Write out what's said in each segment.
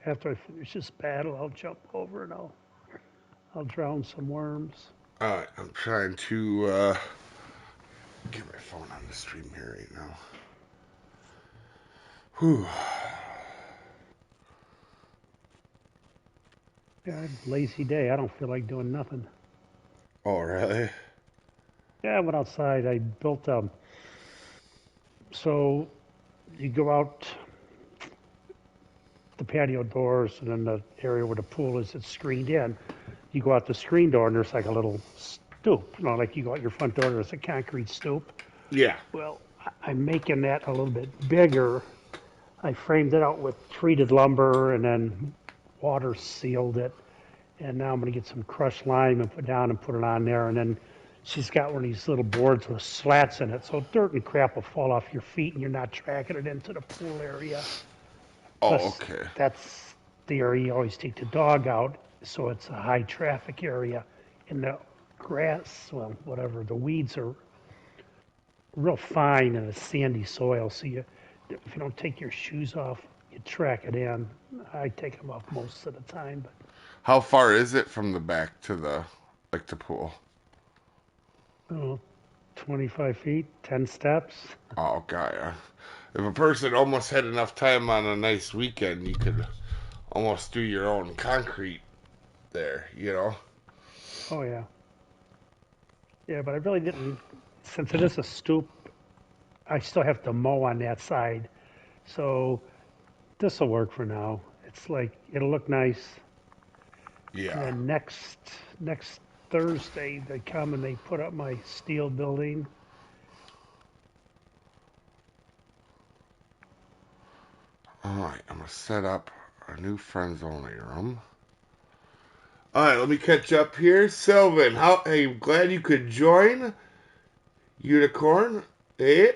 After I finish this battle, I'll jump over and I'll drown some worms. Alright, I'm trying to get my phone on the stream here right now. Whew. Yeah, lazy day. I don't feel like doing nothing. Oh, really? Yeah, I went outside. I built so you go out the patio doors and then the area where the pool is, it's screened in. You go out the screen door and there's like a little stoop, like you go out your front door, there's a concrete stoop. Yeah. Well, I'm making that a little bit bigger. I framed it out with treated lumber and then water sealed it. And now I'm going to get some crushed lime and put down and put it on there. And then she's got one of these little boards with slats in it, so dirt and crap will fall off your feet and you're not tracking it into the pool area. Oh, Plus, okay. that's the area you always take the dog out, so it's a high traffic area. And the grass, well, whatever, the weeds are real fine in a sandy soil, so if you don't take your shoes off, you track it in. I take them off most of the time, but How far is it from the back to the pool? oh, 25 feet, 10 steps. Oh, okay. If a person almost had enough time on a nice weekend, you could almost do your own concrete there, you know? Oh, yeah. Yeah, but I really didn't, since it is a stoop, I still have to mow on that side. So this will work for now. It's like, it'll look nice. And Yeah. then next Thursday, they come and they put up my steel building. Alright, I'm going to set up a new friends only room. Alright, let me catch up here. Sylvan, hey, glad you could join. Unicorn, hey,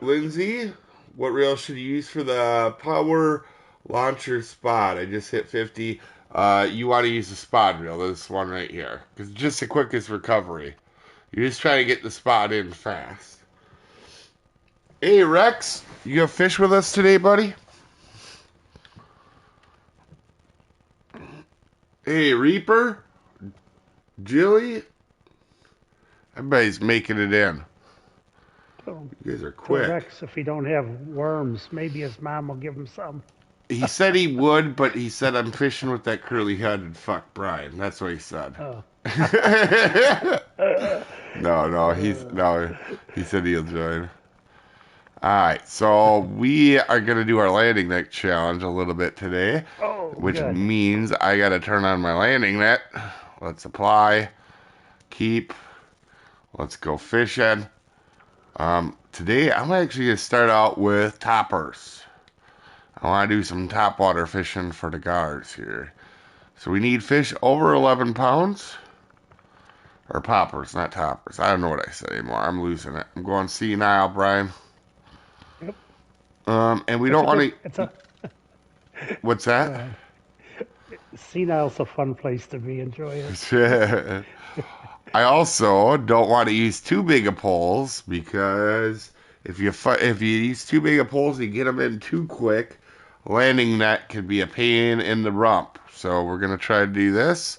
Lindsay, what rail should you use for the power launcher spot? I just hit 50. You want to use the spot reel, this one right here. Because it's just the quickest recovery. You're just trying to get the spot in fast. Hey, Rex, you have fish with us today, buddy? Hey, Reaper, Jilly, everybody's making it in. So You guys are tell quick. Rex if he don't have worms, maybe his mom will give him some. He said he would, but he said I'm fishing with that curly headed fuck Brian. That's what he said. Oh. No. He said he'll join. All right, so we are gonna do our landing net challenge a little bit today, Oh, which good. means I gotta turn on my landing net. Let's apply, keep. Let's go fishing. Today I'm actually gonna start out with toppers. I want to do some topwater fishing for the guards here. So we need fish over 11 pounds. Or poppers, not toppers. I don't know what I said anymore. I'm losing it. I'm going senile, Brian. Yep. And we It's don't a good. want It's to. a. What's Go that? ahead. Senile's a fun place to be. Enjoy it. I also don't want to use too big of poles because if you use too big of poles, you get them in too quick. Landing net can be a pain in the rump. So we're gonna try to do this.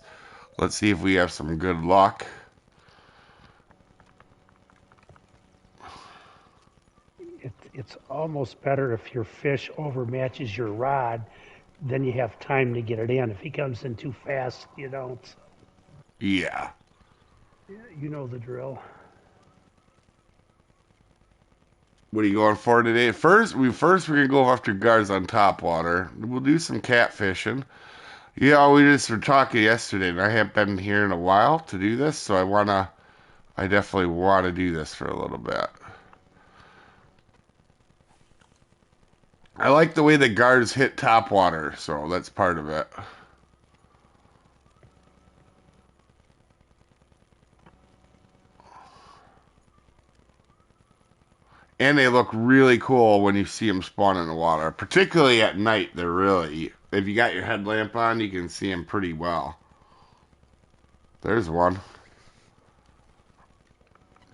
Let's see if we have some good luck. It's almost better if your fish overmatches your rod, then you have time to get it in. If he comes in too fast, you don't. Yeah. You know the drill. What are you going for today? First we're gonna go after guards on top water. We'll do some catfishing. Yeah, we just were talking yesterday, and I haven't been here in a while to do this, so I definitely want to do this for a little bit. I like the way the guards hit top water, so that's part of it. And they look really cool when you see them spawn in the water, particularly at night. They're really, if you got your headlamp on, you can see them pretty well. There's one.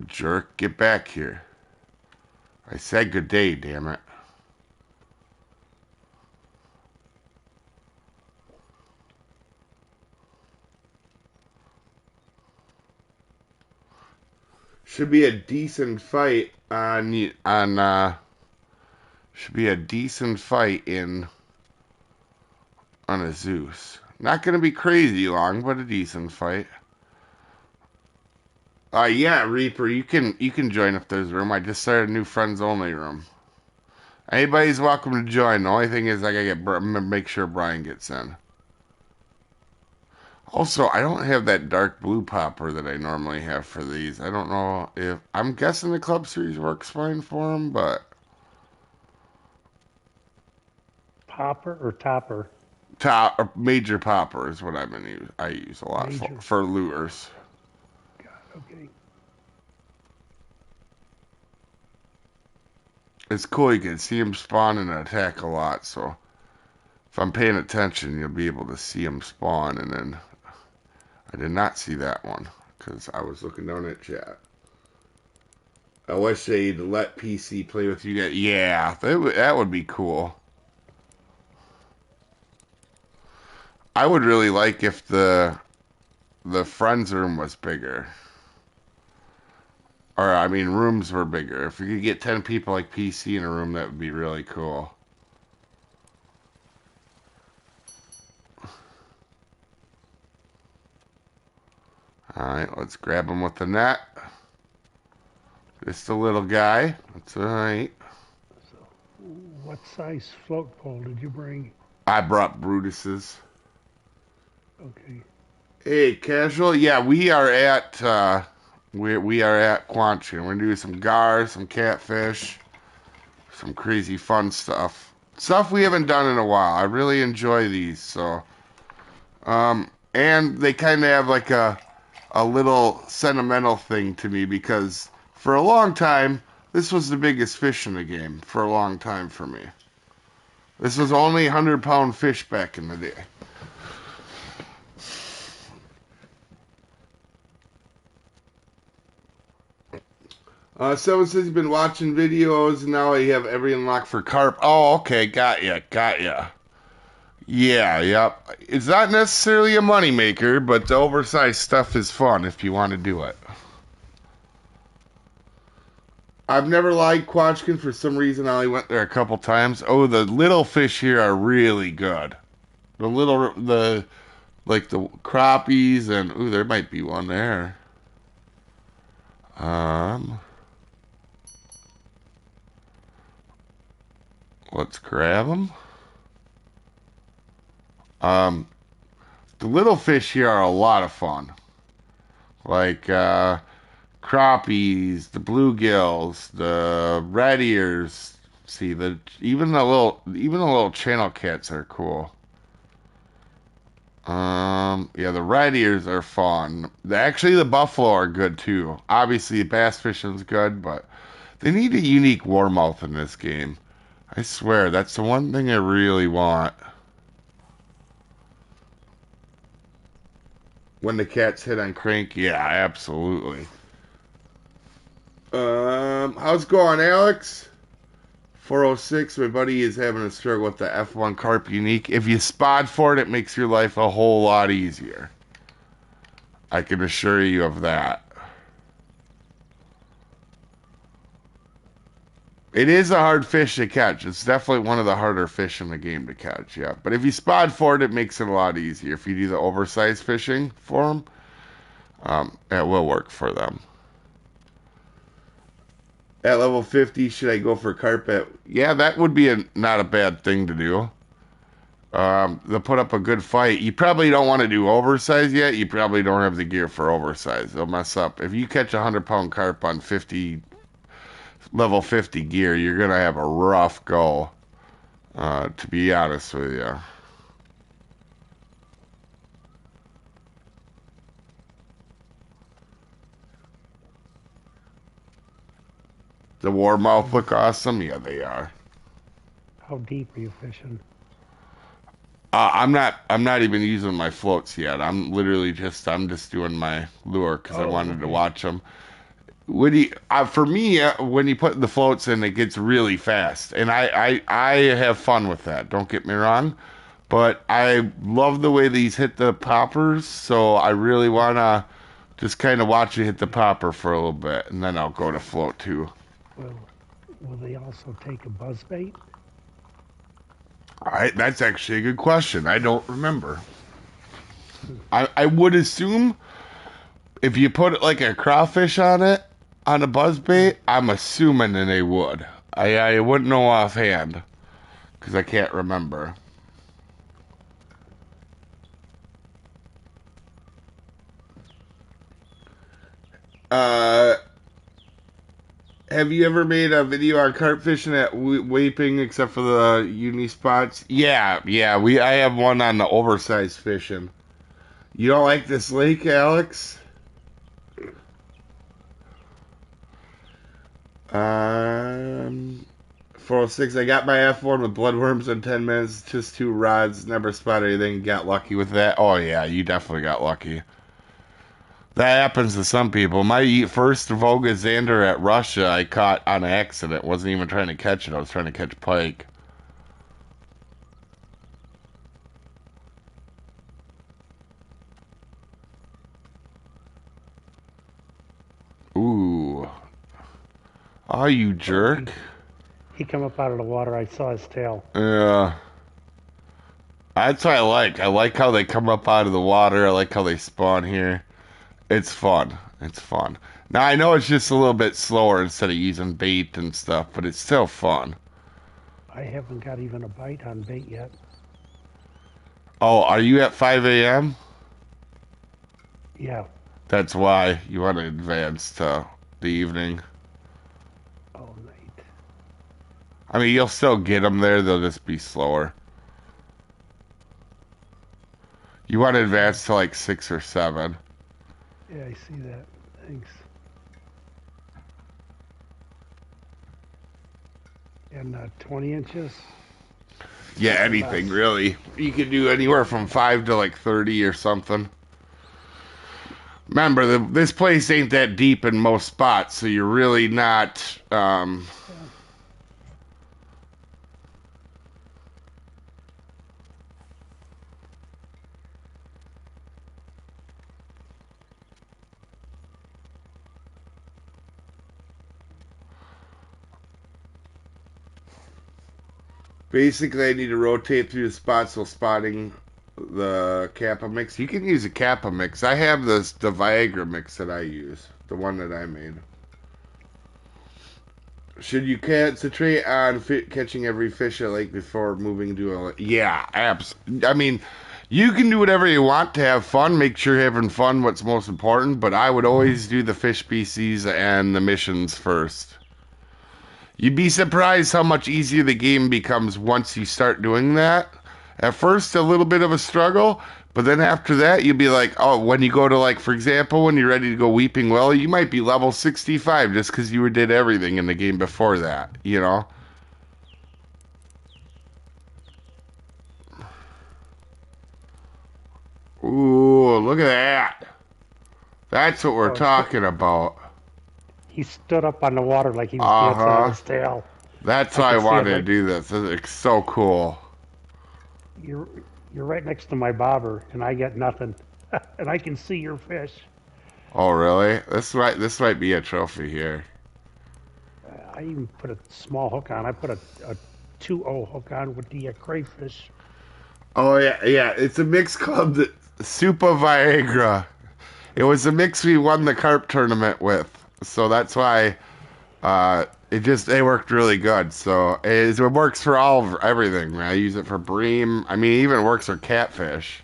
Jerk, get back here. I said good day, damn it. Should be a decent fight on should be a decent fight in on a Zeus. Not gonna be crazy long, but a decent fight. Yeah, Reaper, you can join if there's room. I just started a new friends only room. Anybody's welcome to join. The only thing is I gotta make sure Brian gets in. Also, I don't have that dark blue popper that I normally have for these. I don't know if I'm guessing the Club Series works fine for them, but Popper or topper? top major popper is what I've been use. I use a lot Major. for lures. Okay. It's cool. You can see them spawn and attack a lot. So if I'm paying attention, you'll be able to see them spawn. And then I did not see that one because I was looking down at chat. I wish they'd let PC play with you guys. Yeah, that would be cool. I would really like if the friends room was bigger. Or, I mean, rooms were bigger. If you could get 10 people like PC in a room, that would be really cool. Alright, let's grab him with the net. Just a little guy. That's alright. So, what size float pole did you bring? I brought Brutus's. Okay. Hey, casual. Yeah, we are at we are at Quanchi. We're gonna do some gar, some catfish, some crazy fun stuff. Stuff we haven't done in a while. I really enjoy these. So, and they kind of have like a little sentimental thing to me because for a long time this was the biggest fish in the game for a long time for me. This was only 100-pound fish back in the day. Someone says he's been watching videos and now you have every unlock for carp. Oh, okay, got ya. Yeah, yep. It's not necessarily a moneymaker, but the oversized stuff is fun if you want to do it. I've never liked Quachkin for some reason. I only went there a couple times. Oh, the little fish here are really good. Like the crappies and ooh, there might be one there. Let's grab them. The little fish here are a lot of fun. Like crappies, the bluegills, the red ears. See even the little channel cats are cool. Yeah, the red ears are fun. Actually, the buffalo are good too. Obviously, bass fishing's good, but they need a unique warmouth in this game. I swear, that's the one thing I really want. When the cats hit on crank, yeah, absolutely. How's it going, Alex? 406, my buddy is having a struggle with the F1 Carp Unique. If you spot for it, it makes your life a whole lot easier. I can assure you of that. It is a hard fish to catch. It's definitely one of the harder fish in the game to catch, yeah. But if you spot for it, it makes it a lot easier. If you do the oversized fishing for them, it will work for them. At level 50, should I go for carpet? Yeah, that would be not a bad thing to do. They'll put up a good fight. You probably don't want to do oversized yet. You probably don't have the gear for oversized. They'll mess up. If you catch a 100-pound carp on level 50 gear, you're going to have a rough go, to be honest with you. The warmouth look awesome? Yeah, they are. How deep are you fishing? I'm not even using my floats yet. I'm just doing my lure because I wanted to watch them. For me, when you put the floats in, it gets really fast, and I have fun with that. Don't get me wrong, but I love the way these hit the poppers, so I really wanna Just kind of watch it hit the popper for a little bit, and then I'll go to float too. Will they also take a buzz bait? All right, that's actually a good question. I don't remember. Hmm. I would assume if you put like a crawfish on it, on a buzzbait, I'm assuming that they would. I wouldn't know offhand because I can't remember. Uh, have you ever made a video on carp fishing at Weeping except for the uni spots? Yeah. I have one on the oversized fishing. You don't like this lake, Alex? Um, 406. I got my F1 with bloodworms in 10 minutes, just 2 rods, never spotted anything. Got lucky with that. Oh, yeah, you definitely got lucky. That happens to some people. My first Volga Xander at Russia, I caught on accident. Wasn't even trying to catch it, I was trying to catch pike. Ooh. Oh, you Oh, jerk. he come up out of the water. I saw his tail. Yeah. That's what I like. I like how they come up out of the water. I like how they spawn here. It's fun. It's fun. Now I know it's just a little bit slower instead of using bait and stuff, but it's still fun. I haven't got even a bite on bait yet. Oh, are you at 5 a.m.? Yeah. That's why you want to advance to the evening. All night. I mean, you'll still get them there. They'll just be slower. You want to advance to like 6 or 7. Yeah, I see that. Thanks. And 20 inches Yeah, or anything less. really. You can do anywhere from 5 to like 30 or something. Remember, this place ain't that deep in most spots, so you're really not. Yeah. Basically, I need to rotate through the spots while spotting the Kappa mix. You can use a Kappa mix. I have the Viagra mix that I use, the one that I made. Should you concentrate on catching every fish at lake before moving to a lake? Yeah, abs. I mean, you can do whatever you want to have fun. Make sure you're having fun. What's most important. But I would always do the fish species and the missions first. You'd be surprised how much easier the game becomes once you start doing that. At first, a little bit of a struggle, but then after that, you'll be like, oh, when you go to, like, for example, when you're ready to go Weeping Well, you might be level 65 just because you did everything in the game before that, you know? Ooh, look at that. That's what we're Oh, it's talking about. he stood up on the water like he was dancing on Uh-huh. his tail. That's I why I could see it wanted to right. do this. It's so cool. You're you're right next to my bobber, and I get nothing, and I can see your fish. Oh, really? This might be a trophy here. I even put a small hook on. I put a 2-0 hook on with the crayfish. Oh yeah. It's a mix called the Supa Viagra. It was a mix we won the carp tournament with, so that's why it worked really good. So it works for everything. I use it for bream. I mean, it even works for catfish.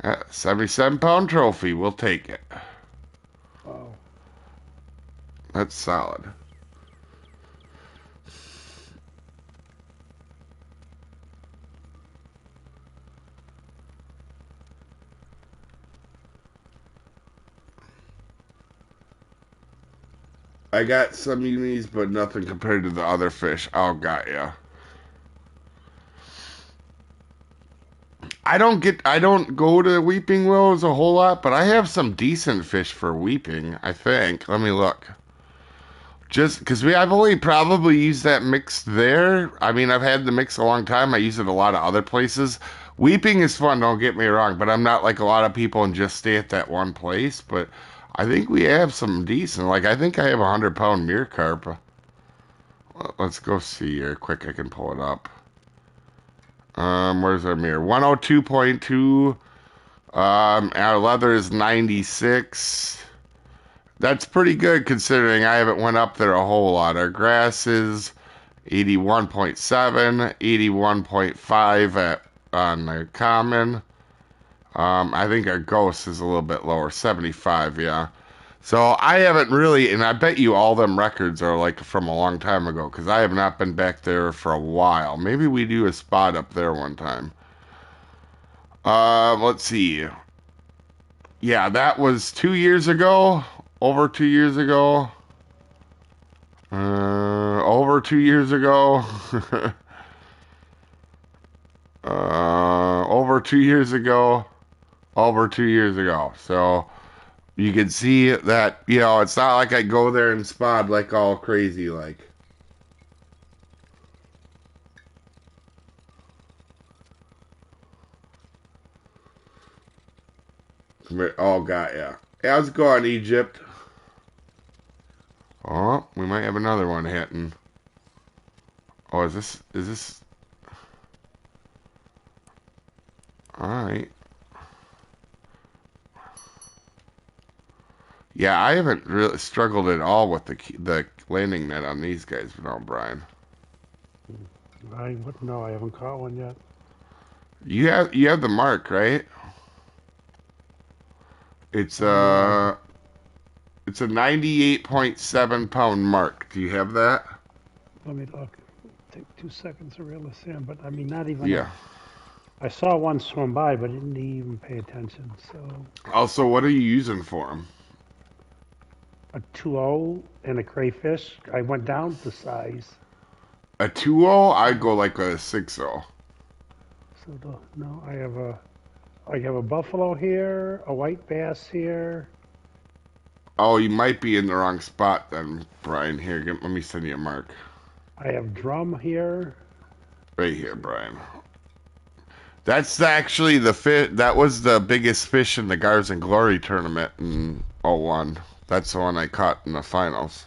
77-pound trophy. We'll take it. Oh, That's solid. I got some unis, but nothing compared to the other fish. Oh, got ya. I don't go to Weeping Willows a whole lot, but I have some decent fish for weeping, I think. Let me look. Just because I've only probably used that mix there. I mean, I've had the mix a long time. I use it a lot of other places. Weeping is fun, don't get me wrong, but I'm not like a lot of people and just stay at that one place. But I think we have some decent. Like, I think I have a 100 pound mirror carp. Let's go see here. Quick, I can pull it up. Where's our mirror? 102.2. Our leather is 96. That's pretty good considering I haven't went up there a whole lot. Our grass is 81.7, 81.5 at on the common. I think our ghost is a little bit lower, 75, yeah. So I haven't really, and I bet you all them records are like from a long time ago because I have not been back there for a while. Maybe we do a spot up there one time. Let's see. Yeah, that was 2 years ago, over 2 years ago. Over 2 years ago. Over 2 years ago. Over 2 years ago. So you can see that, it's not like I go there and spot like all crazy like. Oh, got ya. Yeah, how's it going, Egypt? Oh, we might have another one hitting. Oh, is this? All right. Yeah, I haven't really struggled at all with the landing net on these guys, no, Brian. I wouldn't know. I haven't caught one yet. You have the mark, right? It's Yeah. uh it's a 98.7 pound mark. Do you have that? Let me look. Take 2 seconds to reel this in, but I mean, not even a. Yeah. I saw one swim by, but didn't even pay attention. So Also, what are you using for them? a 2.0 and a crayfish. I went down the size. A 2.0? I'd So go like a 6.0. no, I have a buffalo here, a white bass here. Oh, you might be in the wrong spot then, Brian. Here, let me send you a mark. I have drum here. Right here, Brian. That's actually the fish. That was the biggest fish in the Gars and Glory tournament in '01. That's the one I caught in the finals.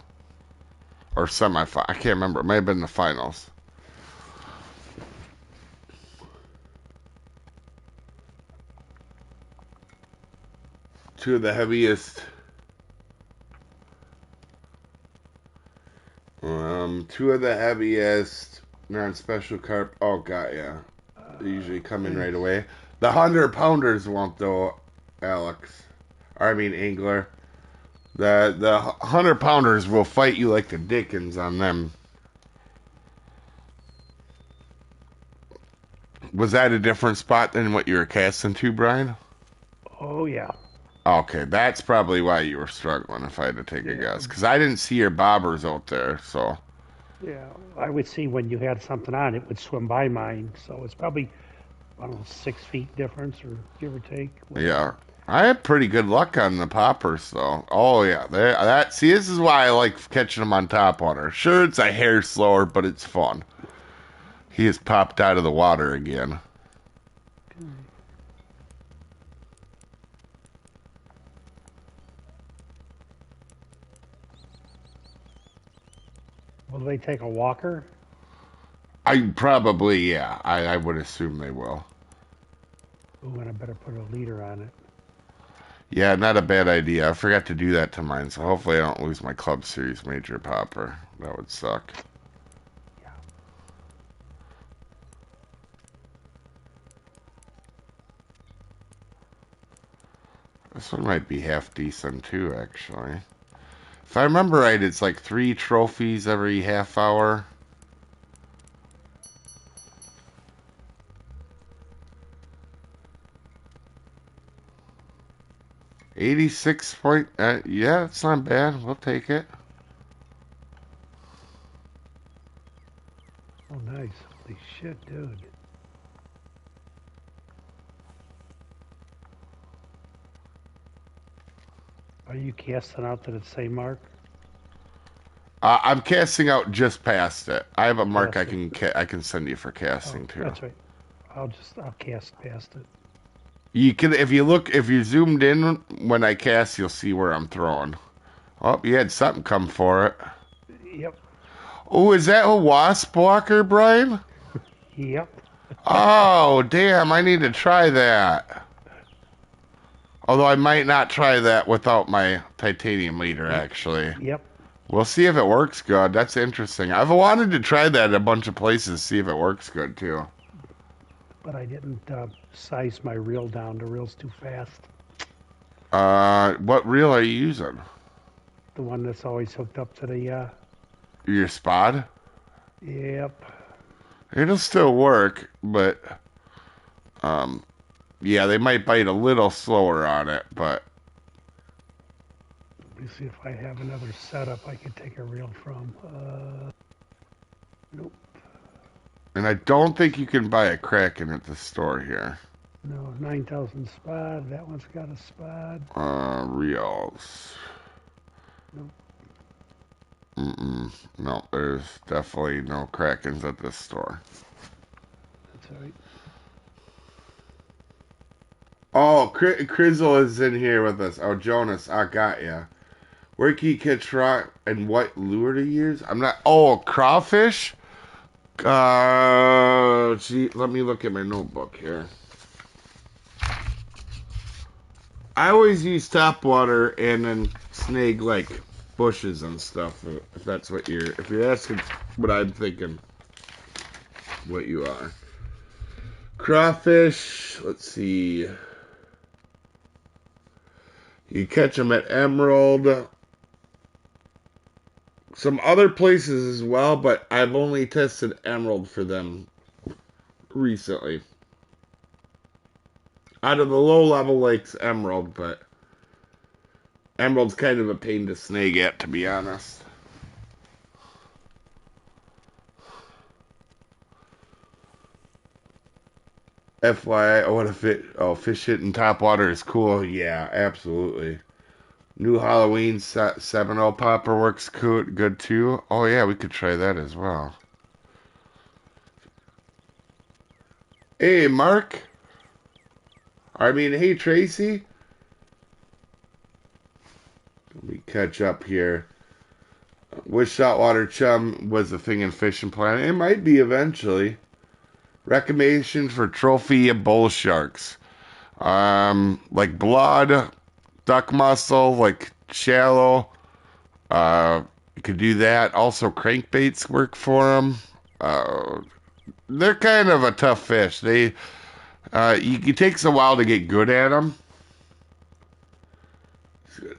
Or semi-final. I can't remember. It might have been the finals. Two of the heaviest. Two of the heaviest non-special carp. Oh, God, yeah. They usually come in right Thanks. away. The 100 pounders won't though, Alex. Or, I mean, angler. The 100 pounders will fight you like the Dickens on them. Was that a different spot than what you were casting to, Brian? Oh yeah, Okay, that's probably why you were struggling, if I had to take a yeah, guess. Because I didn't see your bobbers out there, so. yeah. I would see when you had something on, it would swim by mine. So it's probably, I don't know, 6 feet difference or give or take, Yeah. whatever. I had pretty good luck on the poppers, though. Oh, yeah. See, this is why I like catching them on top water. Sure, it's a hair slower, but it's fun. He has popped out of the water again. Okay. Will they take a walker? Yeah. I would assume they will. Ooh, and I better put a leader on it. Yeah, not a bad idea. I forgot to do that to mine, so hopefully I don't lose my Club Series Major Popper. That would suck. Yeah. This one might be half decent too, actually. If I remember right, it's like 3 trophies every half hour. 86 point. Yeah, it's not bad. We'll take it. Oh, nice. Holy shit, dude. Are you casting out to the same mark? I'm casting out just past it. I have a mark Past it. I can send you for Oh, casting too. that's right. I'll cast past it. You can if you zoomed in when I cast, you'll see where I'm throwing. Oh, you had something come for it. Yep. Oh, is that a wasp walker, Brian? Yep. Oh, damn, I need to try that. Although I might not try that without my titanium leader, actually. Yep. We'll see if it works good. That's interesting. I've wanted to try that at a bunch of places, see if it works good, too. But I didn't size my reel down. The reel's too fast. What reel are you using? The one that's always hooked up to the. Your spot? Yep. It'll still work, but, um, yeah, they might bite a little slower on it, but Let me see if I have another setup I could take a reel from. Nope. and I don't think you can buy a Kraken at the store here. No, 9,000 spot. That one's got a spot. Reels. Nope. Mm-mm. No, there's definitely no Krakens at this store. That's all right. Oh, Crizzle is in here with us. Oh, Jonas, I got ya. Where can you catch rock and what lure to use? I'm not. Oh, crawfish? Gee, let me look at my notebook here. I always use tap water and then snag like bushes and stuff. If that's what if you're asking what I'm thinking, what you are. Crawfish. Let's see. You catch them at Emerald. Some other places as well, but I've only tested Emerald for them recently. Out of the low level lakes, Emerald, but Emerald's kind of a pain to snag at, to be honest. FYI, I want to fit. Oh, fish hitting top water is cool. Yeah, absolutely. New Halloween 7-0 popper works good too. Oh yeah, we could try that as well. Hey, Mark. I mean, hey, Tracy. Let me catch up here. Wish saltwater chum was a thing in Fishing Planet. It might be eventually. Recommendations for trophy bull sharks. Like blood, duck muscle, like shallow. You could do that. Also, crankbaits work for them. They're kind of a tough fish. It takes a while to get good at them.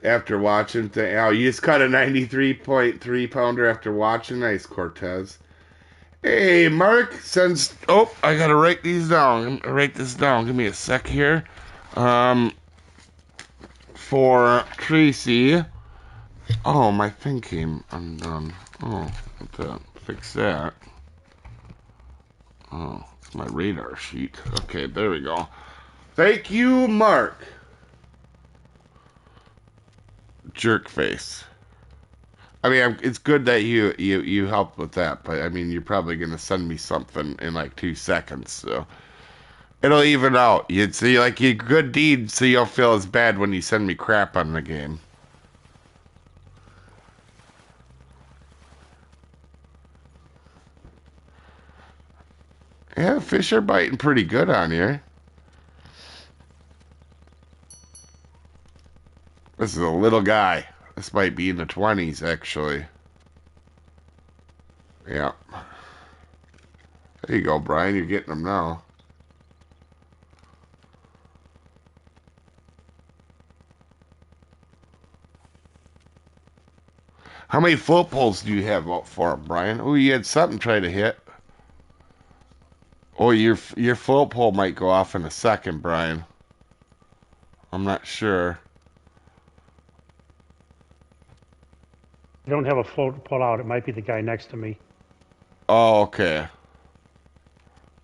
After watching, oh, you just caught a 93.3 pounder after watching. Nice, Cortez. Hey, Mark, since I gotta write these down. Write this down. Give me a sec here. Um, for Tracy. Oh, my thing came undone. Oh, have to fix that. Oh, it's my radar sheet. Okay, there we go. Thank you, Mark. Jerk face. I mean, it's good that you helped with that, but I mean, you're probably gonna send me something in like 2 seconds, so it'll even out. You'd see like your good deed, so you'll feel as bad when you send me crap on the game. Yeah, fish are biting pretty good on here. This is a little guy. This might be in the 20s, actually. Yeah. There you go, Brian. You're getting them now. How many float poles do you have out for him, Brian? Oh, you had something try to hit. Oh, your float pole might go off in a second, Brian. I'm not sure. I don't have a float to pull out. It might be the guy next to me. Oh, okay.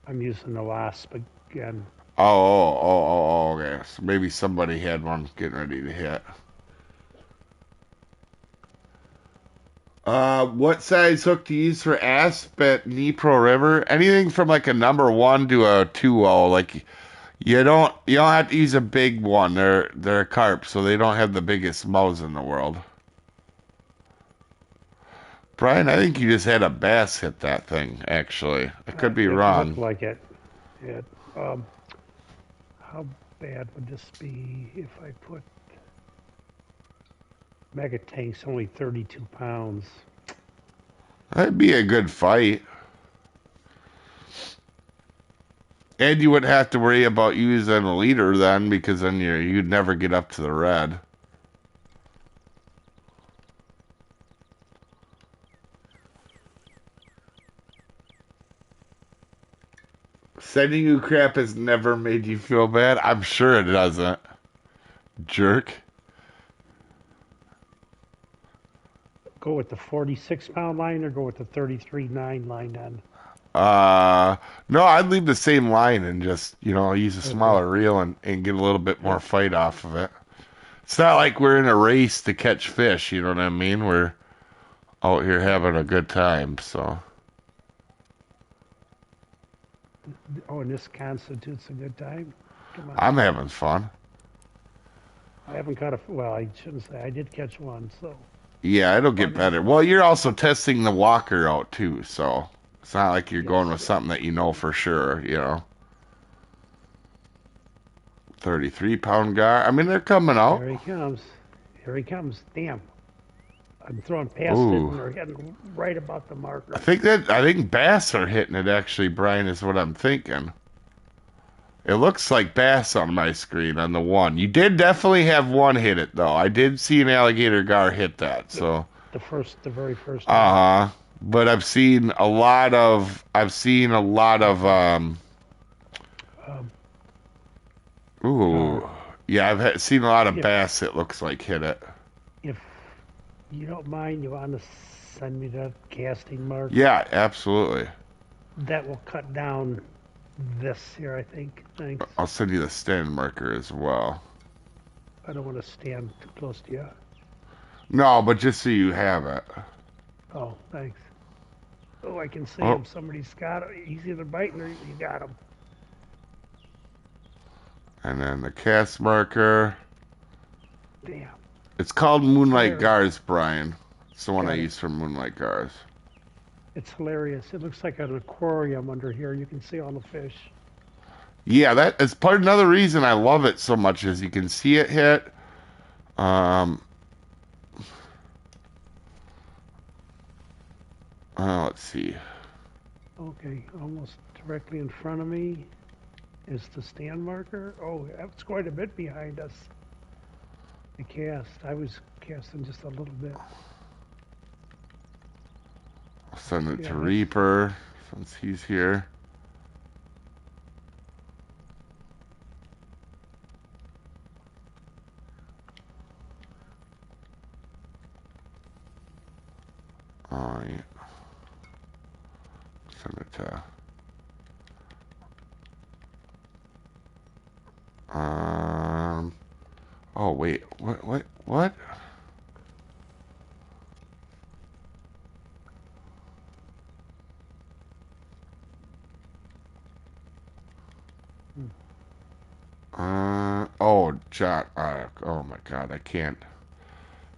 I'm using the wasp again. Okay. So maybe somebody had one getting ready to hit. What size hook to use for asp at Dnipro River? Anything from like a number 1 to a 2.0. Like you don't have to use a big one. They're a carp, so they don't have the biggest mouths in the world. Brian, I think you just had a bass hit that thing, actually. I could be It looked wrong. like it. It. Um, how bad would this be if I put mega tank's only 32 pounds? That'd be a good fight. And you wouldn't have to worry about using a leader then, because then you'd never get up to the red. Sending you crap has never made you feel bad? I'm sure it doesn't. Jerk. Go with the 46-pound line or go with the 33.9 line then? Uh, no, I'd leave the same line and just, use a Okay. smaller reel and get a little bit more Yep. fight off of it. It's not like we're in a race to catch fish, you know what I mean? We're out here having a good time, so. Oh, and this constitutes a good time? Come on. I'm having fun. I haven't caught a, well, I shouldn't say, I did catch one, so. Yeah, it'll get But better. Well, you're also testing the walker out too, so it's not like you're yes, going with something that you know for sure. 33-pound gar. I mean, they're coming out. here he comes. Here he comes. Damn. I'm throwing past it Ooh. and they're hitting right about the I marker. think I think bass are hitting it actually, Brian, is what I'm thinking. It looks like bass on my screen on the one. You did definitely have one hit it though. I did see an alligator gar hit that. The, So, the very first one. uh-huh. But I've seen a lot of Um, ooh. gar. Yeah, seen a lot of If bass it looks like hit it. if you don't mind, you want to send me that casting mark? Yeah, absolutely. That will cut down this here, I think. Thanks. I'll send you the stand marker as well. I don't want to stand too close to you. No, but just so you have it. Oh, thanks. Oh, I can see Oh, him. Somebody's got him. He's either biting or you got him. and then the cast marker. Damn. It's called It's Moonlight hilarious. Gars, Brian. It's the one I Got it. use for Moonlight Gars. It's hilarious. It looks like an aquarium under here. You can see all the fish. Yeah, that is another reason I love it so much is you can see it hit. Um, let's see. Okay, almost directly in front of me is the stand marker. Oh, that's quite a bit behind us. The cast. I was casting just a little bit. I'll send it Yeah, to that's Reaper since he's here. Yeah. Send it to. Um. Oh wait. What? What? What? Oh, John. Oh my God. I can't.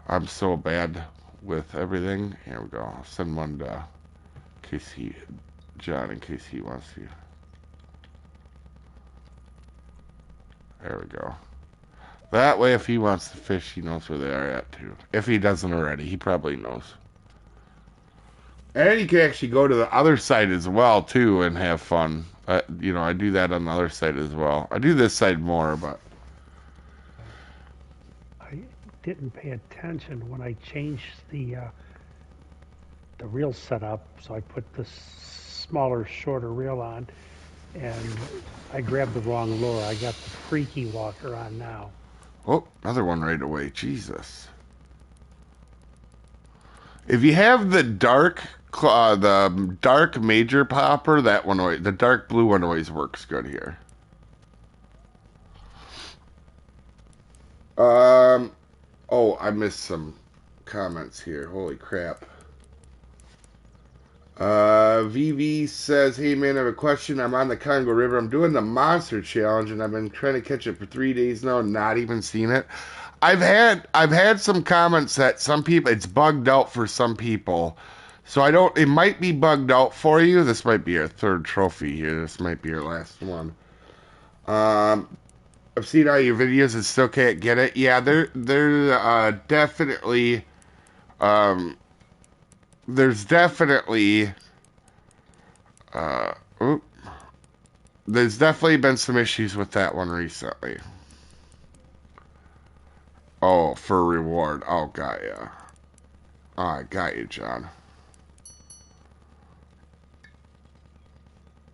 I'm so bad with everything. Here we go. I'll send one to John, in case he wants to. There we go. That way, if he wants to fish, he knows where they are at too. If he doesn't already, he probably knows. And you can actually go to the other side as well too and have fun. I do that on the other side as well. I do this side more, but I didn't pay attention when I changed the reel setup. So I put the smaller, shorter reel on, and I grabbed the wrong lure. I got the freaky walker on now. oh, another one right away. Jesus. If you have the dark major popper, that one the dark blue one always works good here. Um, oh, I missed some comments here. Holy crap. VV says, hey man, I have a question. I'm on the Congo River. I'm doing the monster challenge and I've been trying to catch it for 3 days now, not even seen it. I've had some comments that some people it's bugged out for some people. So I don't it might be bugged out for you. This might be your third trophy here. This might be your last one. Um I've seen all your videos and still can't get it. Yeah, they're definitely um there's definitely uh oop, there's definitely been some issues with that one recently. Oh, for reward. Oh, got ya. Oh, I got you, John.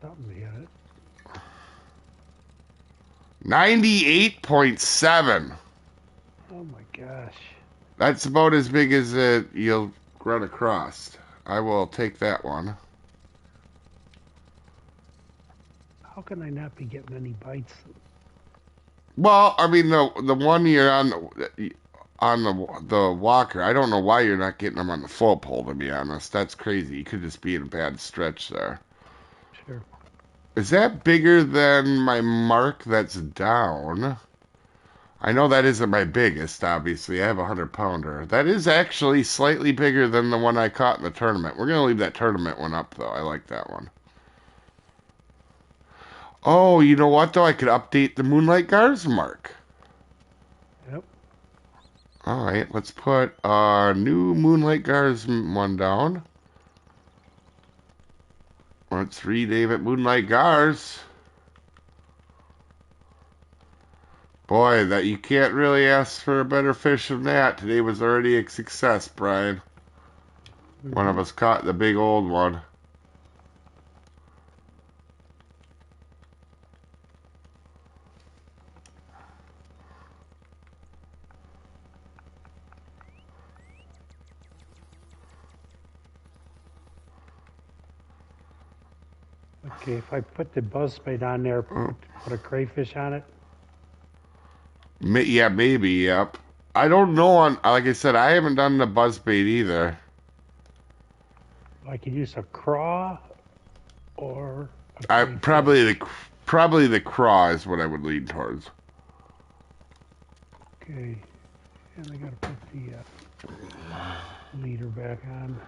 Something to get it. 98.7. Oh my gosh. That's about as big as you'll run across. I will take that one. How can I not be getting any bites? Well, I mean the one you're on the walker. I don't know why you're not getting them on the full pole. To be honest, that's crazy. You could just be in a bad stretch there. Sure. Is that bigger than my mark that's down? I know that isn't my biggest, obviously. I have a 100-pounder. That is actually slightly bigger than the one I caught in the tournament. We're going to leave that tournament one up, though. I like that one. Oh, you know what, though? I could update the Moonlight Gars mark. Yep. All right, let's put our new Moonlight Gars one down. Let's rename it Moonlight Gars. Boy, that you can't really ask for a better fish than that. Today was already a success, Brian. One of us caught the big old one. Okay, if I put the buzzbait on there, Oh, put a crayfish on it. yeah, maybe, yep. I don't know on, like I said, I haven't done the buzzbait either. I could use a craw or a I crayfish. probably the craw is what I would lean towards. Okay, and I gotta put the leader back on.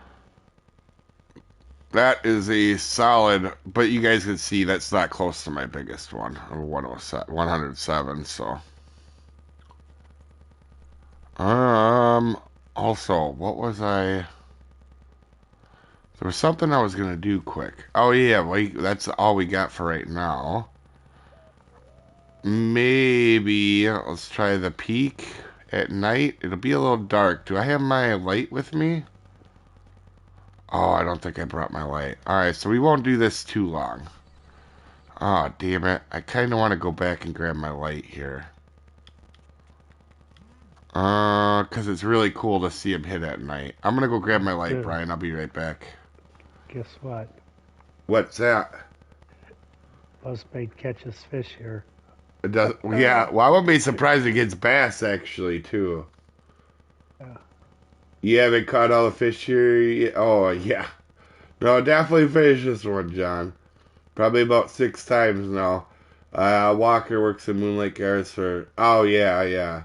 That is a solid, but you guys can see that's not close to my biggest one, 107, 107, so. Um, also, what was I? There was something I was gonna do quick. Oh yeah, that's all we got for right now. Maybe let's try the peak at night. It'll be a little dark. Do I have my light with me? Oh, I don't think I brought my light. Alright, so we won't do this too long. Oh, damn it. I kind of want to go back and grab my light here. Because it's really cool to see him hit at night. I'm going to go grab my light, Good. Brian. I'll be right back. Guess what? What's that? Buzzbait catches fish here. It does, yeah, well, I wouldn't be surprised it gets bass, actually, too. Yeah. You haven't caught all the fish here yet? Oh, yeah. No, definitely finished this one, John. Probably about 6 times now. Walker works in Moonlight Gars for... Oh, yeah, yeah.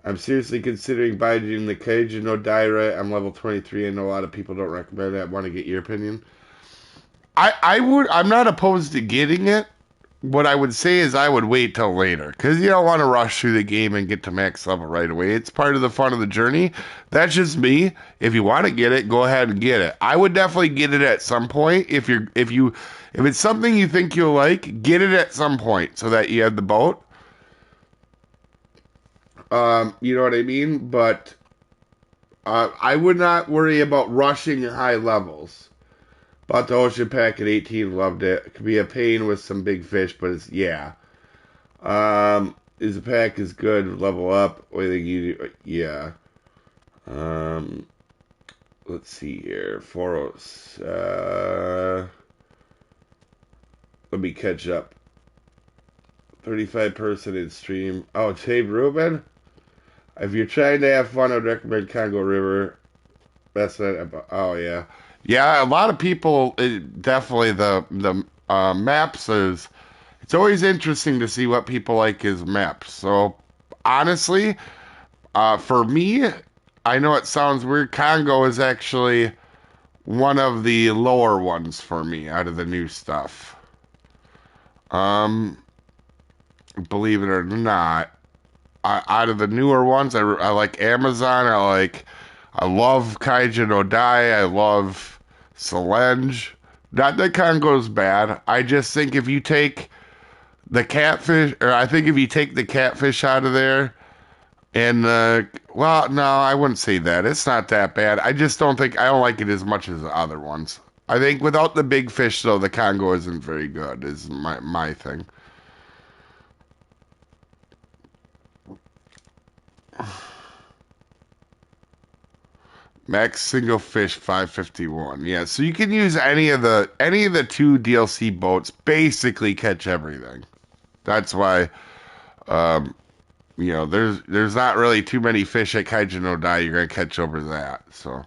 I'm seriously considering buying the Cajun no Diet. I'm level 23. I know a lot of people don't recommend it. I want to get your opinion. I'm not opposed to getting it. What I would say is I would wait till later because you don't want to rush through the game and get to max level right away. It's part of the fun of the journey. That's just me. If you want to get it, go ahead and get it. I would definitely get it at some point. If it's something you think you'll like, get it at some point so that you have the boat. You know what I mean? But I would not worry about rushing high levels. Bought the Ocean Pack at 18, loved it. It could be a pain with some big fish, but it's, yeah. Is the pack is good, level up. What do you think you do? Yeah. Let's see here. Foros. Let me catch up. 35 person in stream. Oh, Dave Rubin? If you're trying to have fun, I'd recommend Congo River. That's it. Oh yeah, yeah. A lot of people definitely the maps is. It's always interesting to see what people like as maps. So honestly, for me, I know it sounds weird. Congo is actually one of the lower ones for me out of the new stuff. Um, believe it or not, out of the newer ones, I like Amazon. I love Kaijin Odai. I love Selenge. Not that Congo's bad. I just think if you take the catfish, or I think if you take the catfish out of there, and well, no, I wouldn't say that. It's not that bad. I don't like it as much as the other ones. I think without the big fish, though, the Congo isn't very good. Is my thing. Max single fish 551. Yeah, so you can use any of the two DLC boats. Basically, catch everything. That's why there's not really too many fish at Kaijin no Die you're gonna catch over that. So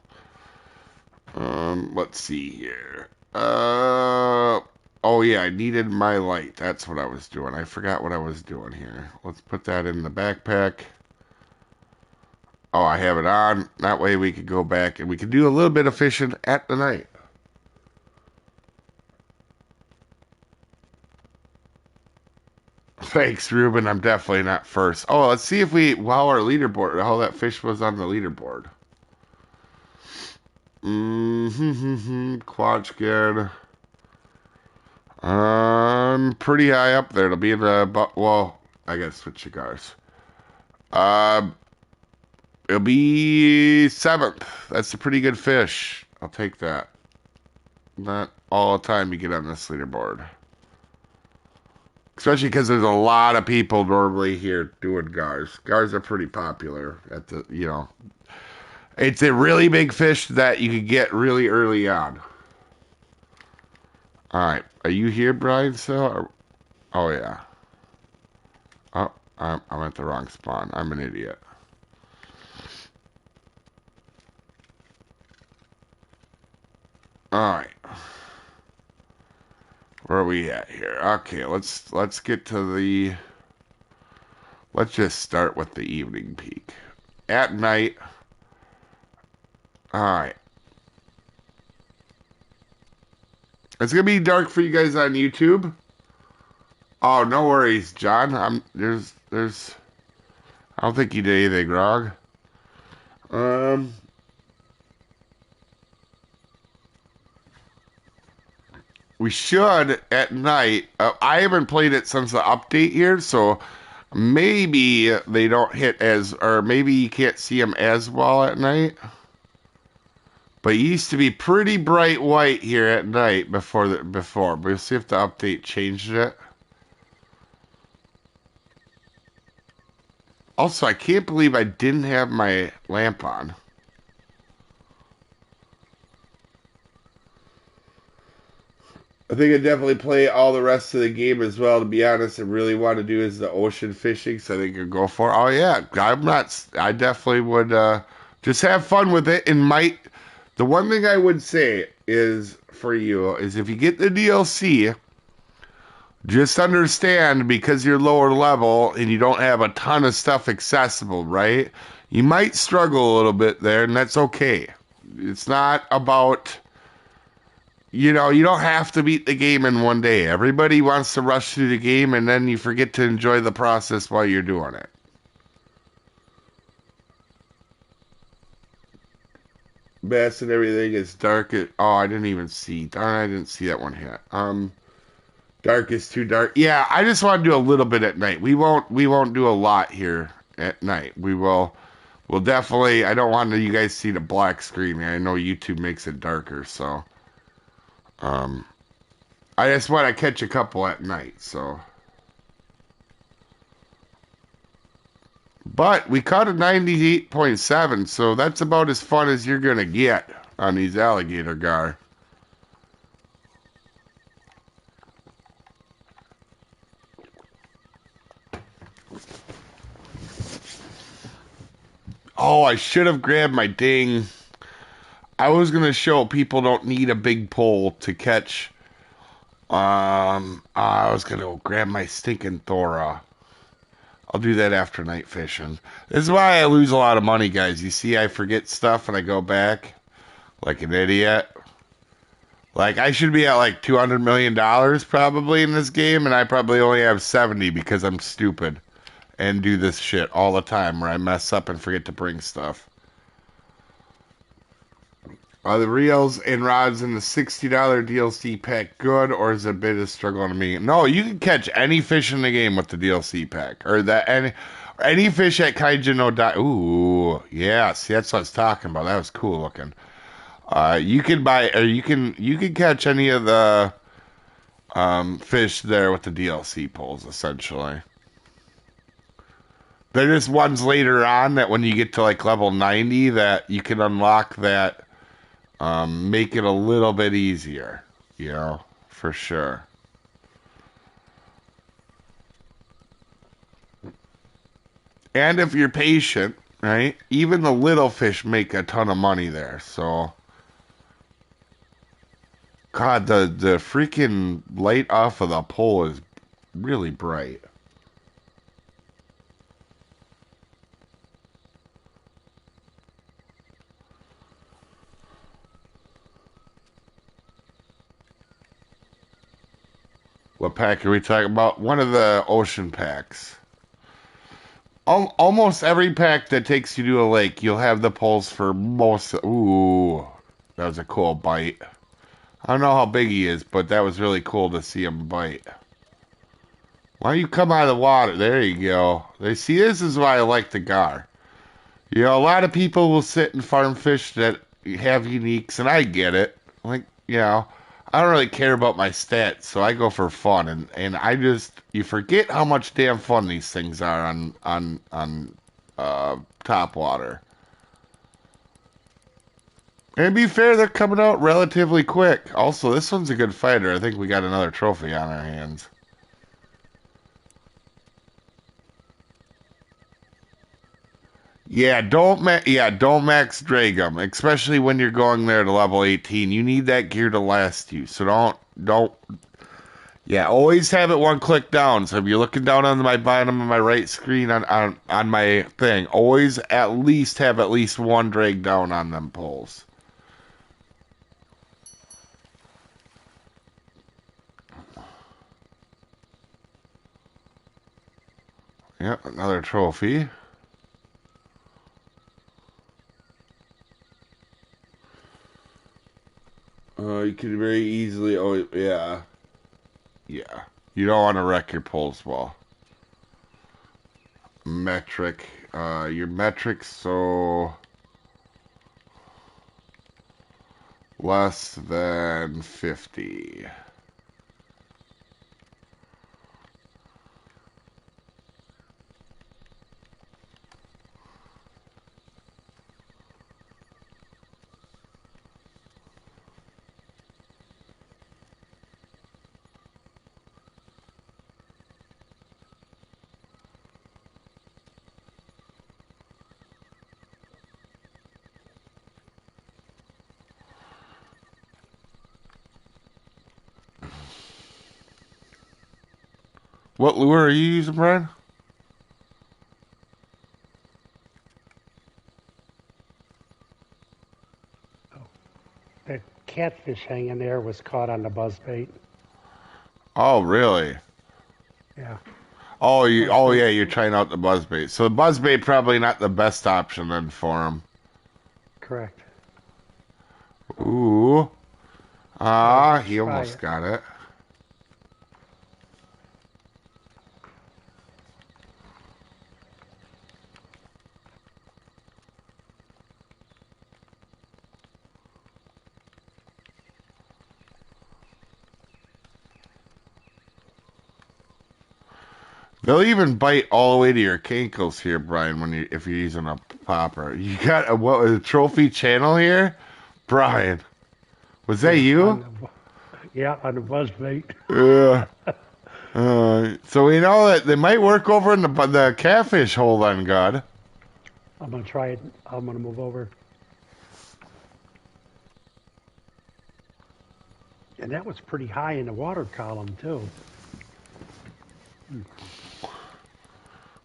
let's see here. Oh yeah, I needed my light. That's what I was doing. I forgot what I was doing here. Let's put that in the backpack. Oh, I have it on. That way we could go back and we could do a little bit of fishing at the night. Thanks, Ruben. I'm definitely not first. Oh, let's see if wow, our leaderboard, how that fish was on the leaderboard. Quad scared. Pretty high up there. It'll be in the, well, I gotta switch cigars. It'll be seventh. That's a pretty good fish. I'll take that. Not all the time you get on this leaderboard. Especially because there's a lot of people normally here doing gars. Gars are pretty popular at the. It's a really big fish that you can get really early on. All right. Are you here, Brian? Oh, yeah. Oh, I'm at the wrong spawn. I'm an idiot. All right. Where are we at here? Okay, let's get to the. Let's just start with the evening peak. At night. All right. It's gonna be dark for you guys on YouTube. Oh, no worries, John. There's. I don't think you did anything wrong. Um. We should at night. I haven't played it since the update here, so maybe they don't hit as, or maybe you can't see them as well at night. But it used to be pretty bright white here at night before. We'll see if the update changed it. Also, I can't believe I didn't have my lamp on. I think I definitely play all the rest of the game as well. To be honest, I really want to do is the ocean fishing, so I think I'd go for. Oh yeah, I'm not. I definitely would just have fun with it. And might the one thing I would say is for you is if you get the DLC, just understand because you're lower level and you don't have a ton of stuff accessible, right? You might struggle a little bit there, and that's okay. It's not about you don't have to beat the game in one day. Everybody wants to rush through the game and then you forget to enjoy the process while you're doing it. Best and everything is dark. Oh, I didn't even see. Darn, I didn't see that one hit. Dark is too dark. Yeah, I just want to do a little bit at night. We won't do a lot here at night. We'll definitely. I don't want you guys to see the black screen. I know YouTube makes it darker, so. Um, I just want to catch a couple at night, so. But we caught a 98.7, so that's about as fun as you're going to get on these alligator gar. Oh, I should have grabbed my dang. I was gonna show people don't need a big pole to catch. I was gonna go grab my stinking Thora. I'll do that after night fishing. This is why I lose a lot of money, guys. You see, I forget stuff and I go back like an idiot. Like, I should be at like $200 million probably in this game, and I probably only have 70 because I'm stupid and do this shit all the time where I mess up and forget to bring stuff. Are the reels and rods in the $60 DLC pack good, or is it a bit of a struggle to me? No, you can catch any fish in the game with the DLC pack, or that any fish at Kaiju no Die. Ooh, yeah, see, that's what I was talking about. That was cool looking. You can buy, or you can catch any of the fish there with the DLC poles, essentially. They're just ones later on that when you get to like level 90 that you can unlock that. Make it a little bit easier, for sure. And if you're patient, right, even the little fish make a ton of money there. So, God, the freaking light off of the pole is really bright. What pack are we talking about? One of the ocean packs. Almost every pack that takes you to a lake, you'll have the poles for most. Ooh, that was a cool bite. I don't know how big he is, but that was really cool to see him bite. Why don't you come out of the water? There you go. They see, this is why I like the gar. A lot of people will sit and farm fish that have uniques, and I get it. Like, I don't really care about my stats, so I go for fun, and you forget how much damn fun these things are on top water. And to be fair, they're coming out relatively quick. Also, this one's a good fighter. I think we got another trophy on our hands. Yeah, don't max drag them, especially when you're going there to level 18. You need that gear to last you. So don't. Yeah, always have it one click down. So if you're looking down on my bottom of my right screen on my thing, always at least have at least one drag down on them poles. Yep, another trophy. You can very easily. Oh, yeah. Yeah. You don't want to wreck your pulse well. Metric. Your metric, so. Less than 50. What lure are you using, Brian? The catfish hanging there was caught on the buzzbait. Oh, really? Yeah. Oh, I was gonna, yeah, you're trying out the buzzbait. So the buzzbait probably not the best option then for him. correct. Ooh. I was gonna He try almost it. got it. They'll even bite all the way to your cankles here, Brian, if you're using a popper. You got a trophy channel here? Brian, was that Yeah, you? on the buzzbait. Yeah. So we know that they might work over in the catfish hole then, God. I'm gonna try it. I'm gonna move over. And that was pretty high in the water column too.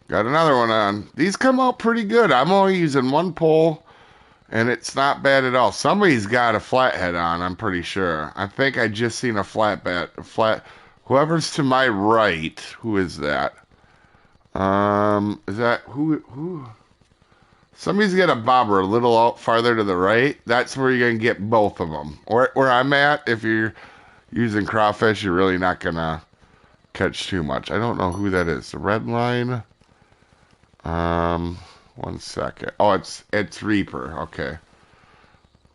Got another one on. These come out pretty good. I'm only using one pole, and it's not bad at all. Somebody's got a flathead on, I'm pretty sure. I think I just seen a flat. Whoever's to my right, who is that? Is that who? Somebody's got a bobber a little out farther to the right. That's where you're gonna get both of them. Or where I'm at, if you're using crawfish, you're really not gonna catch too much. I don't know who that is. The red line. Um, 1 second. Oh, it's Reaper. Okay.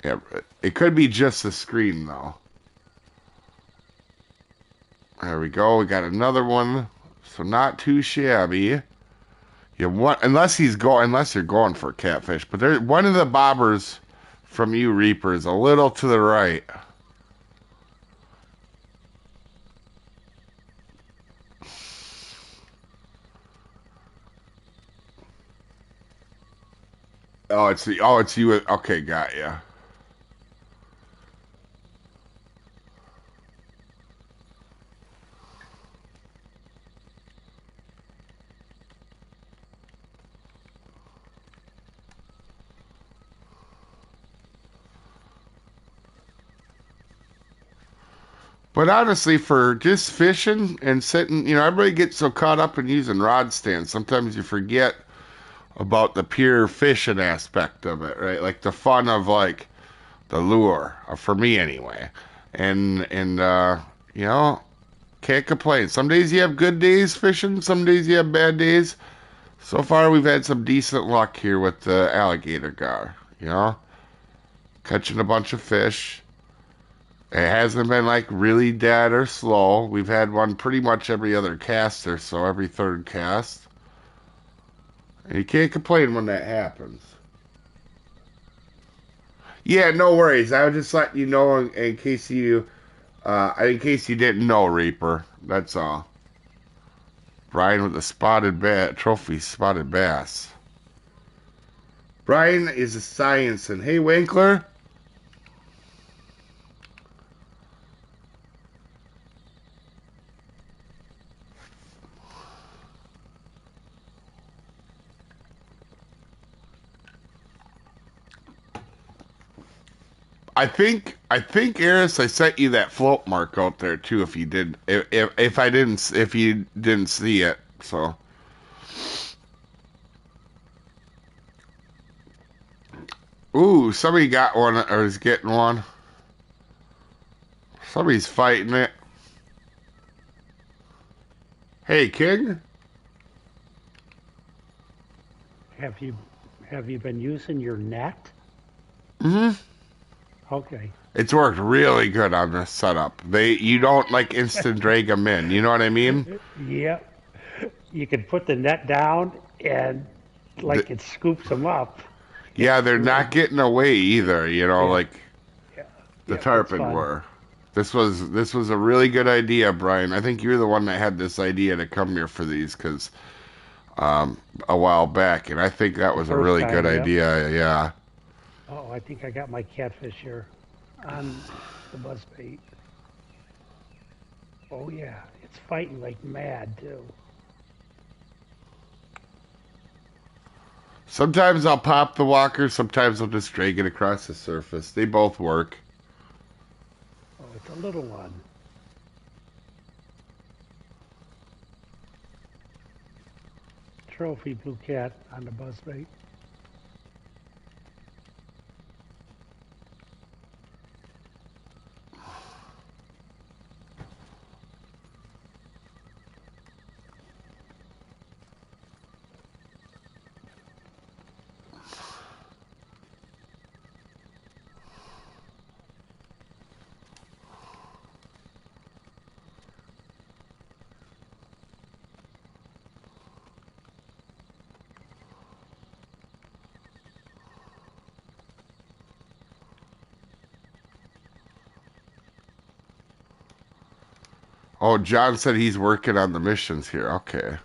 Yeah, it could be just the screen though. There we go. We got another one. So not too shabby. Yeah, unless you're going for catfish. But there's one of the bobbers from you Reapers a little to the right. It's you. Okay, got ya. But honestly, for just fishing and sitting, everybody gets so caught up in using rod stands. Sometimes you forget about the pure fishing aspect of it, right? Like the fun of like the lure, for me anyway. And can't complain. Some days you have good days fishing, some days you have bad days. So far, we've had some decent luck here with the alligator gar. Catching a bunch of fish. It hasn't been like really dead or slow. We've had one pretty much every other cast or so, every third cast. And you can't complain when that happens. Yeah, no worries. I was just letting you know in case you didn't know, Reaper. That's all. Brian with the spotted bass. Brian is a science, and hey, Winkler. I think Eris, I sent you that float mark out there too. If you did, if you didn't see it, so. Ooh, somebody got one or is getting one. Somebody's fighting it. Hey, King. Have you have you been using your net? Mm-hmm. Okay. It's worked really good on this setup. You don't like instant drag them in. You know what I mean? Yep. You can put the net down and The, like it scoops them up. yeah, It's they're not really, getting away either. yeah, Like yeah, the yep, it's tarpon fun. were. This was a really good idea, Brian. I think you're the one that had this idea to come here for these because a while back, and I think that The was a first really good time, yep. idea. Yeah. Oh, I think I got my catfish here on the buzz bait. Oh yeah, it's fighting like mad too. Sometimes I'll pop the walker. Sometimes I'll just drag it across the surface. They both work. Oh, it's a little one. Trophy blue cat on the buzz bait. Oh, John said he's working on the missions here. Okay.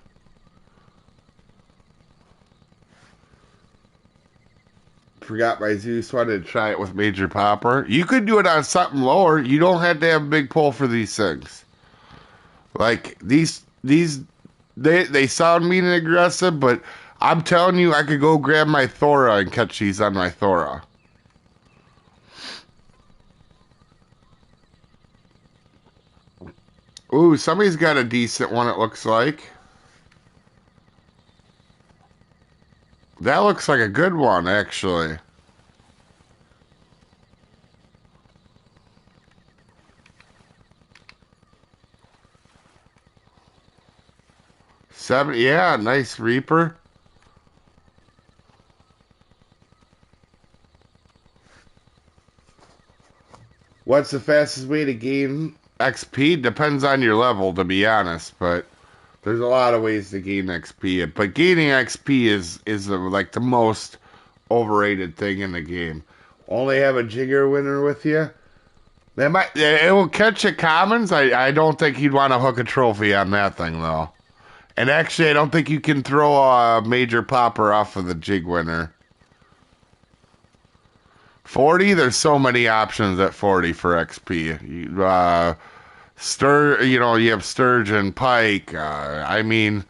forgot my Zeus. Wanted to try it with Major Popper. You could do it on something lower. You don't have to have a big pull for these things. Like they sound mean and aggressive, but I'm telling you, I could go grab my Thora and catch these on my Thora. Ooh, somebody's got a decent one, it looks like. That looks like a good one, actually. Seven, yeah, nice Reaper. What's the fastest way to gain XP? Depends on your level, to be honest, but there's a lot of ways to gain XP. But gaining XP is like the most overrated thing in the game. Only have a Jigger winner with you. It will catch at commons. I don't think you'd want to hook a trophy on that thing though. And actually, I don't think you can throw a Major Popper off of the jig winner. 40, there's so many options at 40 for XP. You have sturgeon, pike. I mean,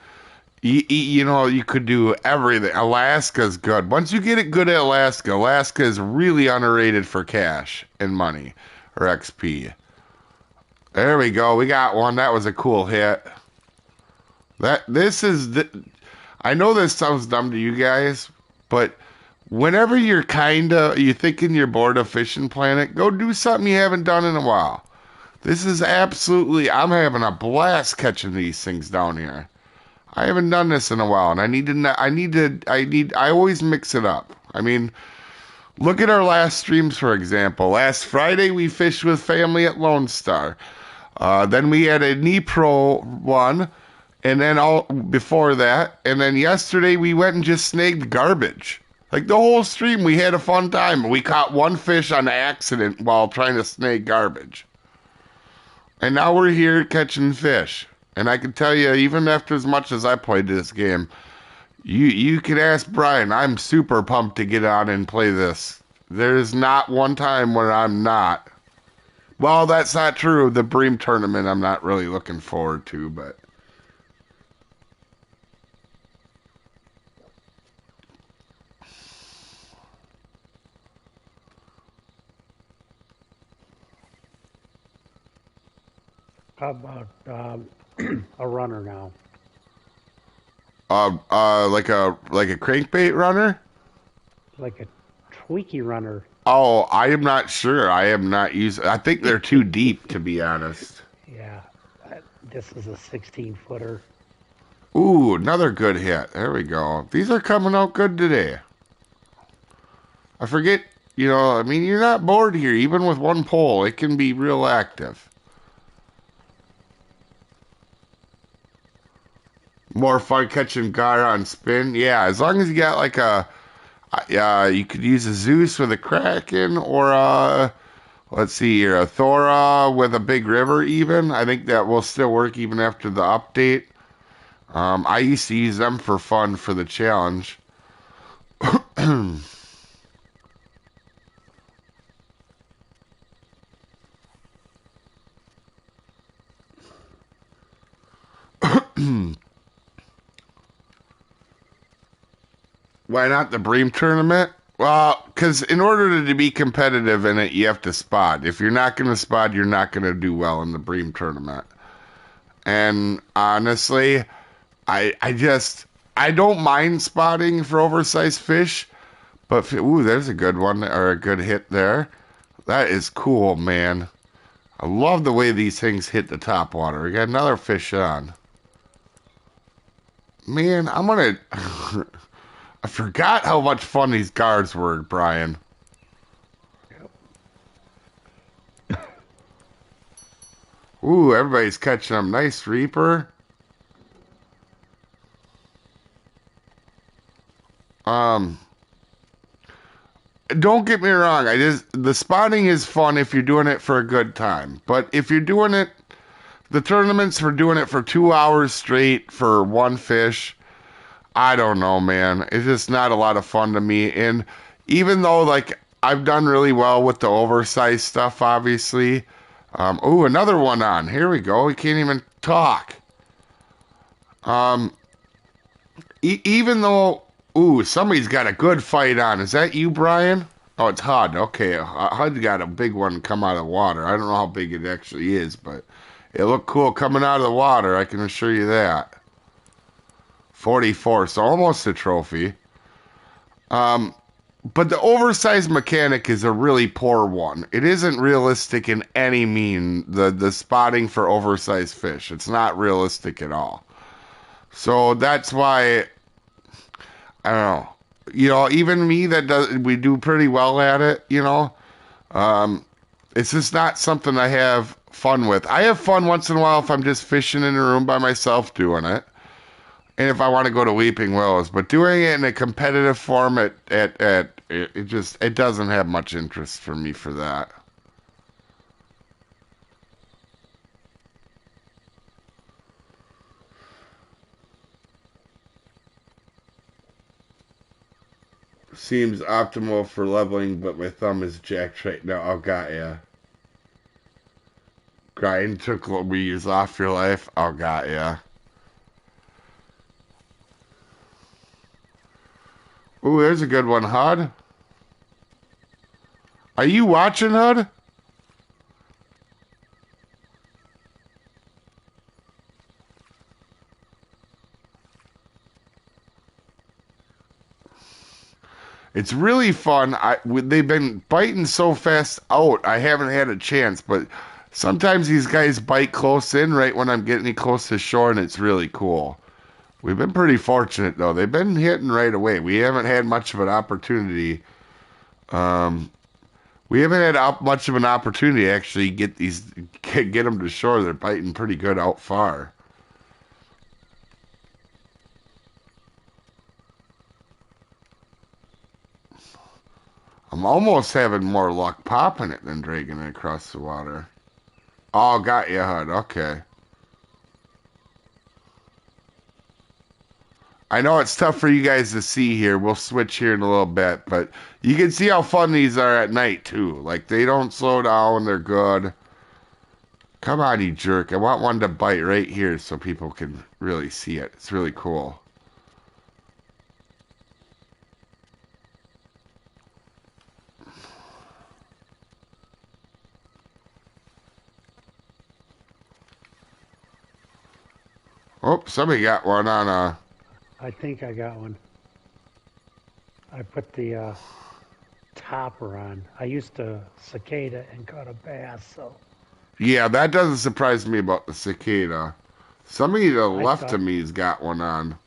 you could do everything. Alaska's good. Once you get it good at Alaska, Alaska is really underrated for cash and money or XP. There we go. We got one. That was a cool hit. I know this sounds dumb to you guys, but whenever you're thinking you're bored of Fishing Planet, go do something you haven't done in a while. This is absolutely, I'm having a blast catching these things down here. I haven't done this in a while, and I always mix it up. I mean, look at our last streams, for example. Last Friday, we fished with family at Lone Star. Then we had a Nipro one, and then before that, and then yesterday we went and just snagged garbage. Like the whole stream, we had a fun time. We caught one fish on accident while trying to snag garbage. And now we're here catching fish. And I can tell you, even after as much as I played this game, you can ask Brian, I'm super pumped to get on and play this. There's not one time where I'm not. Well, that's not true. The Bream tournament I'm not really looking forward to, but... How about a runner now? Like a crankbait runner? Like a tweaky runner. Oh, I am not sure. I am not using. I think they're too deep, to be honest. Yeah, this is a 16-footer. Ooh, another good hit. There we go. These are coming out good today. I forget, I mean, you're not bored here. Even with one pole, it can be real active. More fun catching gar on spin. Yeah, as long as you got like you could use a Zeus with a Kraken or let's see here, a Thora with a big river even. I think that will still work even after the update. I used to use them for fun for the challenge. Why not the Bream tournament? Well, because in order to be competitive in it, you have to spot. If you're not going to spot, you're not going to do well in the Bream tournament. And honestly, I don't mind spotting for oversized fish, but ooh, there's a good one or a good hit there. That is cool, man. I love the way these things hit the top water. We got another fish on. Man, I'm gonna. I forgot how much fun these guards were, Brian. Yep. Ooh, everybody's catching them. Nice Reaper. Don't get me wrong. The spotting is fun if you're doing it for a good time. But if you're doing it, the tournaments for doing it for 2 hours straight for one fish, I don't know, man. It's just not a lot of fun to me. And even though like I've done really well with the oversized stuff, obviously. Oh, another one on. Here we go. We can't even talk. Um, even though, ooh, somebody's got a good fight on. Is that you, Brian? Oh, it's Hud. Okay, Hud got a big one come out of the water. I don't know how big it actually is, but it looked cool coming out of the water. I can assure you that. 44, so almost a trophy. Um, but the oversized mechanic is a really poor one. It isn't realistic in any mean. The spotting for oversized fish. It's not realistic at all. So that's why I don't know. You know, even me that does we do pretty well at it, you know. Um it's just not something I have fun with. I have fun once in a while if I'm just fishing in a room by myself doing it. And if I want to go to Weeping Willows, but doing it in a competitive form at it just it doesn't have much interest for me for that. Seems optimal for leveling, but my thumb is jacked right now. Oh, got ya. Grind took years off your life. Oh, got ya. Ooh, there's a good one, Hud. Are you watching, Hud? It's really fun. They've been biting so fast out. I haven't had a chance, but sometimes these guys bite close in right when I'm getting close to shore, and it's really cool. We've been pretty fortunate though. They've been hitting right away. We haven't had much of an opportunity. Um, we haven't had much of an opportunity to actually get them to shore. They're biting pretty good out far. I'm almost having more luck popping it than dragging it across the water. Oh, got you, Hud. Okay. I know it's tough for you guys to see here. We'll switch here in a little bit, but you can see how fun these are at night, too. Like, they don't slow down. They're good. Come on, you jerk. I want one to bite right here so people can really see it. It's really cool. Oh, somebody got one on a... I think I got one. I put the topper on. I used to cicada and caught a bass, so Yeah, that doesn't surprise me about the cicada. Somebody to the I left thought, of me's got one on.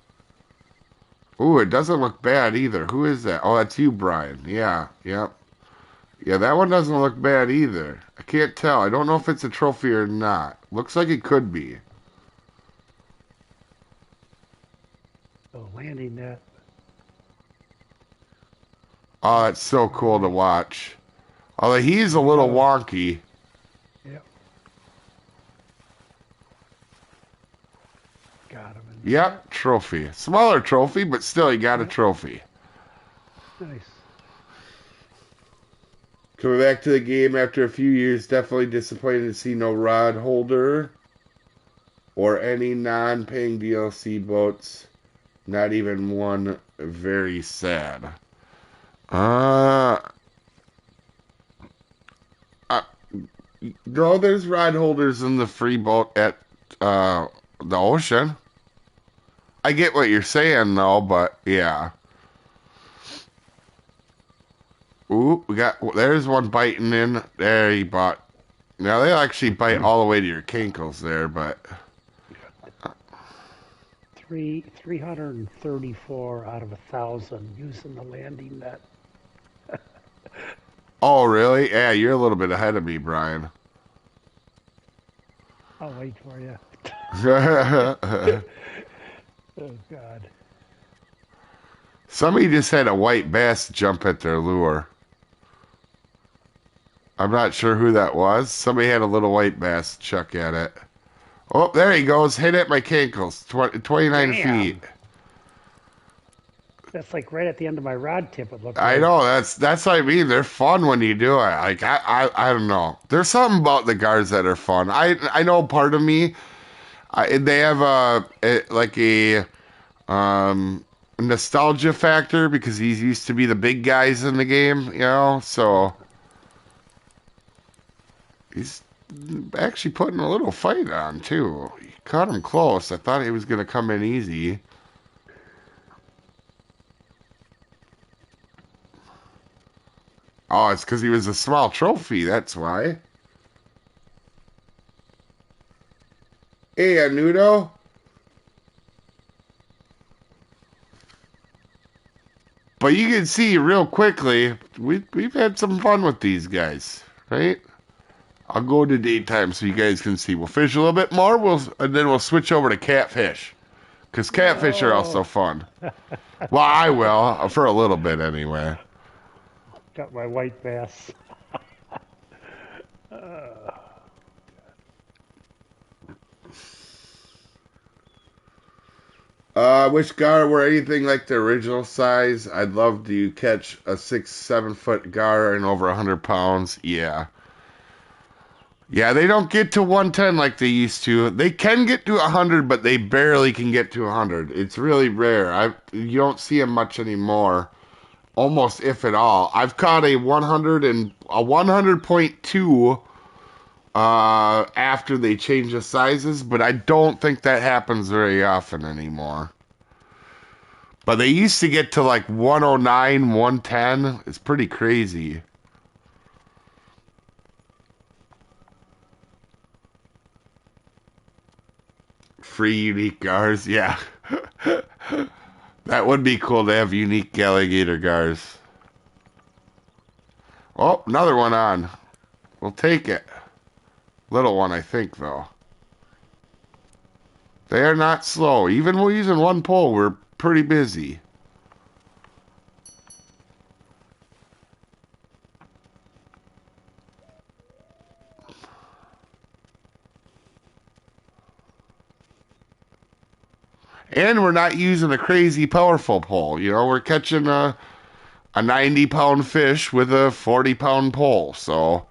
Ooh, it doesn't look bad either. Who is that? Oh, that's you, Brian. Yeah, yep. Yeah, that one doesn't look bad either. I can't tell. I don't know if it's a trophy or not. Looks like it could be. so landing net. Oh, that's so All cool to right. watch. Although he's a I little got him. wonky. Yep, got him in the net. Yep, trophy. Smaller trophy, but still, you got a Yep, trophy. nice. Coming back to the game after a few years, definitely disappointed to see no rod holder or any non-paying DLC boats. Not even one. Very sad. Uh, uh no, there's rod holders in the free boat at the ocean. I get what you're saying though, but yeah. Ooh, there's one biting in. There he bought. Now they actually bite all the way to your cankles there, but 334 out of 1,000 using the landing net. oh really? Yeah, you're a little bit ahead of me, Brian. I'll wait for you. Oh God. Somebody just had a white bass jump at their lure. I'm not sure who that was. Somebody had a little white bass chuck at it. Oh, there he goes. Hit at my cankles. 29 feet. Damn. That's like right at the end of my rod tip. It looked I like. know that's what I mean. They're fun when you do it. Like I don't know. There's something about the guards that are fun. I know part of me. They have like a um nostalgia factor because these used to be the big guys in the game. You know, so he's actually putting a little fight on too. He caught him close. I thought he was gonna come in easy. Oh, it's because he was a small trophy. That's why. Hey, Anudo. But you can see real quickly, we've had some fun with these guys, right? I'll go to daytime so you guys can see. We'll fish a little bit more, and then we'll switch over to catfish. Because catfish are also No. fun. Well, I will, for a little bit anyway. Got my white bass. Uh, I wish gar were anything like the original size. I'd love to catch a 6, 7 foot gar and over 100 pounds. Yeah. Yeah, they don't get to 110 like they used to. They can get to 100, but they barely can get to 100. It's really rare. You don't see them much anymore, almost if at all. I've caught a 100 and a 100.2 after they change the sizes, but I don't think that happens very often anymore. But they used to get to like 109, 110. It's pretty crazy. Free unique gars, yeah. That would be cool to have unique alligator gars. Oh, another one on. We'll take it. Little one, I think, though. They are not slow. Even we're using one pole, we're pretty busy. And we're not using a crazy powerful pole. You know, we're catching a 90-pound fish with a 40-pound pole. So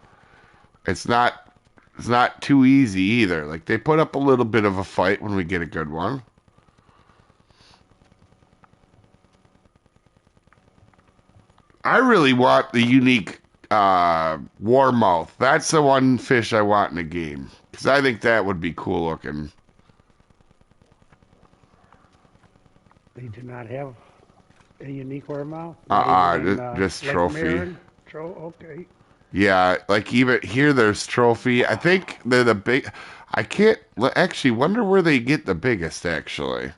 it's not too easy either. Like they put up a little bit of a fight when we get a good one. I really want the unique warmouth. That's the one fish I want in the game because I think that would be cool looking. they do not have a unique warmouth. Not even in Just Lake trophy. Marion. Okay. Yeah, like even here, there's trophy. I think they're the big. I can't actually wonder where they get the biggest. Actually,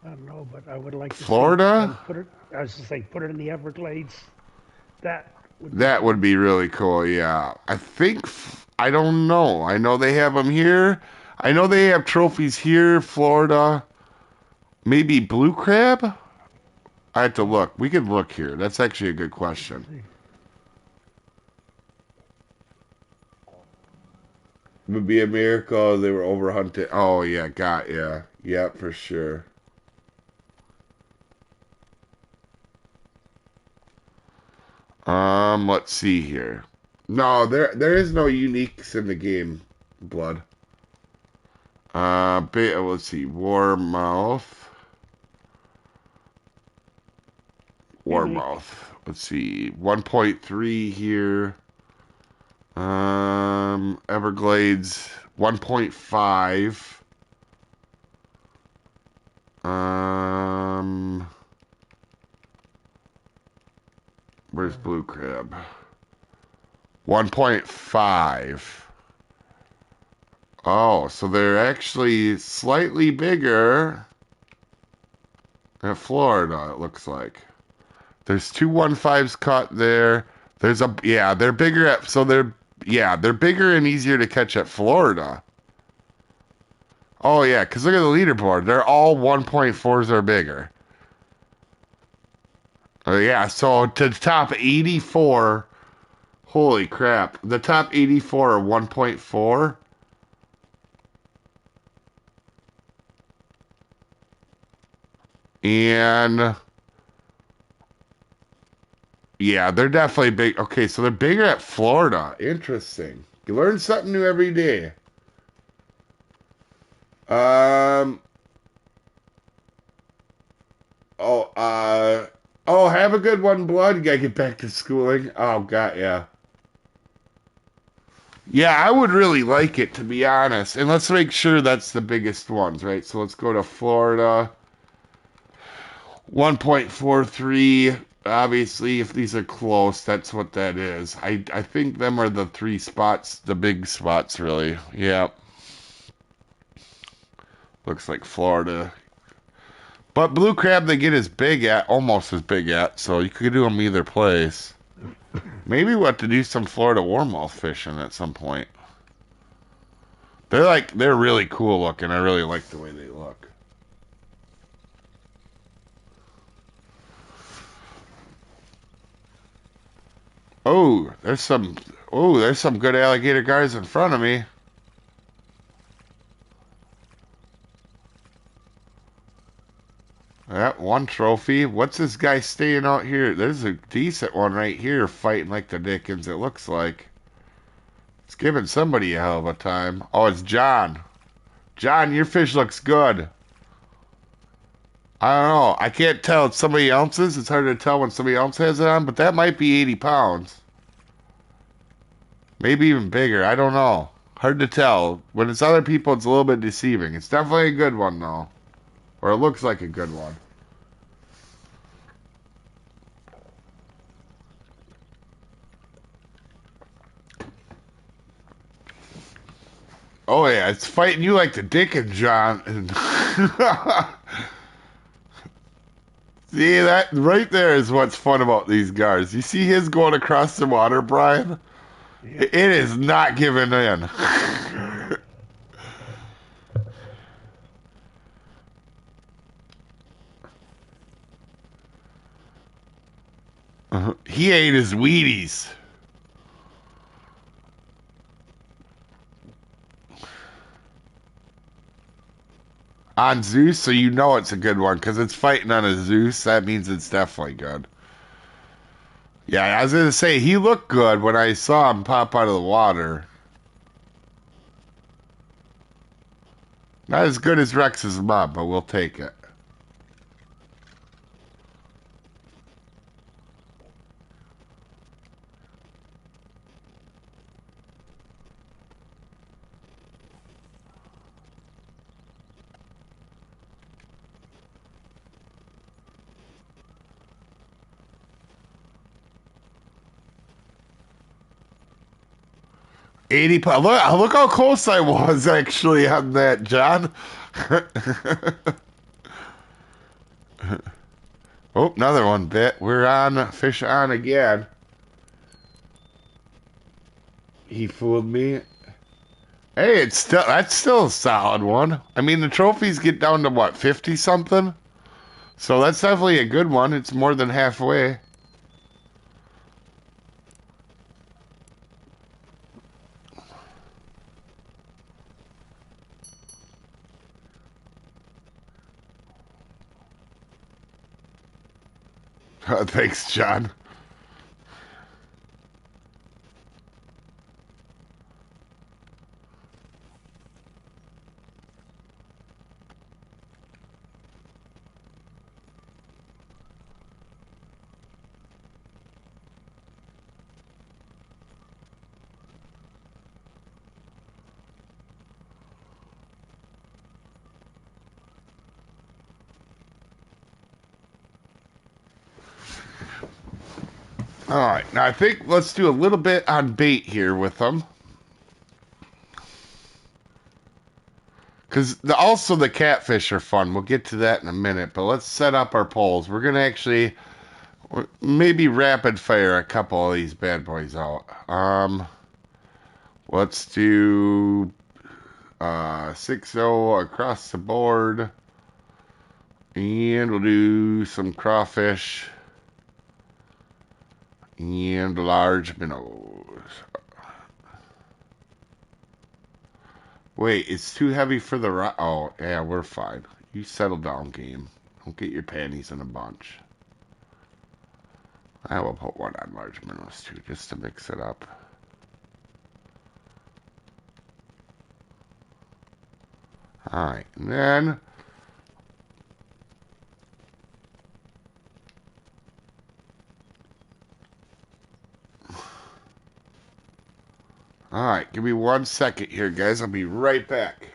I don't know, but I would like to see Florida. them put it. I was just saying, put it in the Everglades. That would be That would cool. be really cool. Yeah, I think I don't know. I know they have them here. I know they have trophies here, Florida. Maybe blue crab. I have to look. We can look here. That's actually a good Let's question. see. Would be a miracle they were overhunted. Oh yeah, yeah, for sure. Let's see here. No, there is no uniques in the game, blood. Let's see, Unique. Warmouth. Let's see, 1.3 here. Everglades 1.5. Um, where's Or blue crab? 1.5. Oh, so they're actually slightly bigger in Florida, it looks like. There's two 1.5s caught there. Yeah, they're bigger they're bigger and easier to catch at Florida. Oh yeah, because look at the leaderboard. They're all 1.4s or bigger. Oh yeah, so to the top 84, holy crap. The top 84 are 1.4. And Yeah, they're definitely big. Okay, so they're bigger at Florida. Interesting. You learn something new every day. Um. Oh. Oh, have a good one, Blood. You gotta get back to schooling. Oh, God, yeah. Yeah, I would really like it, to be honest. And let's make sure that's the biggest ones, right? So let's go to Florida. 1.43. Obviously, if these are close, that's what that is. I think them are the three spots, the big spots, really. Yeah. Looks like Florida. But blue crab they get as big at, almost as big at, so you could do them either place. Maybe we'll have to do some Florida warmouth fishing at some point. They're really cool looking. I really like the way they look. Oh, there's some good alligator guys in front of me. That one trophy. What's this guy staying out here? There's a decent one right here fighting like the Dickens, it looks like. It's giving somebody a hell of a time. Oh, it's John. John, your fish looks good. I don't know. I can't tell. It's somebody else's. It's hard to tell when somebody else has it on, but that might be 80 pounds. Maybe even bigger. I don't know. Hard to tell. When it's other people, it's a little bit deceiving. It's definitely a good one, though. Or it looks like a good one. Oh, yeah. It's fighting you like the Dickens, John. See, that right there is what's fun about these guards. You see his going across the water, Brian? Yeah. It is not giving in. He ate his Wheaties. On Zeus, so you know it's a good one because it's fighting on a Zeus. That means it's definitely good. Yeah, I was gonna say he looked good when I saw him pop out of the water. Not as good as Rex's mom, but we'll take it. Look how close I was actually on that, John. Oh, another one bit. We're on fish on again. He fooled me. Hey, that's still a solid one. I mean, the trophies get down to what, 50 something? So that's definitely a good one. It's more than halfway. Thanks, John. All right, now I think let's do a little bit on bait here with them. Because also the catfish are fun. We'll get to that in a minute, but let's set up our poles. We're going to actually maybe rapid fire a couple of these bad boys out. Let's do 6-0 across the board. And we'll do some crawfish and large minnows. Wait, it's too heavy for the oh, yeah, we're fine. You settle down, game. Don't get your panties in a bunch. I will put one on large minnows too, just to mix it up. Alright, and then alright, give me 1 second here, guys. I'll be right back.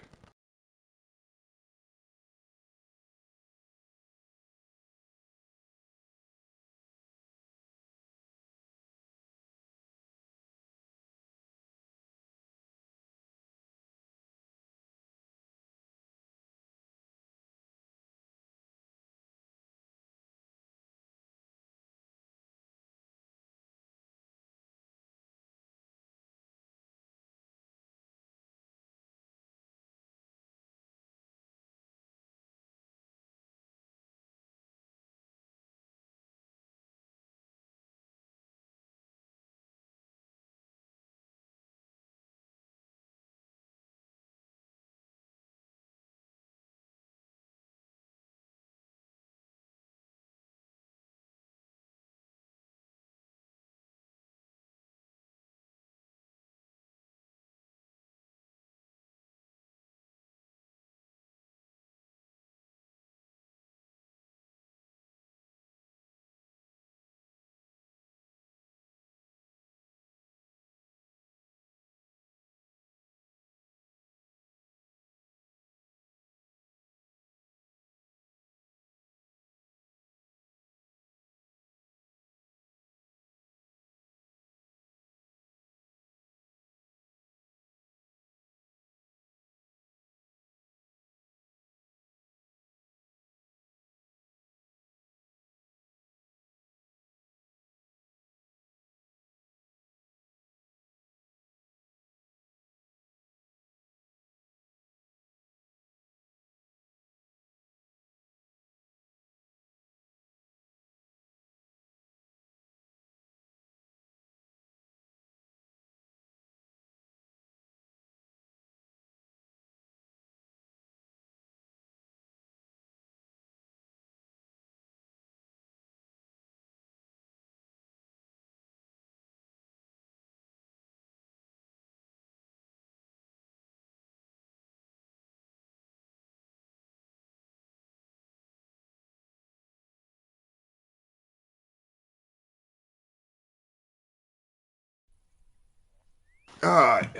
Alright,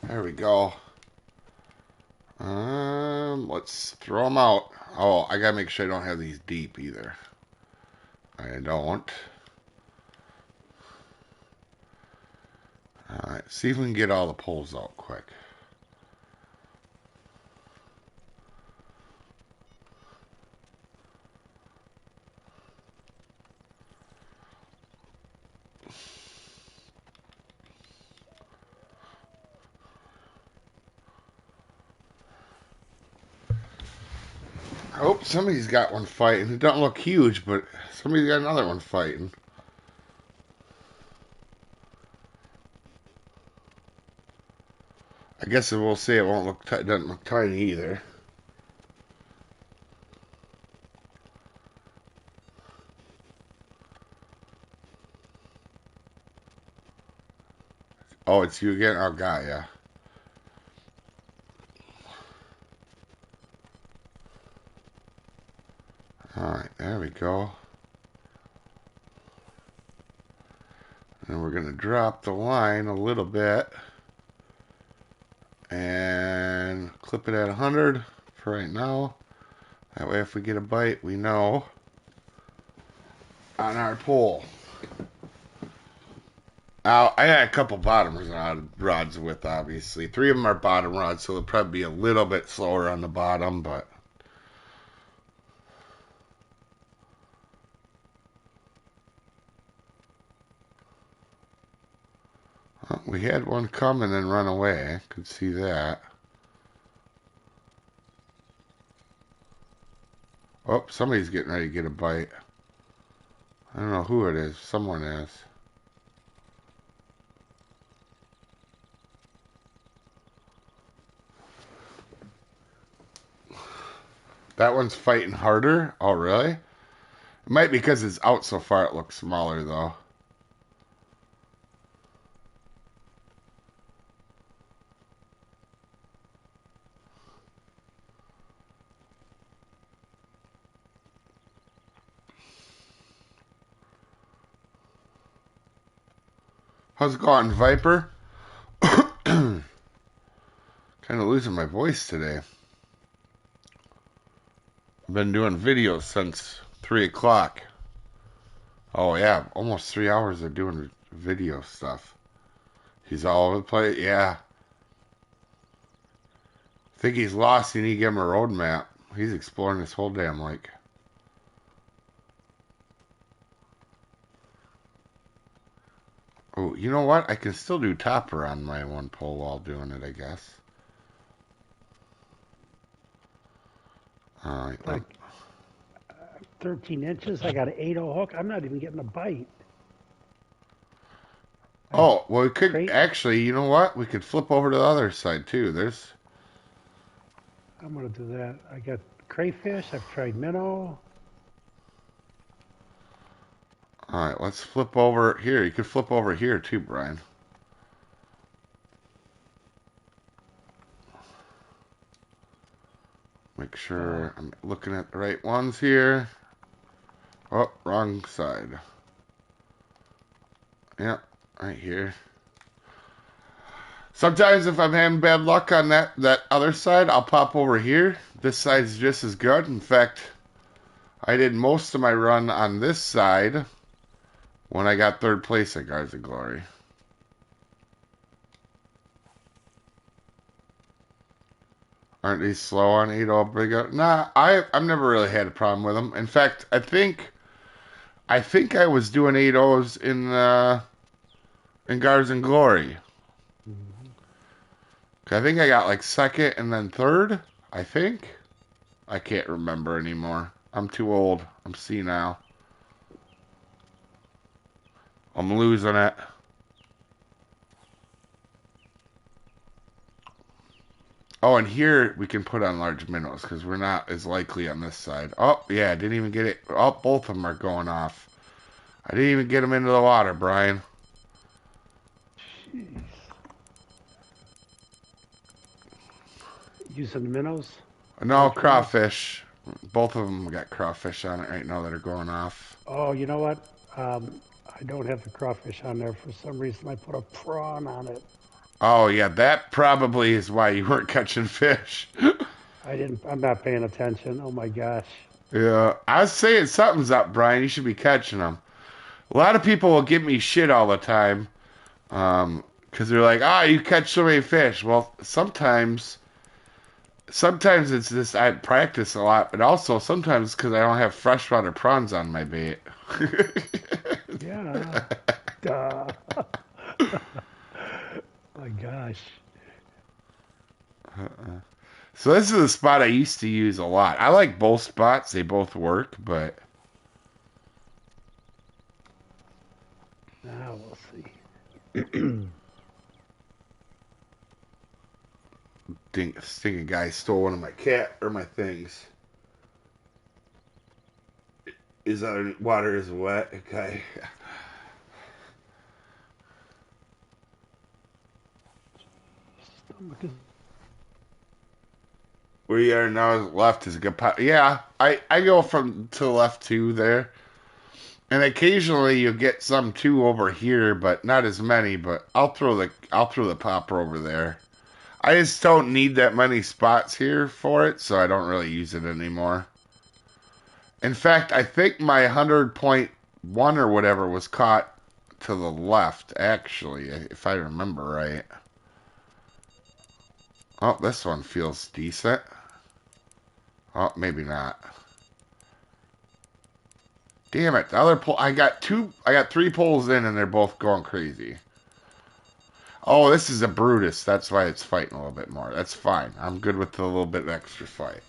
there we go. Let's throw them out. Oh, I gotta make sure I don't have these deep either. I don't. Alright, see if we can get all the poles out quick. Oh, somebody's got one fighting. It doesn't look huge, but somebody's got another one fighting. I guess we'll say it won't look. It doesn't look tiny either. Oh, it's you again. Oh, God, yeah. All right, there we go. And we're gonna drop the line a little bit and clip it at 100 for right now. That way, if we get a bite, we know on our pole. Now, I got a couple bottom rods with, obviously. 3 of them are bottom rods, so it'll probably be a little bit slower on the bottom, but well, we had one come and then run away. Could see that. Oh, somebody's getting ready to get a bite. I don't know who it is. Someone is. That one's fighting harder. Oh, really? It might be because it's out so far it looks smaller, though. How's it going, Viper? Kind of losing my voice today. I've been doing videos since 3 o'clock. Oh, yeah, almost 3 hours of doing video stuff. He's all over the place. Yeah. I think he's lost. You need to give him a roadmap. He's exploring this whole damn lake. Oh, you know what? I can still do topper on my one pole while doing it, I guess. All right. Like 13 inches. I got an 8-0 hook. I'm not even getting a bite. Oh, well, we could Crate. actually, you know what? We could flip over to the other side too. There's. I'm gonna do that. I got crayfish. I've tried minnow. All right, let's flip over here. You could flip over here too, Brian. Make sure I'm looking at the right ones here. Oh, wrong side. Yeah, right here. Sometimes if I'm having bad luck on that other side, I'll pop over here. This side's just as good. In fact, I did most of my run on this side when I got third place at Guards of Glory. Aren't these slow on 8-0 big? Nah, I've never really had a problem with them. In fact, I think I was doing 8-0s in Guards and Glory. Mhm. I think I got like second and then third. I think. I can't remember anymore. I'm too old. I'm senile. I'm losing it. Oh, and here we can put on large minnows because we're not as likely on this side. Oh, yeah, I didn't even get it. Oh, both of them are going off. I didn't even get them into the water, Brian. Jeez. Using the minnows. No, Large minnows. crawfish. Both of them got crawfish on it right now that are going off. Oh, you know what? I don't have the crawfish on there for some reason. I put a prawn on it. Oh, yeah, that probably is why you weren't catching fish. I didn't. I'm not paying attention. Oh my gosh. Yeah, I was saying something's up, Brian. You should be catching them. A lot of people will give me shit all the time, because they're like, "Ah, you catch so many fish." Well, sometimes it's just I practice a lot, but also sometimes because I don't have freshwater prawns on my bait. Yeah. Duh. My gosh. So this is a spot I used to use a lot. I like both spots; they both work, but Now we'll see. stinking guy stole one of my cat or my things. Is that water is wet? Okay. Stomach is. Where you are now left is a good pot. Yeah, I go from to the left too there. And occasionally you get some too over here, but not as many, but I'll throw the popper over there. I just don't need that many spots here for it, so I don't really use it anymore. In fact, I think my 100.1 or whatever was caught to the left, actually, if I remember right. Oh, this one feels decent. Oh, maybe not. Damn it! The other pole. I got three poles in, and they're both going crazy. Oh, this is a Brutus. That's why it's fighting a little bit more. That's fine. I'm good with the little bit of extra fight.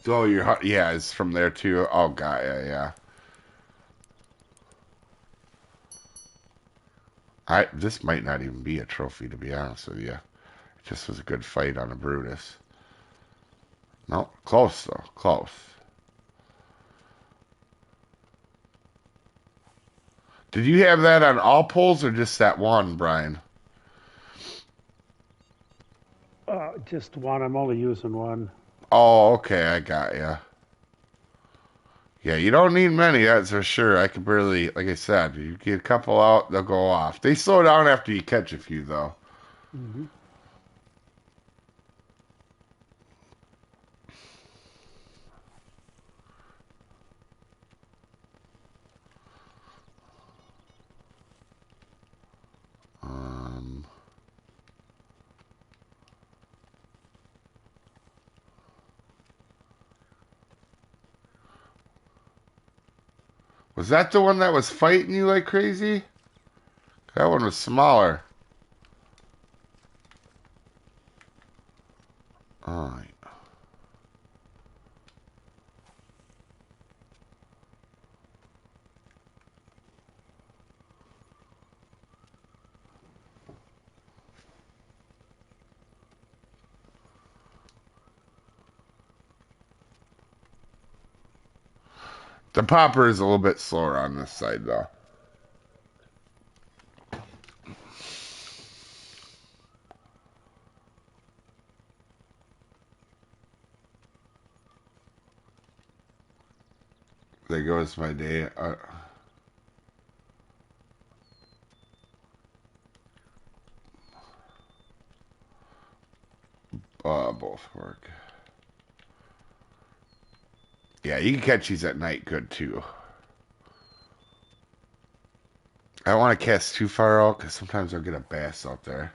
Oh, yeah, it's from there too. Oh, got ya, yeah. This might not even be a trophy, to be honest with you. It just was a good fight on a Brutus. No, close though, close. Did you have that on all pulls or just that one, Brian? Just one. I'm only using one. Oh, okay, I got ya. Yeah, you don't need many, that's for sure. I could barely, like I said, you get a couple out, they'll go off. They slow down after you catch a few, though. Hmm. Um, was that the one that was fighting you like crazy? That one was smaller. Alright. The popper is a little bit slower on this side, though. There goes my day. Both work. Yeah, you can catch these at night good, too. I don't want to cast too far out, because sometimes I'll get a bass out there.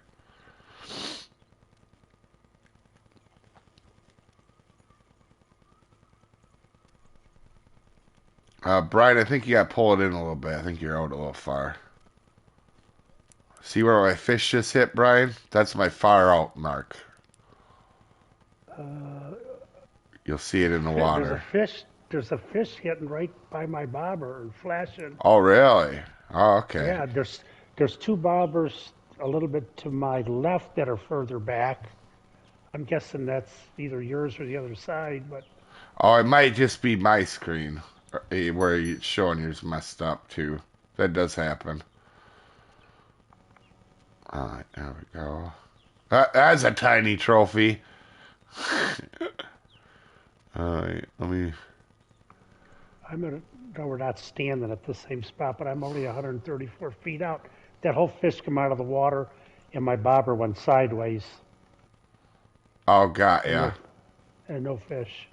Brian, I think you got to pull it in a little bit. I think you're out a little far. See where my fish just hit, Brian? That's my far out mark. Uh, You'll see it in the there's a water. fish. There's a fish hitting right by my bobber and flashing. Oh, really? Oh, okay. Yeah, there's two bobbers a little bit to my left that are further back. I'm guessing that's either yours or the other side, but Oh, it might just be my screen where it's showing yours messed up, too. That does happen. All right, there we go. That's a tiny trophy. All right, let me. I'm gonna. No, we're not standing at the same spot, but I'm only 134 feet out. That whole fish come out of the water, and my bobber went sideways, Oh, got and ya. no fish.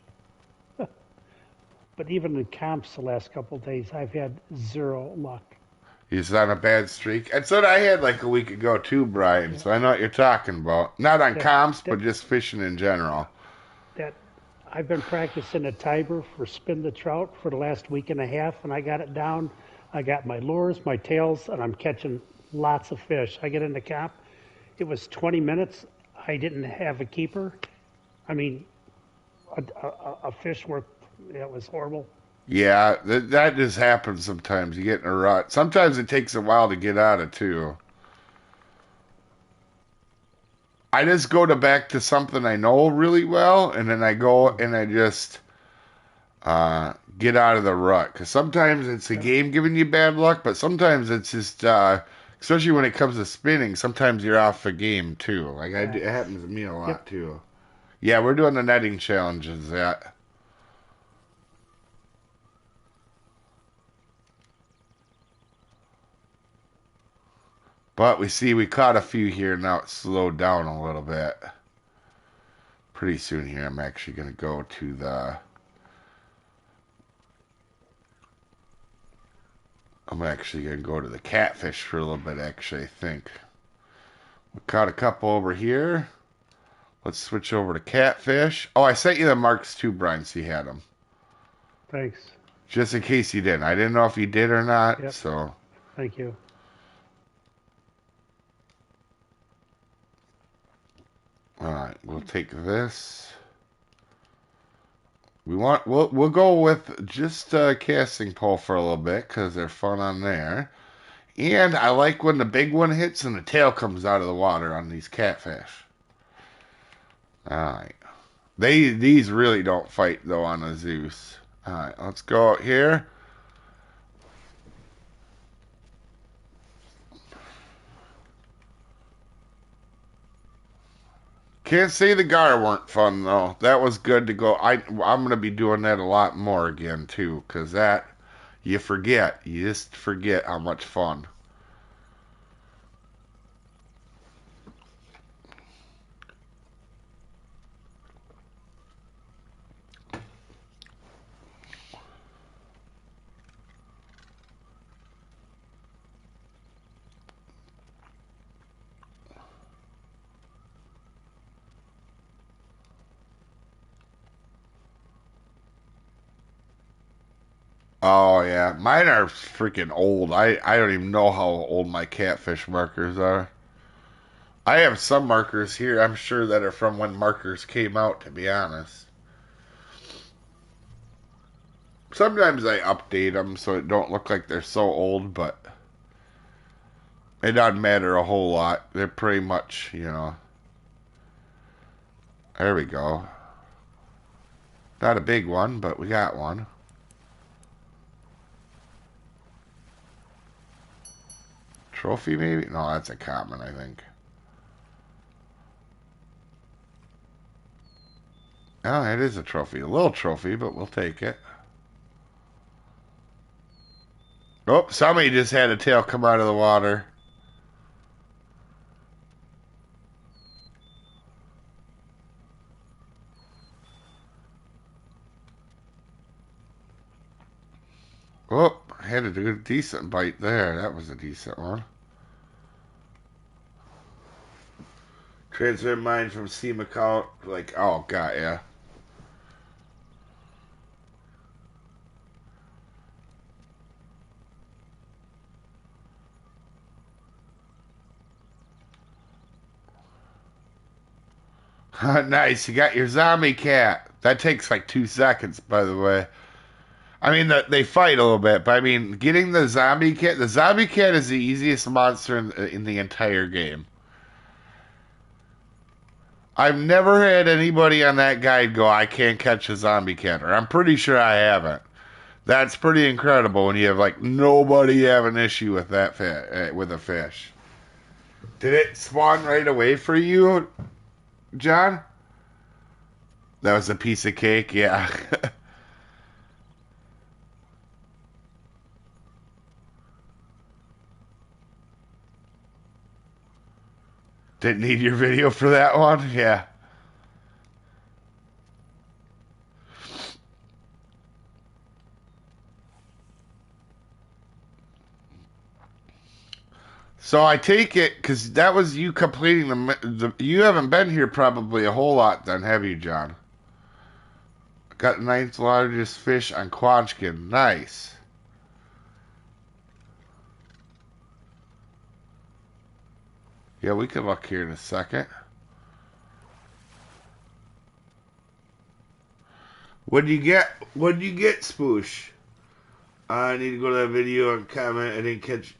But even in comps the last couple of days, I've had zero luck. He's on a bad streak. That's what I had like a week ago too, Brian. Yeah, So I know what you're talking about. Not on that comps, that but just fishing in general. that I've been practicing a tiber for spin the trout for the last week and a half, and I got it down. I got my lures, my tails, and I'm catching lots of fish. I get into camp. It was 20 minutes. I didn't have a keeper. I mean, a fish worked. It was horrible. Yeah, that just happens sometimes. You get in a rut. Sometimes it takes a while to get out of too. I just go to back to something I know really well, and then I go Mm-hmm. and I just get out of the rut. Because sometimes it's the Yeah, game giving you bad luck, but sometimes it's just, especially when it comes to spinning, sometimes you're off the game too. It that's happens to me a yep. lot too. Yeah, we're doing the netting challenges. That, but we see we caught a few here. Now it's slowed down a little bit. Pretty soon here, I'm actually gonna go to the. I'm actually gonna go to the catfish for a little bit. Actually, I think we caught a couple over here. Let's switch over to catfish. Oh, I sent you the marks too, Brian, so you had them. Thanks. Just in case you didn't. I didn't know if you did or not, Yep. so. Thank you. Alright, we'll take this. We'll go with just casting pole for a little bit because they're fun on there. And I like when the big one hits and the tail comes out of the water on these catfish. All right. These really don't fight though on a Zeus. All right, let's go out here. Can't say the gar weren't fun though. That was good to go. I'm gonna be doing that a lot more again too, cause that you forget. You just forget how much fun. Oh yeah, mine are freaking old. I don't even know how old my catfish markers are. I have some markers here, I'm sure, that are from when markers came out, to be honest. Sometimes I update them so it don't look like they're so old, but it doesn't matter a whole lot. They're pretty much, there we go. Not a big one, but we got one. Trophy, maybe? No, that's a common, I think. Oh, it is a trophy. A little trophy, but we'll take it. Oh, somebody just had a tail come out of the water. Oh, had a good, decent bite there. That was a decent one. Transfer mine from Steam account. Like, oh, God, yeah. Nice. You got your zombie cat. That takes like 2 seconds, by the way. I mean, they fight a little bit, but I mean, getting the zombie cat is the easiest monster in the entire game. I've never had anybody on that guide go, I can't catch a zombie cat, or I'm pretty sure I haven't. That's pretty incredible when you have like nobody have an issue with with a fish. Did it spawn right away for you, John? That was a piece of cake, yeah. Didn't need your video for that one, yeah. So I take it because that was you completing You haven't been here probably a whole lot, then, have you, John? Got the ninth largest fish on Quanchkin. Nice. Yeah, we can look here in a second. What do you get? What do you get, Spoosh? I need to go to that video and comment. I didn't catch.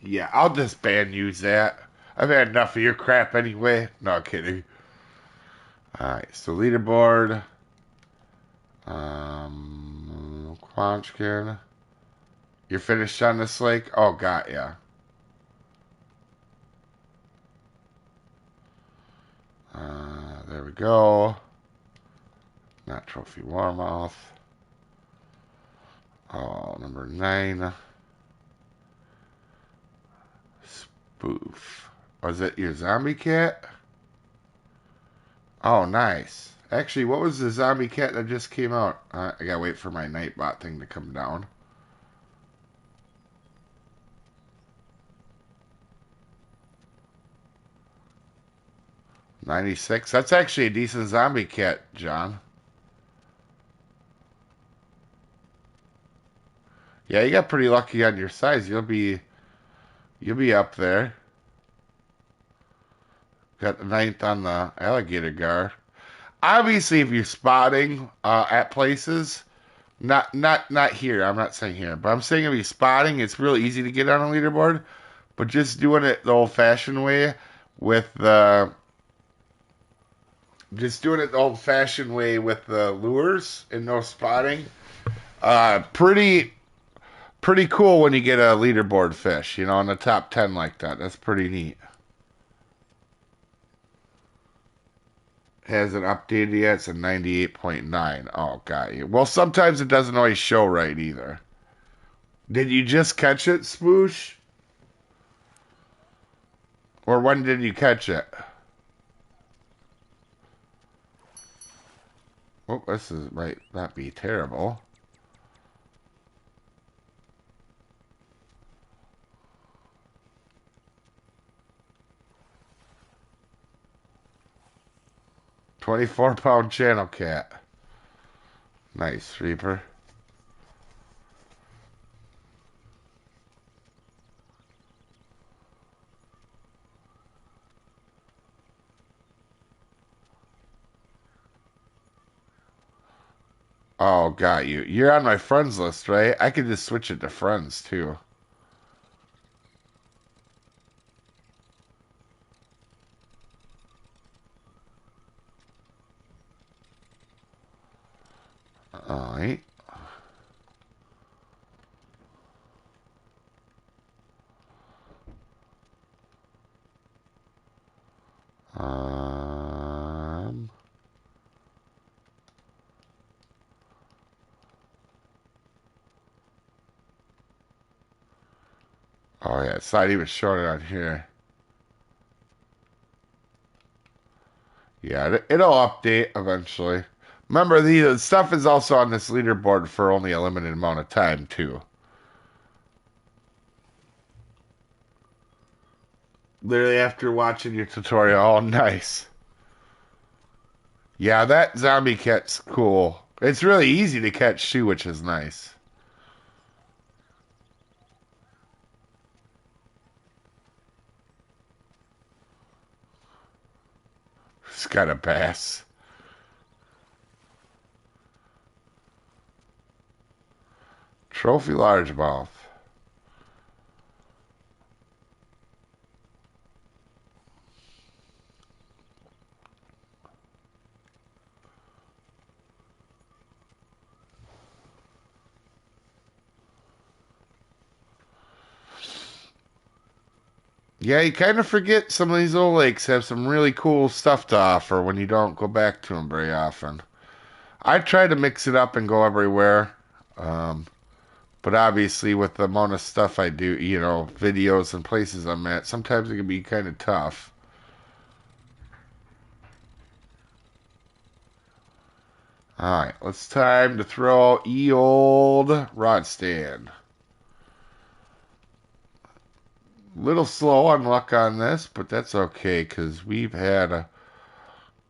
Yeah, I'll just ban use that. I've had enough of your crap anyway. No kidding. Alright, so leaderboard. Quanchkin. You're finished on this lake? Oh, got ya. There we go. Not trophy warmouth. Oh, number 9. Spoof. Was it your zombie cat? Oh, nice. Actually, what was the zombie cat that just came out? I gotta wait for my Nightbot thing to come down. $96. That's actually a decent zombie cat, John. Yeah, you got pretty lucky on your size. You'll be up there. Got the ninth on the alligator gar. Obviously, if you're spotting at places, not here. I'm not saying here, but I'm saying if you're spotting, it's real easy to get on a leaderboard. But just doing it the old-fashioned way with the just doing it the old-fashioned way with the lures and no spotting. Pretty cool when you get a leaderboard fish, in the top 10 like that. That's pretty neat. Hasn't updated yet. It's a 98.9. Oh, got you. Well, sometimes it doesn't always show right either. Did you just catch it, Spoosh? Or when did you catch it? Oh, this is might not be terrible. £24 channel cat. Nice, Reaper. Oh, got you. You're on my friends list, right? I could just switch it to friends, too. Alright. Um... Oh, yeah, it's not even showing it on here. Yeah, it'll update eventually. Remember, the stuff is also on this leaderboard for only a limited amount of time, too. Literally after watching your tutorial. Oh, nice. Yeah, that zombie cat's cool. It's really easy to catch, too, which is nice. It's got a bass. Trophy largemouth. Yeah, you kind of forget some of these old lakes have some really cool stuff to offer when you don't go back to them very often. I try to mix it up and go everywhere. Um, but obviously, with the amount of stuff I do, videos and places I'm at, sometimes it can be kind of tough. All right, it's time to throw old rod stand. Little slow on luck on this, but that's okay because we've had a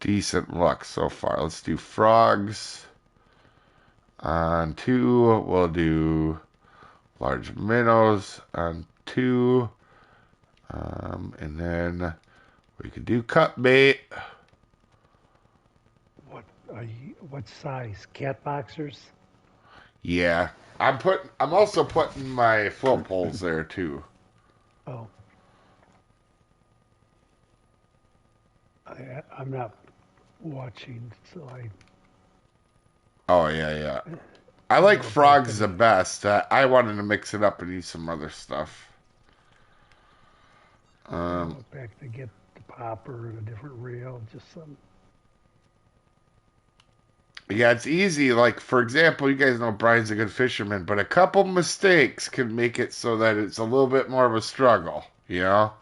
decent luck so far. Let's do frogs. On two, we'll do large minnows on two. And then we could do cut bait. What size? Cat boxers? Yeah. I'm also putting my float poles there too. Oh, I'm not watching, so Oh yeah, yeah. I I'll like go back to frogs the the best. I wanted to mix it up and use some other stuff. I'll Um, go back to get the popper and a different reel, just some. yeah, it's easy. Like for example, you guys know Brian's a good fisherman, but a couple mistakes can make it so that it's a little bit more of a struggle. You know.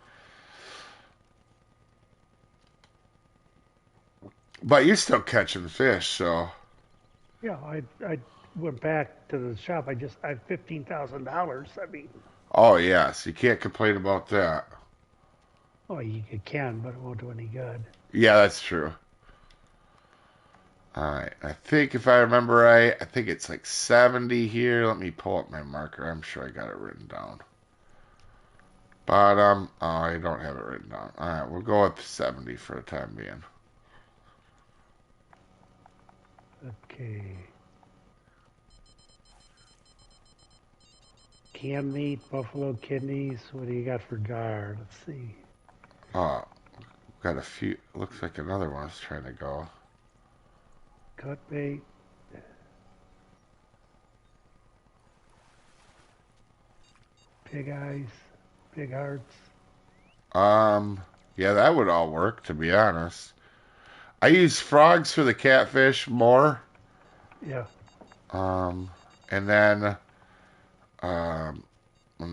But you're still catching fish, so. Yeah, I went back to the shop. I have $15,000. I mean, Oh yes, you can't complain about that. oh, you can, but it won't do any good. Yeah, that's true. Alright, I think if I remember right, I think it's like 70 here. Let me pull up my marker. I'm sure I got it written down. Bottom. Oh, I don't have it written down. Alright, we'll go with 70 for the time being. Okay. Canned meat, buffalo kidneys. What do you got for gar? Let's see. Oh, got a few. Looks like another one's trying to go. Cut bait, pig eyes, pig hearts. Um, yeah, that would all work, to be honest. I use frogs for the catfish more. Yeah. Um, and then um, on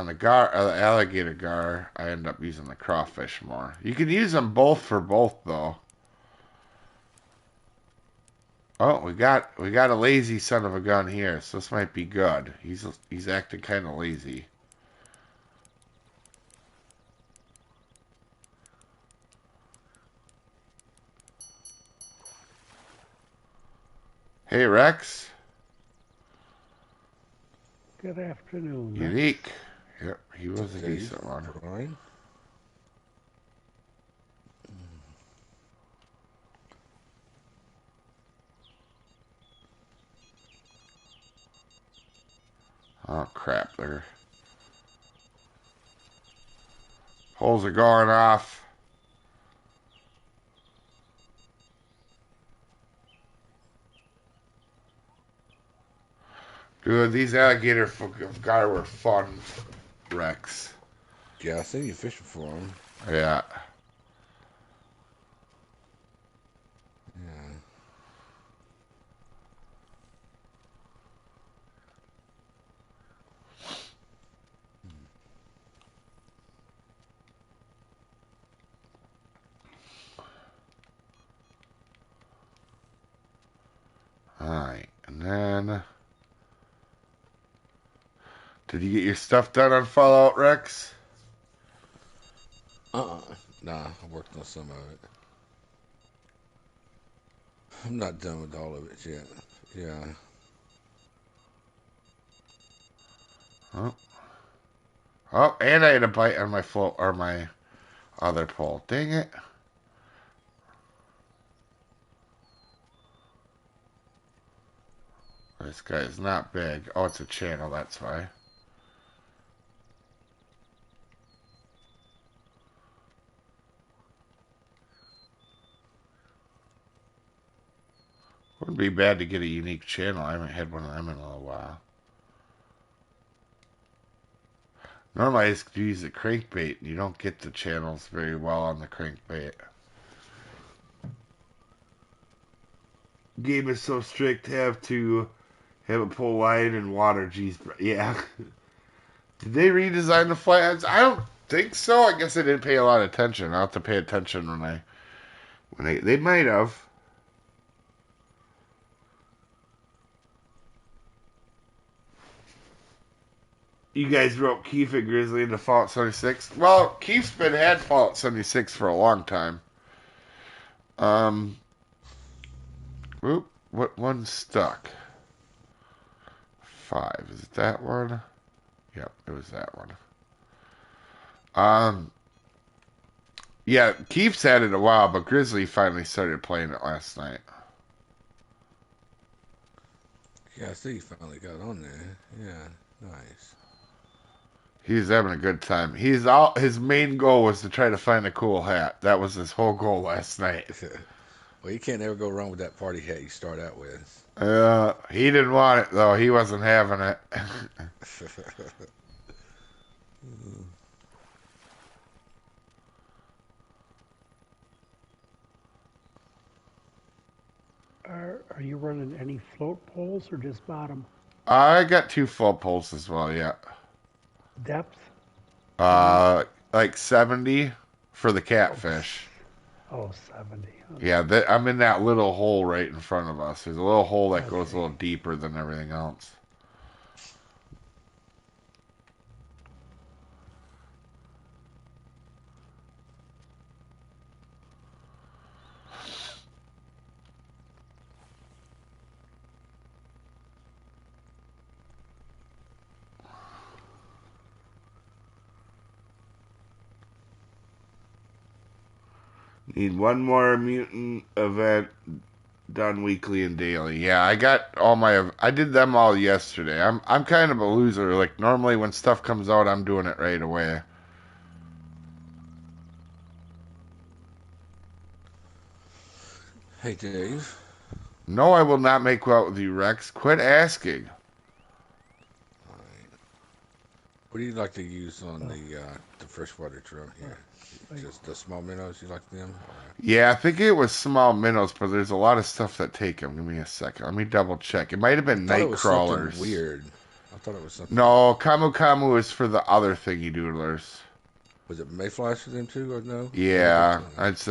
the gar, the alligator gar, I end up using the crawfish more. You can use them both for both, though. Oh, we got a lazy son of a gun here, so this might be good. He's acting kind of lazy. Hey Rex, Good afternoon, Rex. unique. Yep, he was a Soopa-Dave, decent one. Brian. Oh crap, there. Holes are going off. Dude, these alligator guy were fun, Rex. Yeah, I see you fishing for him. Yeah. Yeah. Alright, and then... Did you get your stuff done on Fallout, Rex? Nah, I worked on some of it. I'm not done with all of it yet. Yeah. Oh. Oh, and I had a bite on my float, or my other pole. Dang it. This guy is not big. Oh, it's a channel, that's why. Wouldn't be bad to get a unique channel. I haven't had one of them in a little while. Normally I just use the crankbait, and you don't get the channels very well on the crankbait. Game is so strict, have to have it pull line and water. Geez, yeah. Did they redesign the flatheads? I don't think so. I guess I didn't pay a lot of attention. I'll have to pay attention when they might have. You guys wrote Keith and Grizzly into Fallout 76. Well, Keith's been had Fallout 76 for a long time. Um, what one's stuck? 5. Is it that one? Yep, it was that one. Um, yeah, Keith's had it a while, but Grizzly finally started playing it last night. Yeah, I see you finally got on there. Yeah, nice. He's having a good time. His main goal was to try to find a cool hat. That was his whole goal last night. Well, you can't ever go wrong with that party hat you start out with. He didn't want it though. He wasn't having it. Are you running any float poles or just bottom I got 2 full poles as well. Yeah. depth? Like 70 for the Oh, catfish. oh, 70. Yeah, I'm in that little hole right in front of us. There's a little hole that goes a Okay. little deeper than everything else. Need one more mutant event Done weekly and daily. Yeah, I did them all yesterday. I'm kind of a loser. Like normally when stuff comes out, I'm doing it right away. Hey, Dave. No, I will not make out with you, Rex. Quit asking. All right. What do you like to use on the freshwater drum here? Like, Just the small minnows. You like them? Or Yeah, I think it was small minnows, but there's a lot of stuff that take them. Give me a second. Let me double check. It might have I been thought it night was something crawlers. weird. I thought it was something. No, Kamu Kamu is for the other thingy doodlers. Was it mayflies for them too, or no? Or was it? Yeah, it's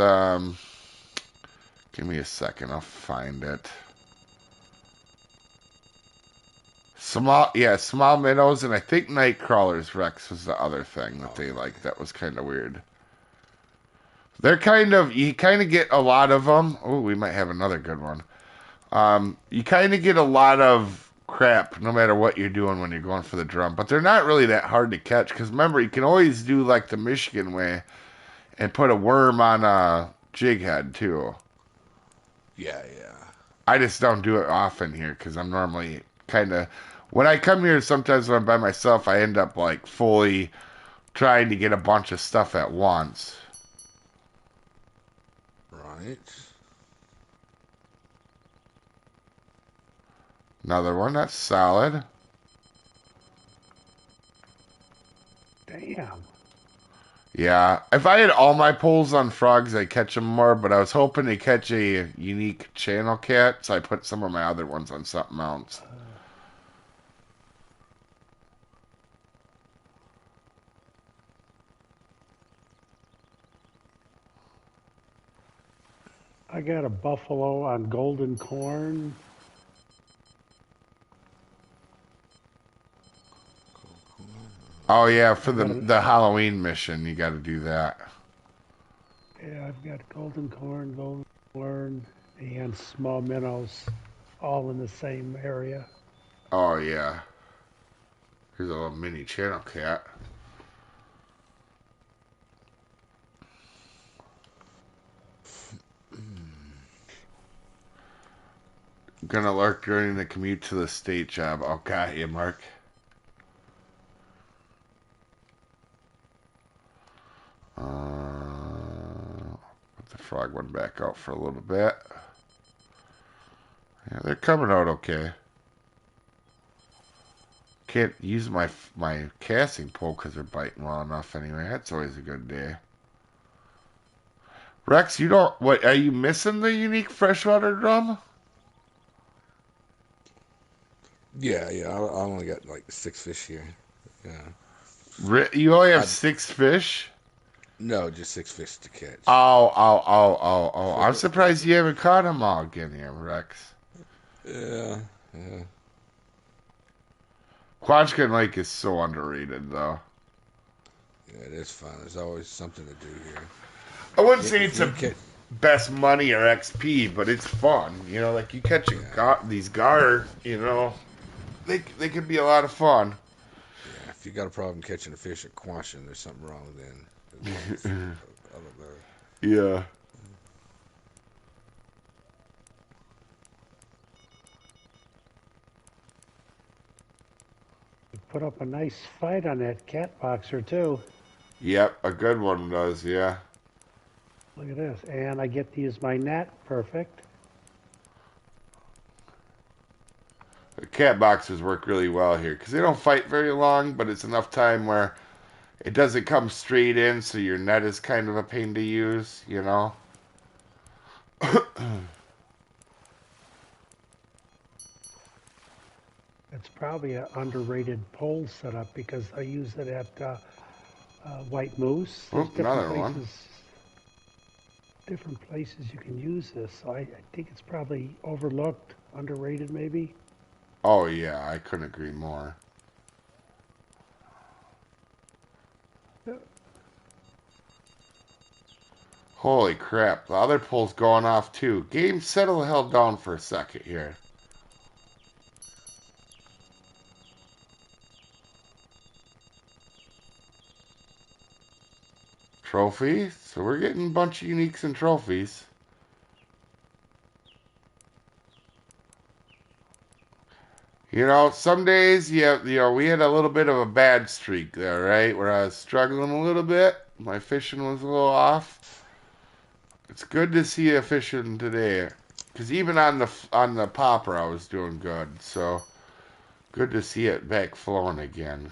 give me a second. I'll find it. Small minnows, and I think night crawlers. Rex was the other thing that they Okay. liked. That was kind of weird. You kind of get a lot of them. Oh, we might have another good one. You kind of get a lot of crap no matter what you're doing when you're going for the drum, but they're not really that hard to catch because remember, you can always do like the Michigan way and put a worm on a jig head too. Yeah, yeah. I just don't do it often here because I'm normally kind of when I come here. Sometimes when I'm by myself, I end up like fully trying to get a bunch of stuff at once. Right. Another one that's solid. damn. Yeah, if I had all my pulls on frogs, I'd catch them more, but I was hoping to catch a unique channel cat, so I put some of my other ones on something else. I got a buffalo on golden corn. Cool, cool. Oh yeah, for I got the Halloween mission, you got to do that. yeah, I've got golden corn, and small minnows, all in the same area. Oh yeah, here's a little mini channel cat. Gonna lurk during the commute to the state job. Oh, got you, Mark. Put the frog one back out for a little bit. Yeah, they're coming out okay. Can't use my casting pole because they're biting well enough anyway. That's always a good day. Rex, you don't. What are you missing the unique freshwater drum? Yeah, yeah. I only got like 6 fish here. Yeah. You only have I 6 fish. No, just 6 fish to catch. Oh! I'm surprised you haven't caught them all again here, Rex. Yeah, yeah. Quashkin Lake is so underrated, though. Yeah, it is fun. There's always something to do here. I wouldn't say If it's you a catch, best money or XP, but it's fun. You know, like you catch yeah, these gar. You know, they can be a lot of fun. yeah. If you got a problem catching a fish at Quashin, there's something wrong then. There's other better. Yeah. Put up a nice fight on that cat boxer too. Yep, a good one does, yeah. Look at this, and I get to use my net. Perfect. The cat boxers work really well here because they don't fight very long, but it's enough time where it doesn't come straight in, so your net is kind of a pain to use, you know? It's probably an underrated pole setup because I use it at White Moose. There's Oh, another one. different places you can use this. So I think it's probably overlooked, underrated maybe. Oh, yeah, I couldn't agree more. Holy crap, the other pole's going off too. Game, settle the hell down for a second here. Trophy. So we're getting a bunch of uniques and trophies. Some days we had a little bit of a bad streak there, right? Where I was struggling a little bit. My fishing was a little off. It's good to see you fishing today, because even on the popper I was doing good. So good to see it back flowing again.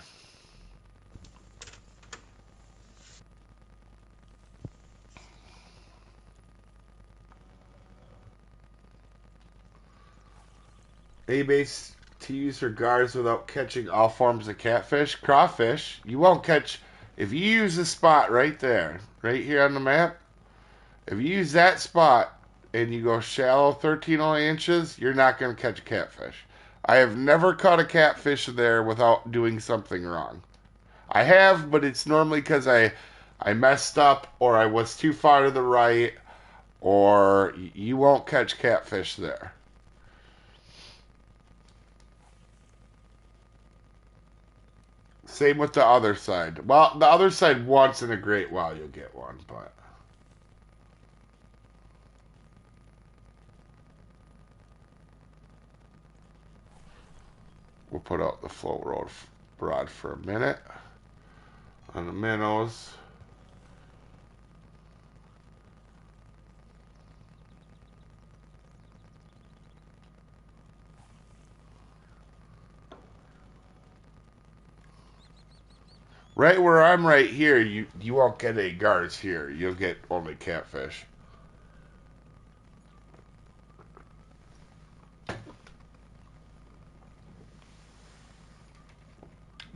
Any baits to use for guards without catching all forms of catfish? Crawfish. You won't catch if you use the spot right there, right here on the map. If you use that spot and you go shallow 13 only inches, you're not going to catch a catfish. I have never caught a catfish there without doing something wrong. I have, but it's normally because I messed up or I was too far to the right, or you won't catch catfish there. Same with the other side. Well, the other side, once in a great while you'll get one, but we'll put out the float rod for a minute on the minnows. Right where I'm right here, you won't get any guards here. You'll get only catfish.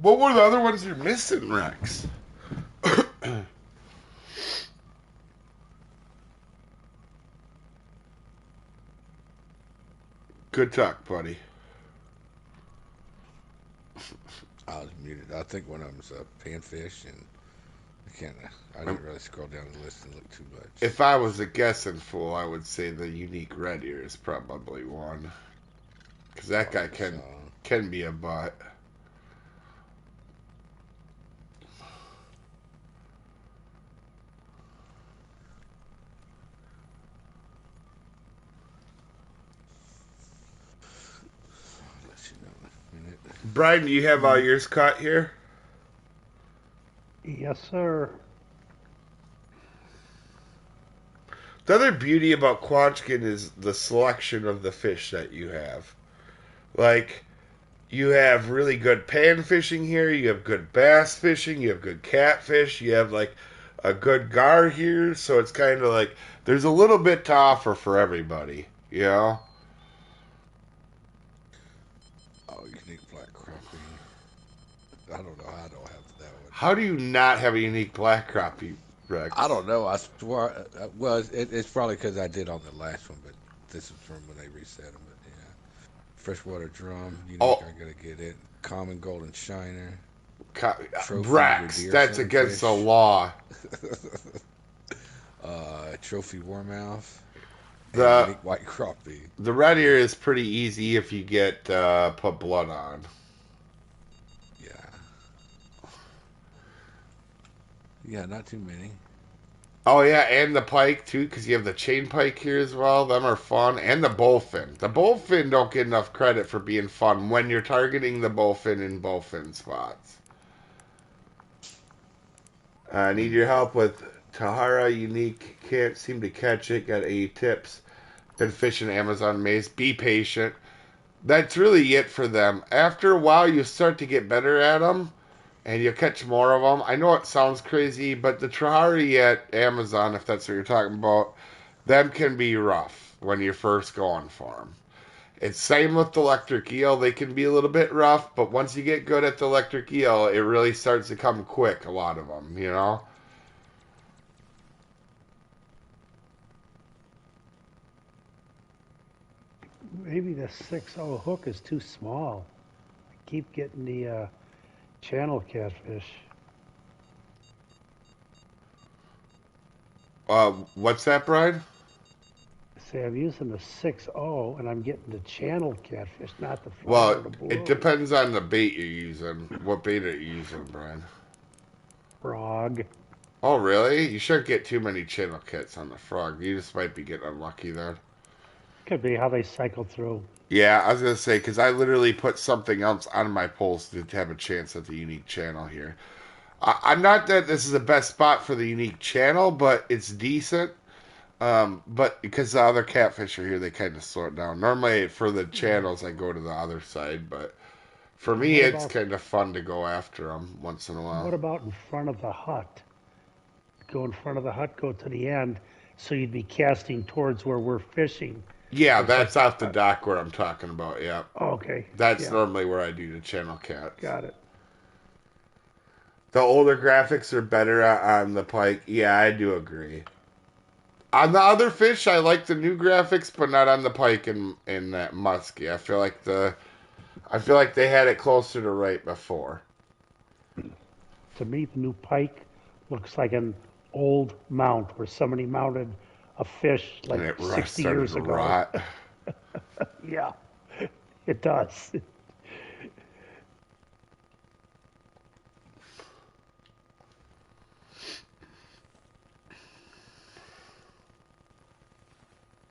What were the other ones you're missing, Rex? Good talk, buddy. I was muted. I think one of them's a panfish, and I didn't really scroll down the list and look too much. If I was a guessing fool, I would say the unique red ear is probably one. Because that guy can be a butt. I'll let you know in a minute. Brian, do you have all yours caught here? Yes, sir. The other beauty about Quanchkin is the selection of the fish that you have. Like, you have really good pan fishing here, you have good bass fishing, you have good catfish, you have like a good gar here, so it's kind of like there's a little bit to offer for everybody, you know? Oh, unique black crappie. I don't know how I don't have that one. How do you not have a unique black crappie, Rex? I don't know. I swear. Well, it's probably because I did on the last one, but this is from when they reset them. But yeah, freshwater drum, unique. Oh, I gotta get it. Common golden shiner, ca- trophy Rex, redeer that's against the sunfish, law. trophy warmouth, and The unique white crappie. the red ear is pretty easy if you get put blood on. Yeah, yeah, not too many. Oh yeah, and the pike too, because you have the chain pike here as well. Them are fun, and the bullfin. The bullfin don't get enough credit for being fun when you're targeting the bullfin in bullfin spots. I need your help with Tahara Unique. Can't seem to catch it. Got 80 tips. Been fishing Amazon Maze. Be patient. That's really it for them. After a while, you start to get better at them, and you'll catch more of them. I know it sounds crazy, but the Trahari at Amazon, if that's what you're talking about, them can be rough when you're first going for them. It's same with the electric eel. They can be a little bit rough, but once you get good at the electric eel, it really starts to come quick, a lot of them, you know? Maybe the 6.0 hook is too small. I keep getting the channel catfish. What's that, Brian? Say I'm using the 6.0 and I'm getting the channel catfish, not the flat or Well, the it blue. depends on the bait you're using. What bait are you using, Brian? Frog. Oh, really? You shouldn't get too many channel kits on the frog. You just might be getting unlucky then. Could be how they cycle through. Yeah, I was gonna say because I literally put something else on my polls to have a chance at the unique channel here. I'm not that this is the best spot for the unique channel, but it's decent. But because the other catfish are here, they kind of slow it down. Normally, for the Yeah. channels, I go to the other side, but for Now, me, it's kind of fun to go after them once in a while. what about in front of the hut? Go in front of the hut, go to the end, so you'd be casting towards where we're fishing. Yeah, There's like, that's off the dock where I'm talking about. Yeah, oh, okay, that's yeah, normally where I do the channel cats. got it. The older graphics are better on the pike. Yeah, I do agree. On the other fish, I like the new graphics, but not on the pike and that muskie. I feel like they had it closer to right before. To me, the new pike looks like an old mount where somebody mounted a fish And like it 60 started years to ago. rot. Yeah, it does.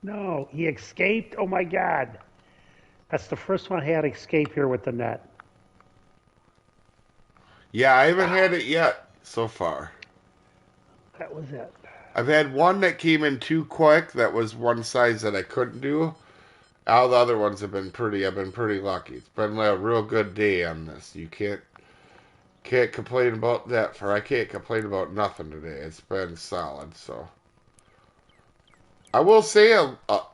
No, he escaped. Oh my God. That's the first one I had escape here with the net. Yeah, I haven't had it yet so far. That was it. I've had one that came in too quick. That was one size that I couldn't do. All the other ones have been pretty. I've been pretty lucky. It's been a real good day on this. You can't complain about that. I can't complain about nothing today. It's been solid. So I will say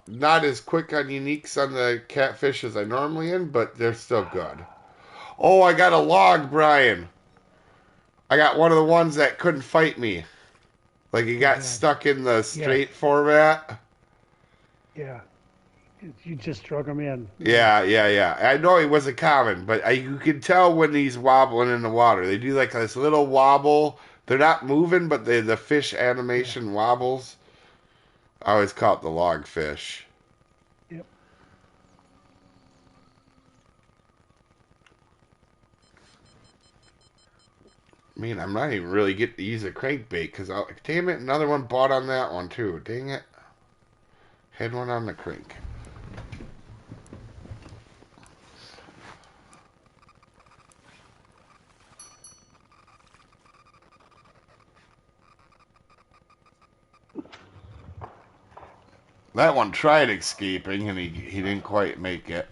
not as quick on uniques on the catfish as I normally am, but they're still good. Oh, I got a log, Brian. I got one of the ones that couldn't fight me. Like he Oh got God. stuck in the Yes. straight format. Yeah. You just drug him in. Yeah. Yeah. I know he wasn't common, but you can tell when he's wobbling in the water. They do like this little wobble. They're not moving, but the fish Yeah. animation wobbles. I always call it the log fish. Yep. I mean, I'm not even really getting to use a crankbait because, damn it, another one bought on that one too. Dang it. Had one on the crank. That one tried escaping and he didn't quite make it.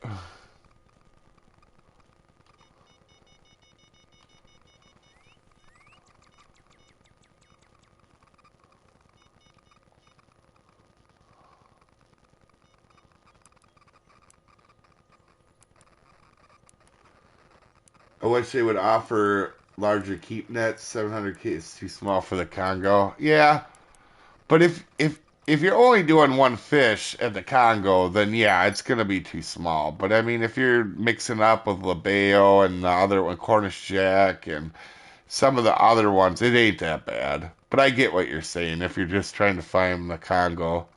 I wish they would offer larger keep nets. 700K is too small for the Congo. Yeah, but if you're only doing one fish at the Congo, then yeah, it's gonna be too small. But I mean, if you're mixing up with Labeo and the other one, Cornish Jack, and some of the other ones, it ain't that bad. But I get what you're saying. If you're just trying to find the Congo,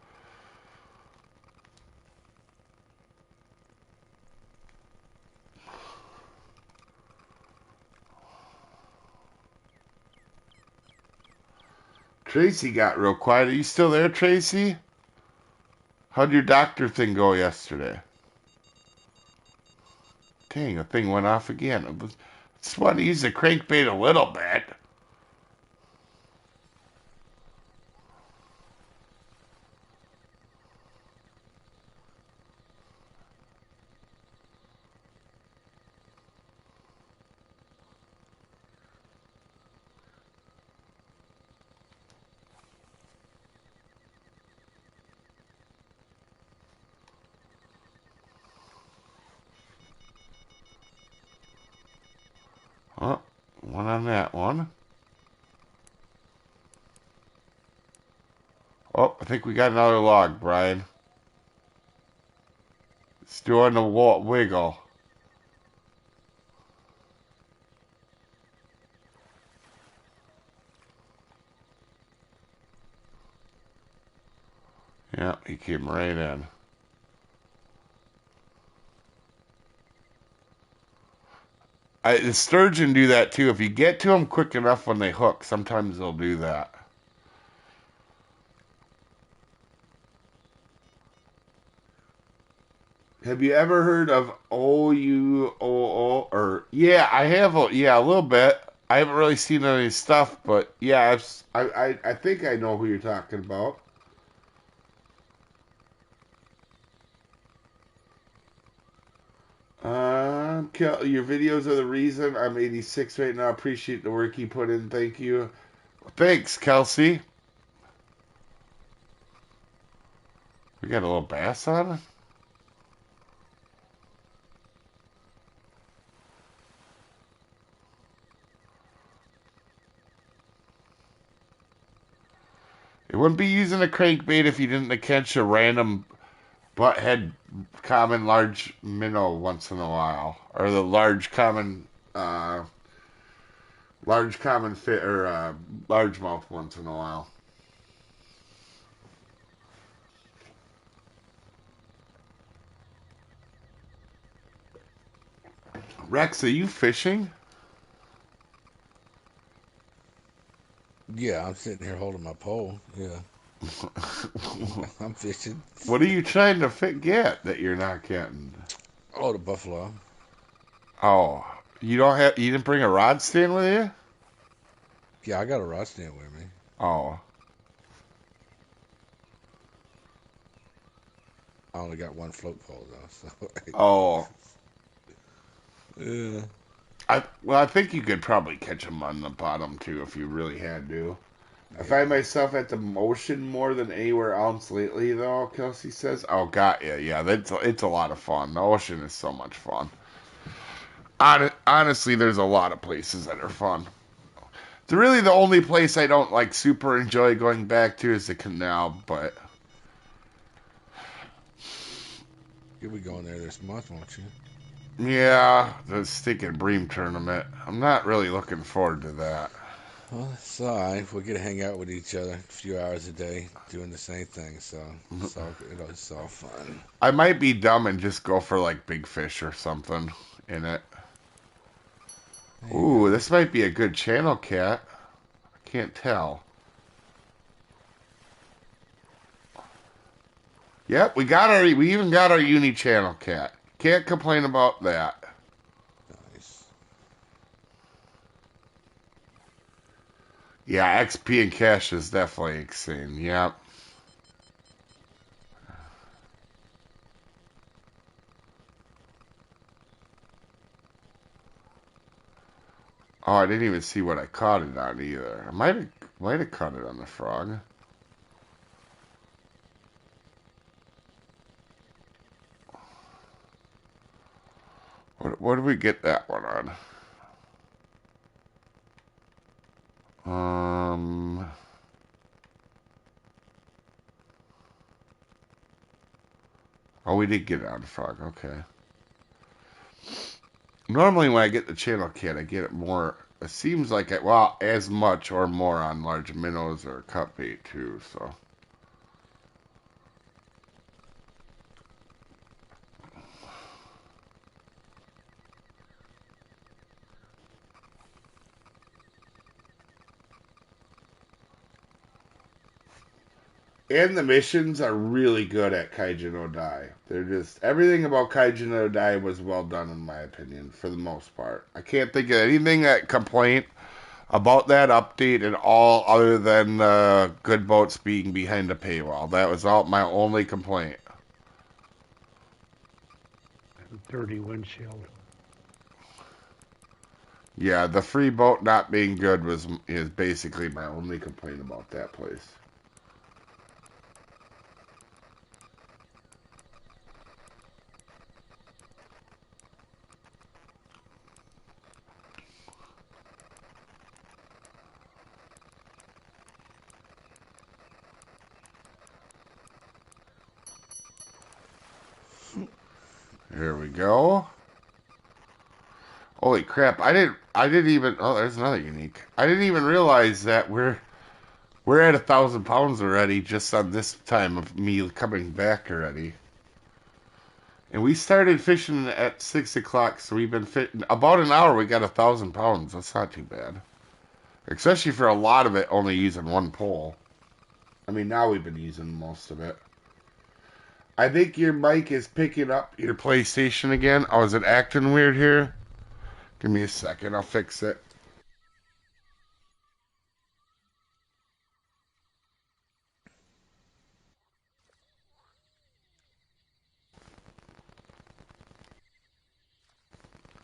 Tracy got real quiet. Are you still there, Tracy? How'd your doctor thing go yesterday? Dang, the thing went off again. I just want to use the crankbait a little bit. Oh, one on that one. Oh, I think we got another log, Brian. It's doing the wiggle. Yeah, he came right in. The sturgeon do that too. If you get to them quick enough when they hook, sometimes they'll do that. Have you ever heard of OUOO? Or yeah, I have. Yeah, a little bit. I haven't really seen any stuff, but yeah, I think I know who you're talking about. Your videos are the reason I'm 86 right now. Appreciate the work you put in. Thank you. Thanks, Kelsey. We got a little bass on it. It wouldn't be using a crankbait if you didn't catch a random butthead common large minnow once in a while, or the large common fit or largemouth once in a while. Rex, are you fishing? Yeah, I'm sitting here holding my pole. Yeah, I'm fishing. What are you trying to get that you're not getting? Oh, the buffalo. Oh, you didn't bring a rod stand with you? Yeah, I got a rod stand with me. Oh, I only got one float pole though, so oh. yeah. I think you could probably catch them on the bottom too if you really had to. I find Yeah. myself at the ocean more than anywhere else lately, though. Kelsey says, "Oh, got ya. Yeah, it's a lot of fun. The ocean is so much fun. Honestly, there's a lot of places that are fun. It's really the only place I don't like super enjoy going back to is the canal. But You'll be going there this month, won't you? yeah, the stinking bream tournament. I'm not really looking forward to that. Well, it's all right. We get to hang out with each other a few hours a day doing the same thing, so it's all fun. I might be dumb and just go for like big fish or something in it. There you Ooh, go. this might be a good channel cat. I can't tell. Yep, we even got our uni channel cat. Can't complain about that. Nice. Yeah, XP and cash is definitely insane. Yep. Oh, I didn't even see what I caught it on either. I might have caught it on the frog. What did we get that one on? Um. Oh, we did get it on the frog. Okay. Normally, when I get the channel cat, I get it more. It seems like as much or more on large minnows or cut bait too. So. And the missions are really good at Kaijin Odai. They're just everything about Kaijin Odai was well done in my opinion, for the most part. I can't think of anything that complaint about that update at all other than good boats being behind a paywall. That was all my only complaint. Dirty windshield. Yeah, the free boat not being good is basically my only complaint about that place. Here we go. Holy crap! I didn't even. Oh, there's another unique. I didn't even realize that we're at 1,000 pounds already just on this time of me coming back already. And we started fishing at 6 o'clock, so we've been fishing about an hour. We got 1,000 pounds. That's not too bad, especially for a lot of it only using one pole. I mean, now we've been using most of it. I think your mic is picking up your PlayStation again. Oh, is it acting weird here? Give me a second. I'll fix it.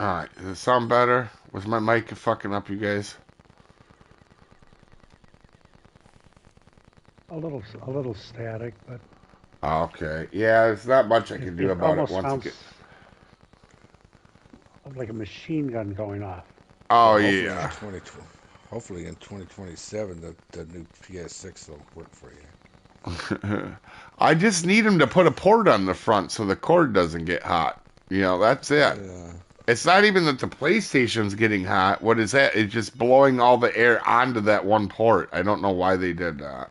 Alright, does it sound better? Was my mic fucking up, you guys? A little static, but Okay. Yeah, there's not much I can do it about it almost once it sounds get... like a machine gun going off. Oh, Well, yeah. hopefully in 2027, the new PS6 will work for you. I just need him to put a port on the front so the cord doesn't get hot. That's it. Yeah. It's not even that the PlayStation's getting hot. What is that? It's just blowing all the air onto that one port. I don't know why they did that.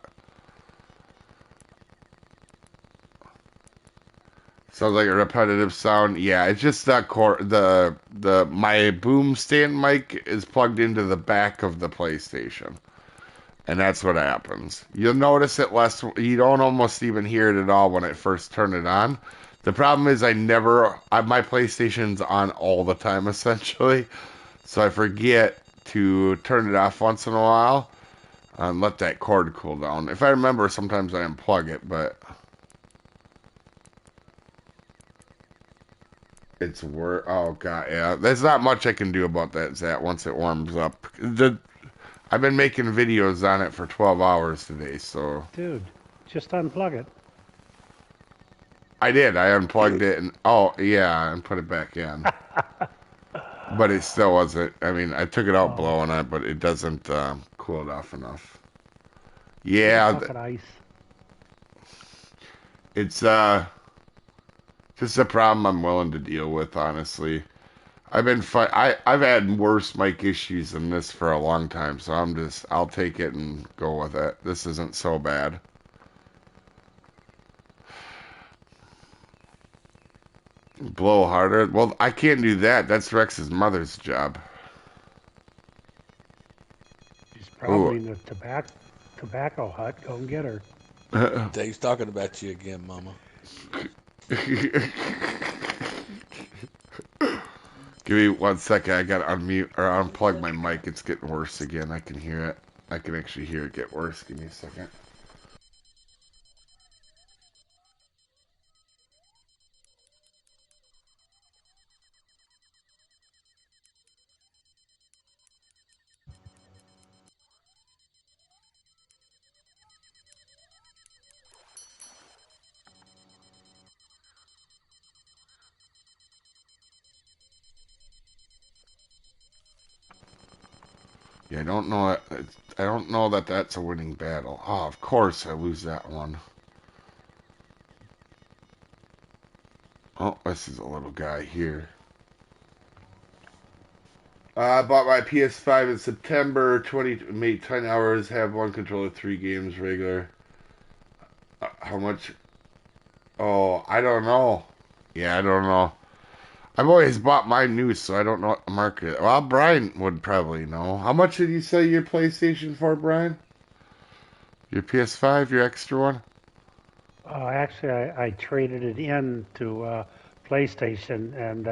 Sounds like a repetitive sound. Yeah, it's just that cord. The my boom stand mic is plugged into the back of the PlayStation, and that's what happens. You'll notice it less. You don't almost even hear it at all when I first turn it on. The problem is my PlayStation's on all the time essentially, so I forget to turn it off once in a while and let that cord cool down. If I remember, sometimes I unplug it, but oh god, yeah. There's not much I can do about that, Zat, once it warms up. I've been making videos on it for 12 hours today, so Dude, just unplug it. I did. I unplugged it and oh yeah, and put it back in. But it still wasn't. I mean, I took it out Oh, blowing it, but it doesn't cool it off enough. get a Yeah, bucket of ice. it's just a problem I'm willing to deal with, honestly. I've had worse mic issues than this for a long time, so I'll take it and go with it. This isn't so bad. Blow harder. Well, I can't do that. That's Rex's mother's job. She's Ooh. probably in the tobacco hut. Go and get her. Dave's talking about you again, Mama. Give me 1 second. I gotta unmute or unplug my mic. It's getting worse again. I can hear it. I can actually hear it get worse. Give me a second. Yeah, I don't know. I don't know that that's a winning battle. Oh, of course I lose that one. Oh, this is a little guy here. I bought my PS5 in September. Made 10 hours. Have one controller, 3 games regular. How much? Oh, I don't know. Yeah, I don't know. I've always bought mine new, so I don't know what the market. Well, Brian would probably know. How much did you sell your PlayStation for, Brian? Your PS5, your extra one? Actually, I traded it in to PlayStation, and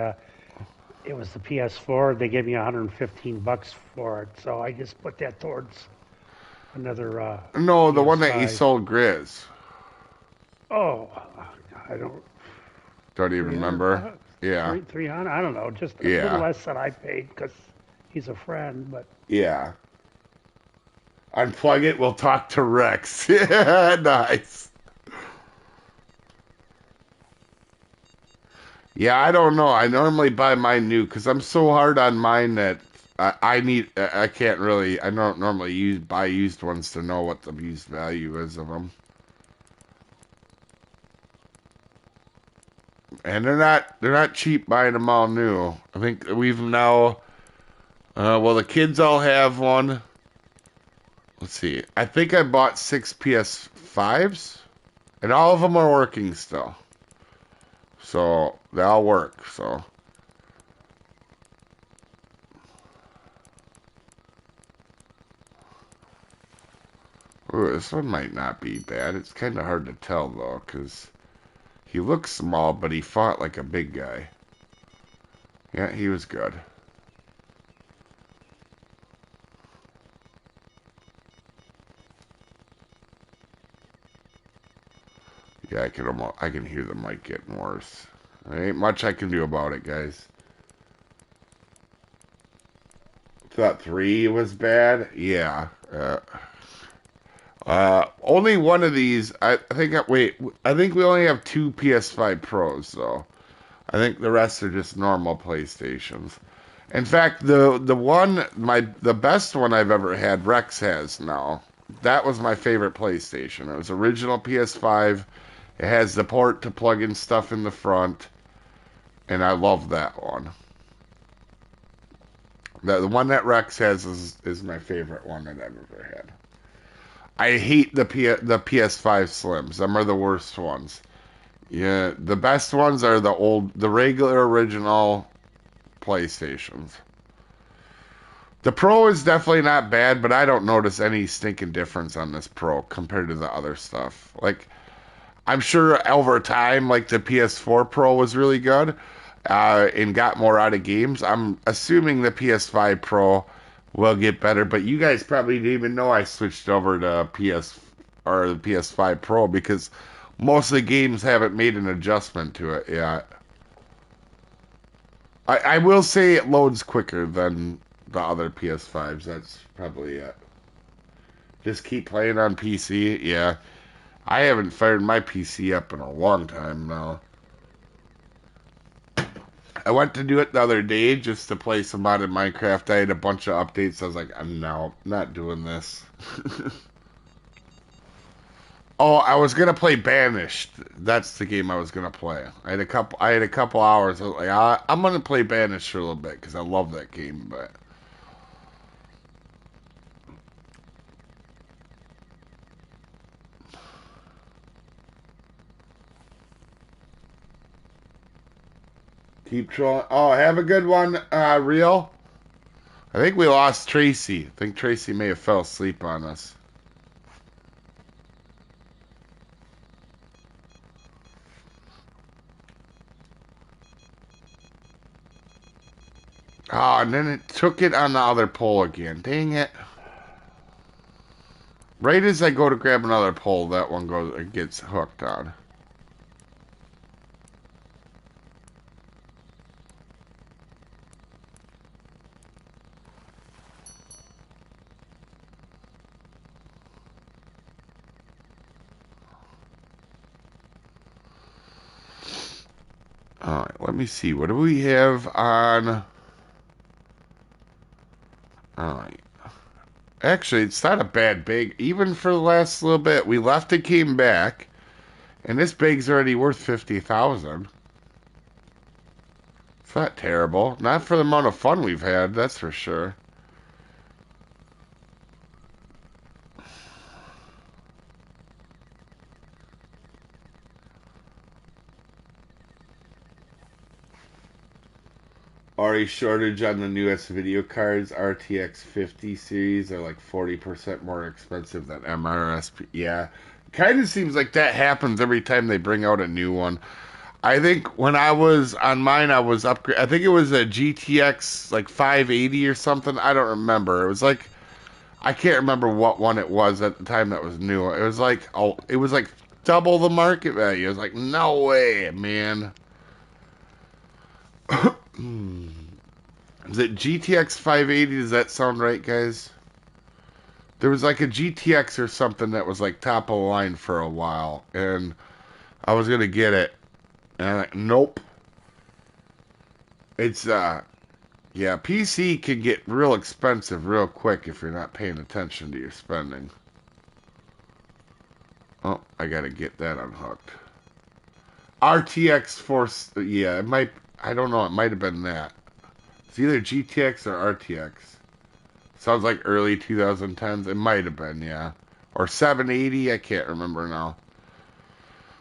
it was the PS4. They gave me 115 bucks for it, so I just put that towards another No, the one that you PS5. sold Grizz. Oh, I don't Don't even 300 remember. bucks, Yeah, 300. I don't know, just a little yeah, less than I paid because he's a friend. But yeah. Unplug it. We'll talk to Rex. Yeah, nice. Yeah, I don't know. I normally buy mine new because I'm so hard on mine that I need. I can't really. I don't normally buy used ones to know what the used value is of them. And they're not cheap buying them all new. I think we've now. Well, the kids all have one. Let's see. I think I bought 6 PS5s, and all of them are working still. So they all work. So. Ooh, this one might not be bad. It's kind of hard to tell though, because He looked small, but he fought like a big guy. Yeah, he was good. Yeah, I can hear the mic getting worse. There ain't much I can do about it, guys. Thought 3 was bad. Yeah. Only one of these. I think. Wait. I think we only have 2 PS5 Pros, though. I think the rest are just normal PlayStations. In fact, the best one I've ever had, Rex has now. That was my favorite PlayStation. It was original PS5. It has the port to plug in stuff in the front, and I love that one. The one that Rex has is my favorite one that I've ever had. I hate the PS5 Slims. Them are the worst ones. Yeah, the best ones are the regular original PlayStations. The Pro is definitely not bad, but I don't notice any stinking difference on this Pro compared to the other stuff. Like, I'm sure over time, like the PS4 Pro was really good, and got more out of games. I'm assuming the PS5 Pro will get better, but you guys probably didn't even know I switched over to the PS5 Pro because most of the games haven't made an adjustment to it yet. I will say it loads quicker than the other PS5s. That's probably it. Just keep playing on PC. Yeah. I haven't fired my PC up in a long time now. I went to do it the other day just to play some modded Minecraft. I had a bunch of updates. I was like, no, not doing this. Oh, I was gonna play Banished. That's the game I was gonna play. I had a couple hours. I was like, I'm gonna play Banished for a little bit because I love that game. But keep trolling. Oh, have a good one, Real. I think we lost Tracy. I think Tracy may have fell asleep on us. Oh, and then it took it on the other pole again. Dang it. Right as I go to grab another pole, that one gets hooked on. Alright, let me see. What do we have on... Alright. Actually, it's not a bad bag. Even for the last little bit, we left and came back, and this bag's already worth 50,000. It's not terrible. Not for the amount of fun we've had, that's for sure. Already shortage on the newest video cards. RTX 50 series are like 40% more expensive than MRSP. Yeah, kind of seems like that happens every time they bring out a new one. I think when I was on mine, I was upgrade. I think it was a GTX like 580 or something. I don't remember. It was like I can't remember what one it was at the time that was new. It was like double the market value. I was like, no way, man. Is it GTX 580? Does that sound right, guys? There was like a GTX or something that was like top of the line for a while, and I was gonna get it, and I'm like, nope. It's yeah, PC can get real expensive real quick if you're not paying attention to your spending. Oh, I gotta get that unhooked. RTX Force, yeah, it might. I don't know. It might have been that. It's either GTX or RTX. Sounds like early 2010s. It might have been, yeah. Or 780, I can't remember now.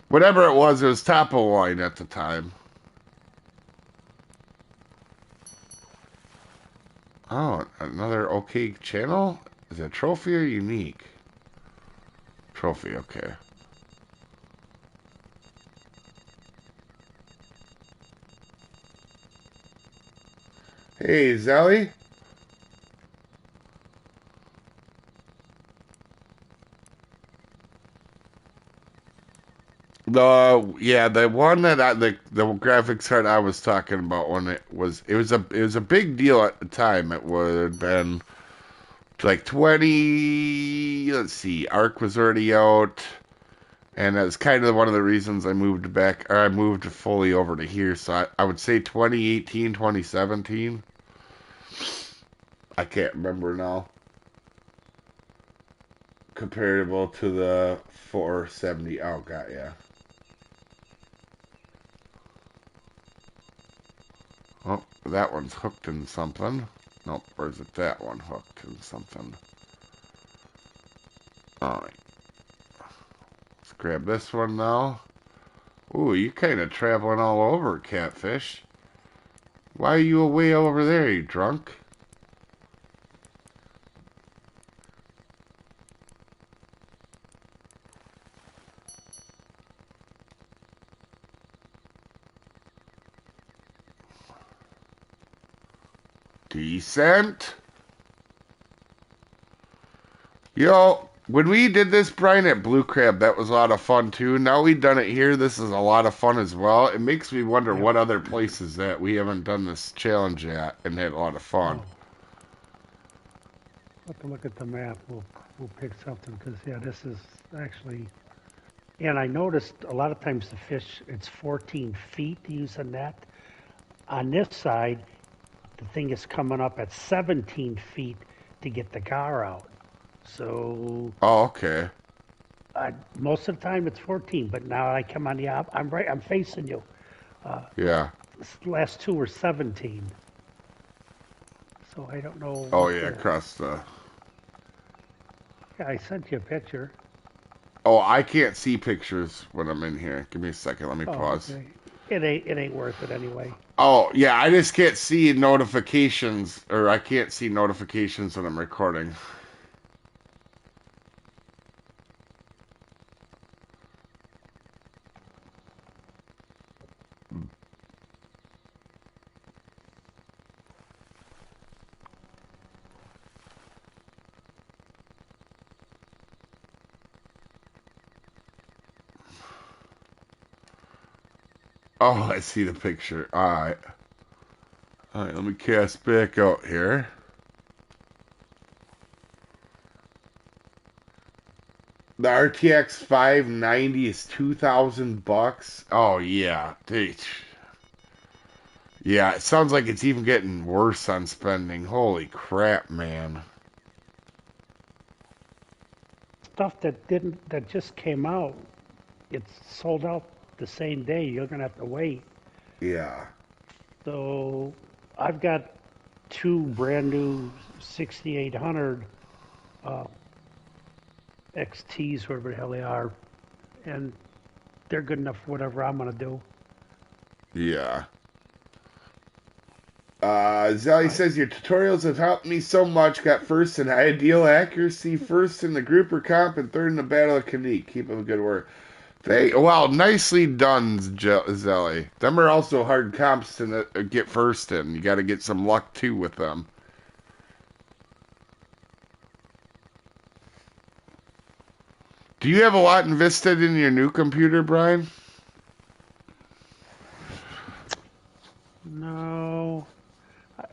Whatever it was top of the line at the time. Oh, another okay channel? Is it trophy or unique? Trophy, okay. Hey, Zelly. The one that the graphics card I was talking about when it was a big deal at the time. It would have been like 20. Let's see, Arc was already out, and that's kind of one of the reasons I moved back, or I moved fully over to here. So I would say 2018, 2017. I can't remember now. Comparable to the 470. Oh, God, yeah. Oh, that one's hooked in something. Nope, or is it that one hooked in something? Alright, let's grab this one now. Ooh, you kind of traveling all over, Catfish. Why are you way over there, you drunk? Decent. Yo, when we did this, Brian, at Blue Crab, that was a lot of fun too. Now we've done it here. This is a lot of fun as well. It makes me wonder Yep. what other places that we haven't done this challenge at and had a lot of fun. Oh, have to look at the map. We'll pick something because yeah, this is actually. And I noticed a lot of times the fish it's 14 feet to use a net. On this side, the thing is coming up at 17 feet to get the gar out. So Oh, okay. most of the time it's 14, but now I come on the op. I'm right. I'm facing you. Yeah. This last two were 17, so I don't know Oh, what yeah, the. across the. Yeah, I sent you a picture. Oh, I can't see pictures when I'm in here. Give me a second. Let me Oh, pause. okay. It ain't worth it anyway. Oh, yeah, I just can't see notifications, or I can't see notifications when I'm recording. Oh, I see the picture. All right. All right, let me cast back out here. The RTX 590 is $2,000. Oh yeah, dude. Yeah, it sounds like it's even getting worse on spending. Holy crap, man. Stuff that just came out, it's sold out the same day. You're gonna have to wait. Yeah. So I've got two brand new 6800 uh, XTs, whatever the hell they are, and they're good enough for whatever I'm gonna do. Yeah. Zelly I says your tutorials have helped me so much. Got first in ideal accuracy, first in the grouper comp, and third in the battle of Kanik. Keep up the good work. Wow, nicely done, Zelly. Them are also hard comps to get first in. You got to get some luck too with them. Do you have a lot invested in your new computer, Brian? no,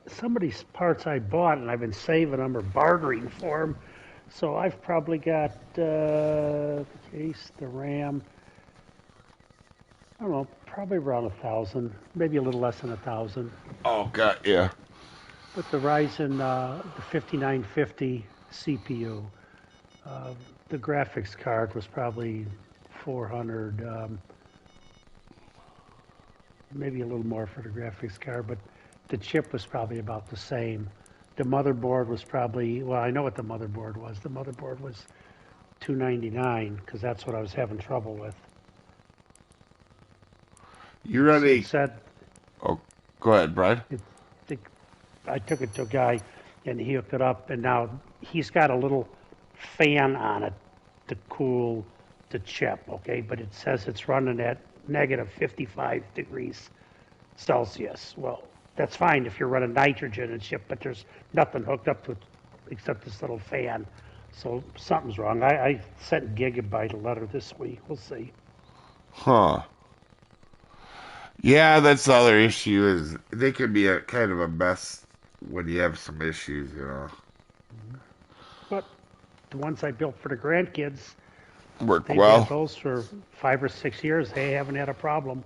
some of these parts I bought and I've been saving them or bartering for them. So I've probably got the case, the RAM. I don't know, probably around 1,000, maybe a little less than 1,000. Oh, God, yeah. But the Ryzen, the 5950 CPU, uh, the graphics card was probably 400, maybe a little more for the graphics card, but the chip was probably about the same. The motherboard was probably, well, I know what the motherboard was. The motherboard was 299 because that's what I was having trouble with. You're on It a. said Oh, go ahead, Brian. it, it, I took it to a guy and he hooked it up, and now he's got a little fan on it to cool the chip, okay? But it says it's running at negative 55 degrees Celsius. Well, that's fine if you're running nitrogen and shit, but there's nothing hooked up to it except this little fan. So something's wrong. I sent Gigabyte a letter this week. We'll see. Huh. Yeah, that's the other issue is they can be a kind of a mess when you have some issues, you know. But the ones I built for the grandkids, Work they've had well. those for 5 or 6 years. They haven't had a problem.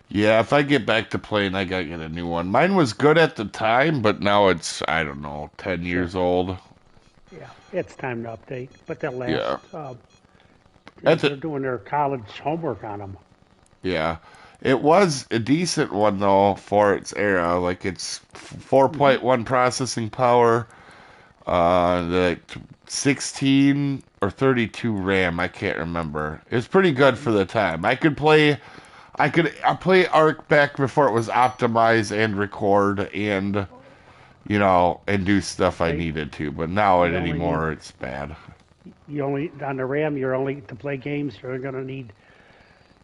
Yeah, if I get back to playing, I gotta get a new one. Mine was good at the time, but now it's, I don't know, 10 Sure. years old. Yeah, it's time to update. But they'll last. Yeah. At They're the, doing their college homework on them. yeah. It was a decent one, though, for its era. Like, it's 4.1 processing power, the 16 or 32 RAM, I can't remember. It was pretty good for the time. I play Arc back before it was optimized and record and and do stuff I They needed to. But now it you only need anymore it's bad. you only on the RAM. You're only to play games. You're going to need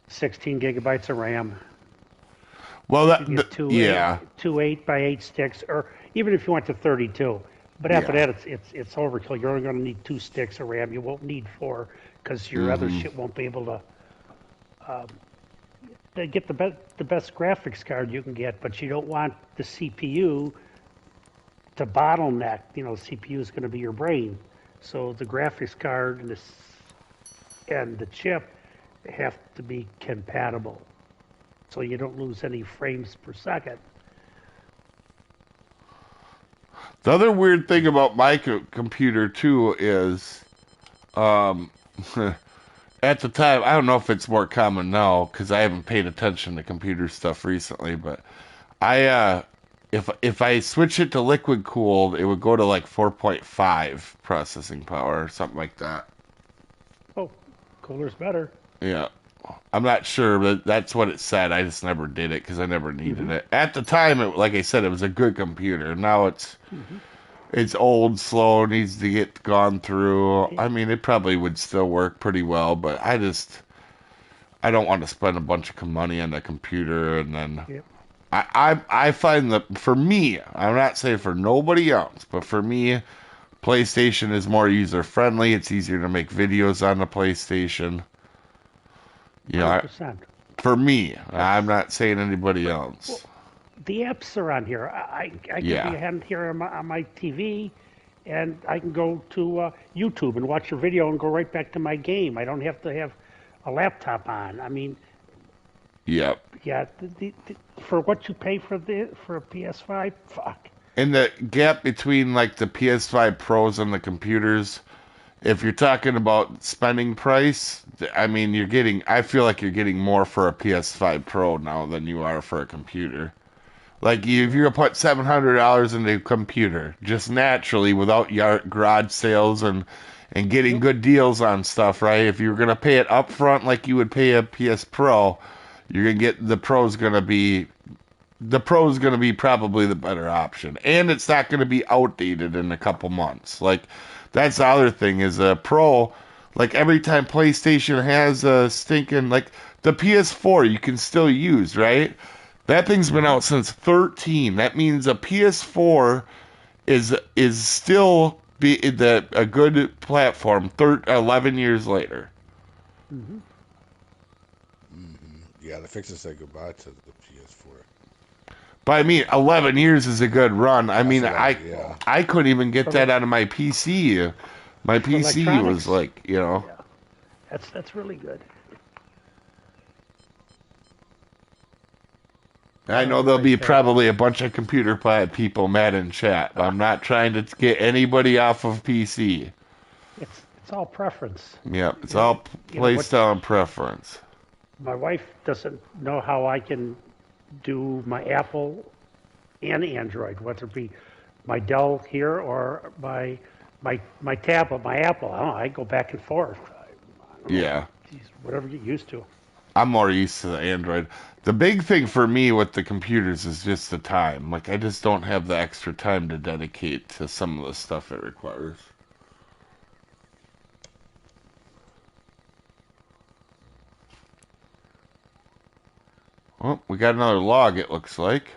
16 gigabytes of RAM. Well, You get yeah, two 8 by 8 sticks, or even if you went to 32. But after yeah. that, it's overkill. You're only going to need 2 sticks of RAM. You won't need four because your other hmm shit won't be able to get the best graphics card you can get. But you don't want the CPU to bottleneck. CPU is going to be your brain, so the graphics card and the chip have to be compatible, so you don't lose any frames per second. The other weird thing about my computer too is, um, at the time, I don't know if it's more common now because I haven't paid attention to computer stuff recently, but I if I switch it to liquid cooled, it would go to like 4.5 processing power or something like that. Oh, cooler's better. Yeah. I'm not sure, but that's what it said. I just never did it because I never needed Hmm. it. At the time, like I said, it was a good computer. Now Hmm. it's old, slow, needs to get gone through. Yeah, I mean, it probably would still work pretty well, but I don't want to spend a bunch of money on the computer and then yeah. I find that for me, I'm not saying for nobody else, but for me, PlayStation is more user friendly. It's easier to make videos on the PlayStation. You know, 100%. for me, I'm That's not saying anybody well. else. The apps are on here. I can be Yeah, on here on my TV, and I can go to YouTube and watch a video and go right back to my game. I don't have to have a laptop on. I mean, yep. yeah, for what you pay for a PS5, fuck. And the gap between like the PS5 Pros and the computers, if you're talking about spending price, I mean, I feel like you're getting more for a PS5 Pro now than you are for a computer. Like if you're gonna put $700 into a computer, just naturally without yard garage sales and getting Yep. good deals on stuff, right? If you're gonna pay it upfront like you would pay a PS Pro, you're gonna get the Pro's gonna be probably the better option, and it's not gonna be outdated in a couple months. Like that's the other thing is a Pro. Like every time PlayStation has a stinking like the PS4 you can still use, right? That thing's been Hmm. out since 13. That means a PS4 is still a good platform 11 years later. Hmm. Yeah, the fix to say goodbye to the PS4. But I mean, 11 years is a good run. I That's mean, a lot. I Yeah. I couldn't even get For that out of my PC. My for PC was electronics, like, you know, yeah, that's really good. I know What was there'll I be saying? probably a bunch of computer people mad in chat. But I'm not trying to get anybody off of PC. It's all preference. Yep, it's It, all it, play what style and preference. my wife doesn't know how I can do my Apple and Android, whether it be my Dell here or my tablet, my Apple. I don't know. I go back and forth. I don't know. Yeah. Geez, whatever you get used to. I'm more used to the Android. The big thing for me with the computers is just the time. Like I just don't have the extra time to dedicate to some of the stuff it requires. Well, we got another log, it looks like.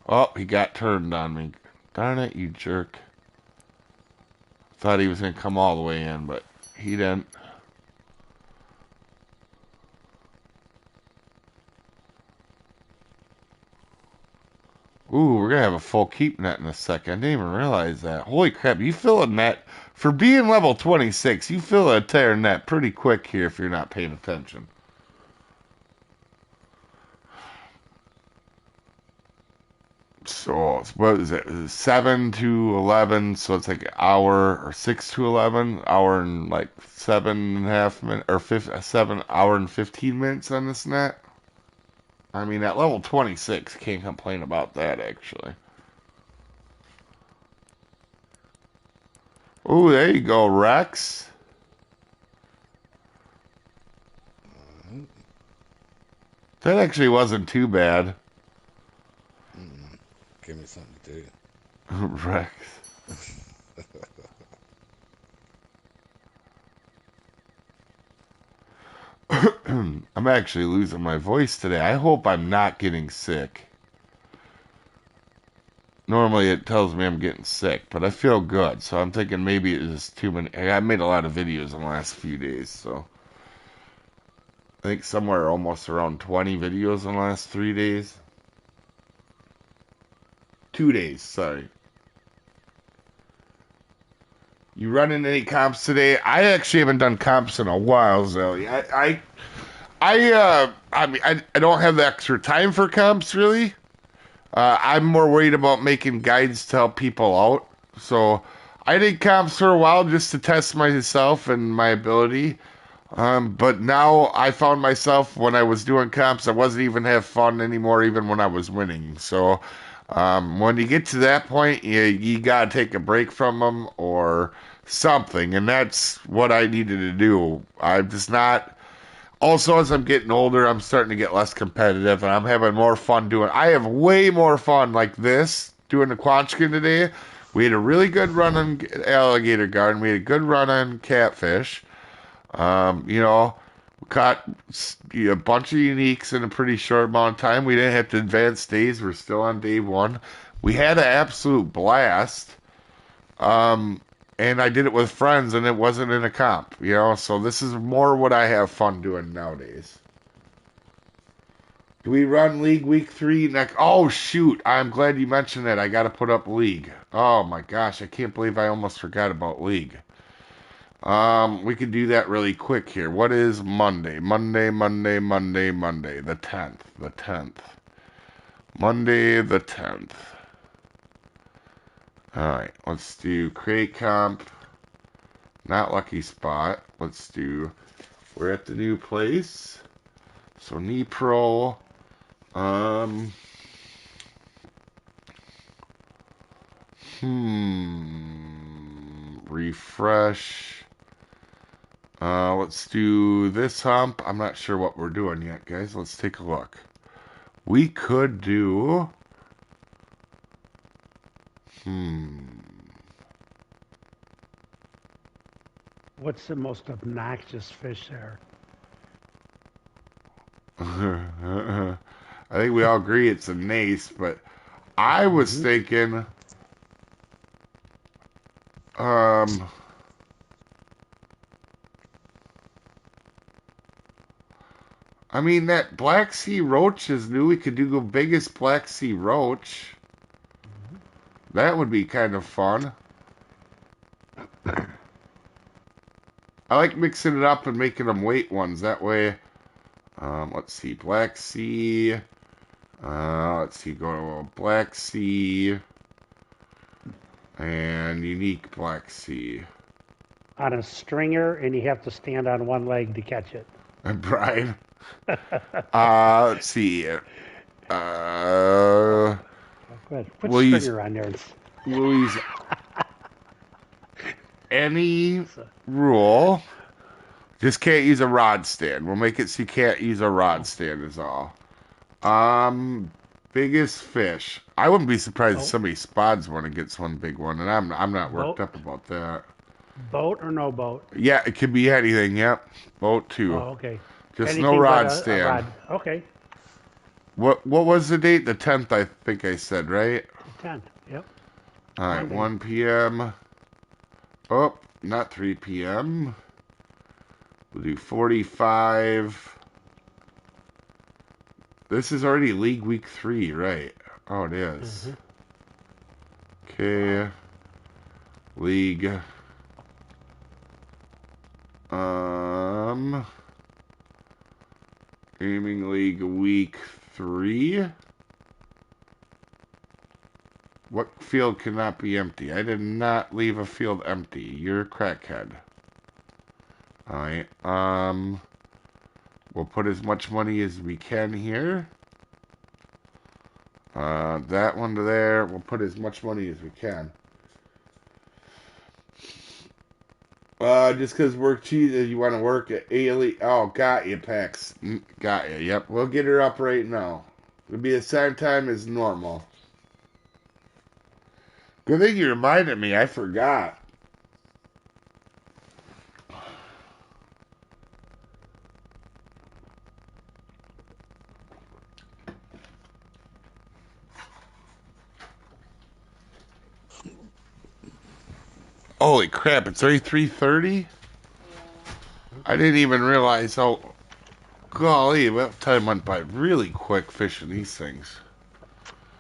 Oh, he got turned on me. Darn it, you jerk. Thought he was going to come all the way in, but he didn't. Ooh, we're going to have a full keep net in a second. I didn't even realize that. Holy crap, you fill a net. For being level 26, you fill an entire net pretty quick here if you're not paying attention. So, what is it? 7 to 11, so it's like an hour, or 6 to 11, hour and like 7.5 minutes, or 7 hour and 15 minutes on this net. I mean, at level 26, can't complain about that, actually. Oh, there you go, Rex. Mhm. That actually wasn't too bad. Mm-mm. Give me something to do. Rex. I'm actually losing my voice today. I hope I'm not getting sick. Normally it tells me I'm getting sick, but I feel good, so I'm thinking maybe it's just too many. I made a lot of videos in the last few days, so I think somewhere almost around 20 videos in the last 3 days. 2 days, sorry. You running any comps today? I actually haven't done comps in a while, Zoe. I don't have the extra time for comps really. I'm more worried about making guides to help people out. So I did comps for a while just to test myself and my ability. But now I found myself when I was doing comps, I wasn't even have fun anymore, even when I was winning. So when you get to that point, you gotta take a break from them or something, and that's what I needed to do. I'm just not. Also, as I'm getting older, I'm starting to get less competitive, and I'm having more fun doing. I have way more fun like this doing the Quanchkin today. We had a really good run on alligator garden. We had a good run on catfish. You know, we caught a bunch of uniques in a pretty short amount of time. We didn't have to advance days. We're still on day one. We had an absolute blast. Um, and I did it with friends, and it wasn't in a comp. You know, so this is more what I have fun doing nowadays. Do we run League Week 3 next? Oh, shoot. I'm glad you mentioned that. I got to put up League. Oh, my gosh. I can't believe I almost forgot about League. We could do that really quick here. What is Monday? Monday. The 10th. The 10th. Monday the 10th. Alright, let's do create comp. Not lucky spot. Let's do, we're at the new place. So knee pro. Um, refresh. Let's do this hump. I'm not sure what we're doing yet, guys. Let's take a look. We could do. What's the most obnoxious fish there? I think we all agree it's a nace, but I was Hmm. thinking. Um, I mean, that Black Sea roach is new. We could do the biggest Black Sea roach. That would be kind of fun. I like mixing it up and making them weight ones. That way, let's see, Black Sea. Let's see, go to Black Sea and unique Black Sea. On a stringer, and you have to stand on one leg to catch it. And Brian. Let's see. Good. Put We'll use stringer on there. we'll use any So, rule. Just can't use a rod stand. We'll make it so you can't use a rod oh, stand is all. Biggest fish. I wouldn't be surprised if boat, somebody spots one and gets one big one, and I'm not worked boat, up about that. boat or no boat? Yeah, it could be anything. Yep, boat too. Oh, okay. Just no Anything but rod a stand. rod. Okay. What was the date? The 10th, I think I said, right? The 10th. Yep. All right, Monday. 1 p.m. Oh, not 3 p.m. We'll do 45. This is already League Week 3, right? Oh, it is. Mm-hmm. Okay. League. Gaming League Week 3. What field cannot be empty? I did not leave a field empty. You're a crackhead. Alright, we'll put as much money as we can here. That one to there, we'll put as much money as we can. Just because work cheese, you want to work at Ailey. Oh, got you, Pax. Got you. Yep, we'll get her up right now. It'll be the same time as normal. Good thing you reminded me. I forgot. Holy crap! It's already 3:30. I didn't even realize how. Golly, that time went by really quick fishing these things.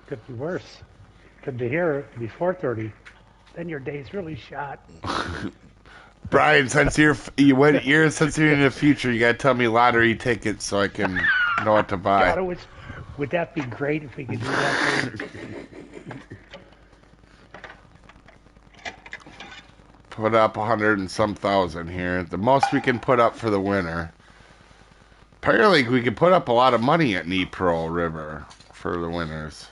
Could be worse. Could be here. Could be 4:30. Then your day's really shot. Brian, since since you're in the future, you gotta tell me lottery tickets so I can know what to buy. God, would that be great if we could do that? Put up 100 and some thousand here. The most we can put up for the winter. Apparently, we can put up a lot of money at Pearl River for the winners.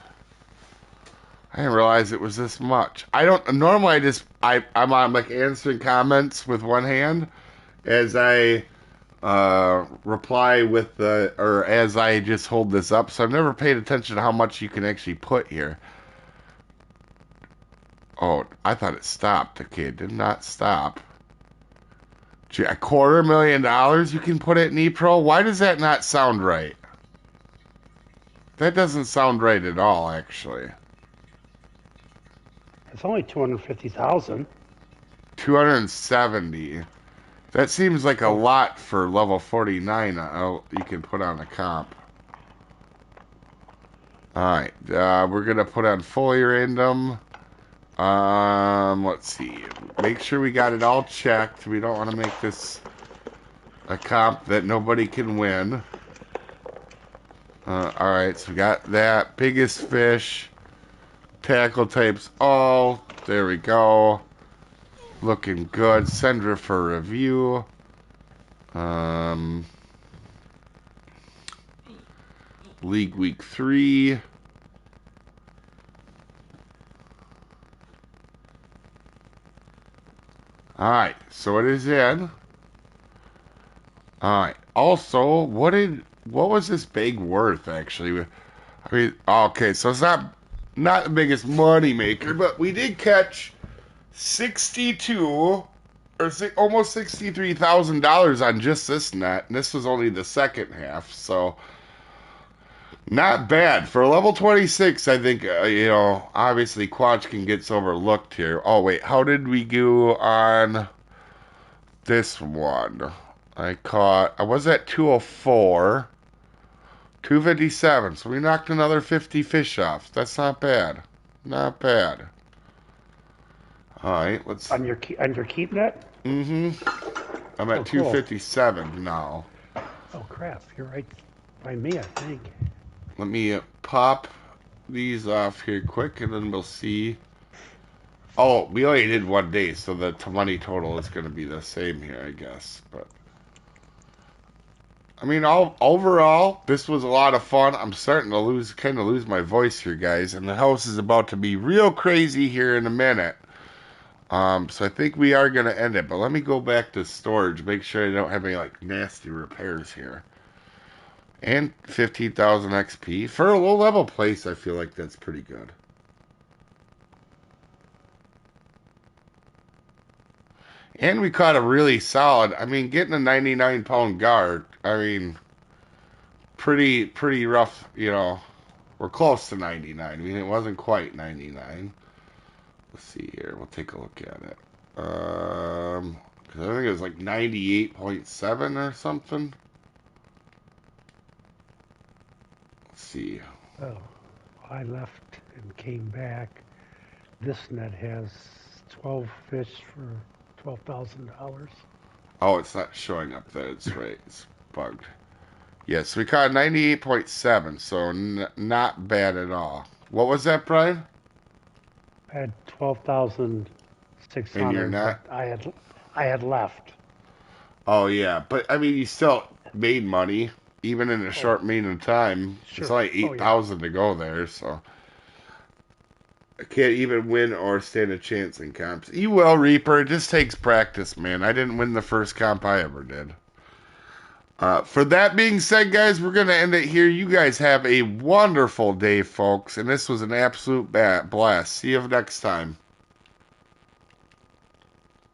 I didn't realize it was this much. I don't normally. I'm on like answering comments with one hand as I reply with or as I just hold this up. So I've never paid attention to how much you can actually put here. Oh, I thought it stopped. Okay, it did not stop. Gee, $250,000 you can put at Pro? Why does that not sound right? That doesn't sound right at all, actually. It's only 250,000. 270. That seems like a lot for level 49 you can put on a comp. Alright, we're going to put on fully random. Let's see. Make sure we got it all checked. We don't want to make this a comp that nobody can win. Alright, so we got that. Biggest fish. Tackle types all. There we go. Looking good. Send her for review. League Week 3. Alright, so it is in. Alright. Also, what was this bag worth actually? I mean, okay, so it's not the biggest money maker, but we did catch 62 or almost $63,000 on just this net, and this was only the second half, so not bad for level 26. I think obviously Quatchkin gets overlooked here. Oh wait, how did we go on this one? I was at 204, 257, so we knocked another 50 fish off. That's not bad, not bad. All right, let's On your keep net? I'm at Oh, cool. 257 now. Oh crap! You're right by me, I think. Let me pop these off here quick, and then we'll see. Oh, we only did 1 day, so the money total is going to be the same here, I guess. But I mean, overall, this was a lot of fun. I'm starting to kind of lose my voice here, guys, and the house is about to be real crazy here in a minute. So I think we are going to end it, but let me go back to storage, make sure I don't have any like nasty repairs here. And 15,000 XP for a low level place. I feel like that's pretty good. And we caught a really solid. I mean, getting a 99-pound guard. I mean, pretty rough, We're close to 99. I mean, it wasn't quite 99. Let's see here. We'll take a look at it. 'Cause I think it was like 98.7 or something. Let's see. Oh, I left and came back. This net has 12 fish for $12,000. Oh, it's not showing up there. It's right. It's bugged. Yes, we caught 98.7, so not bad at all. What was that, Brian? I had And you're 12,600, but not? I had left. Oh, yeah. But, I mean, you still made money, even in a Oh, short mean of time. It's sure. only Oh yeah. 8,000 to go there, so I can't even win or stand a chance in comps. You will, Reaper. It just takes practice, man. I didn't win the first comp I ever did. For that being said, guys, we're going to end it here. You guys have a wonderful day, folks. And this was an absolute blast. See you next time.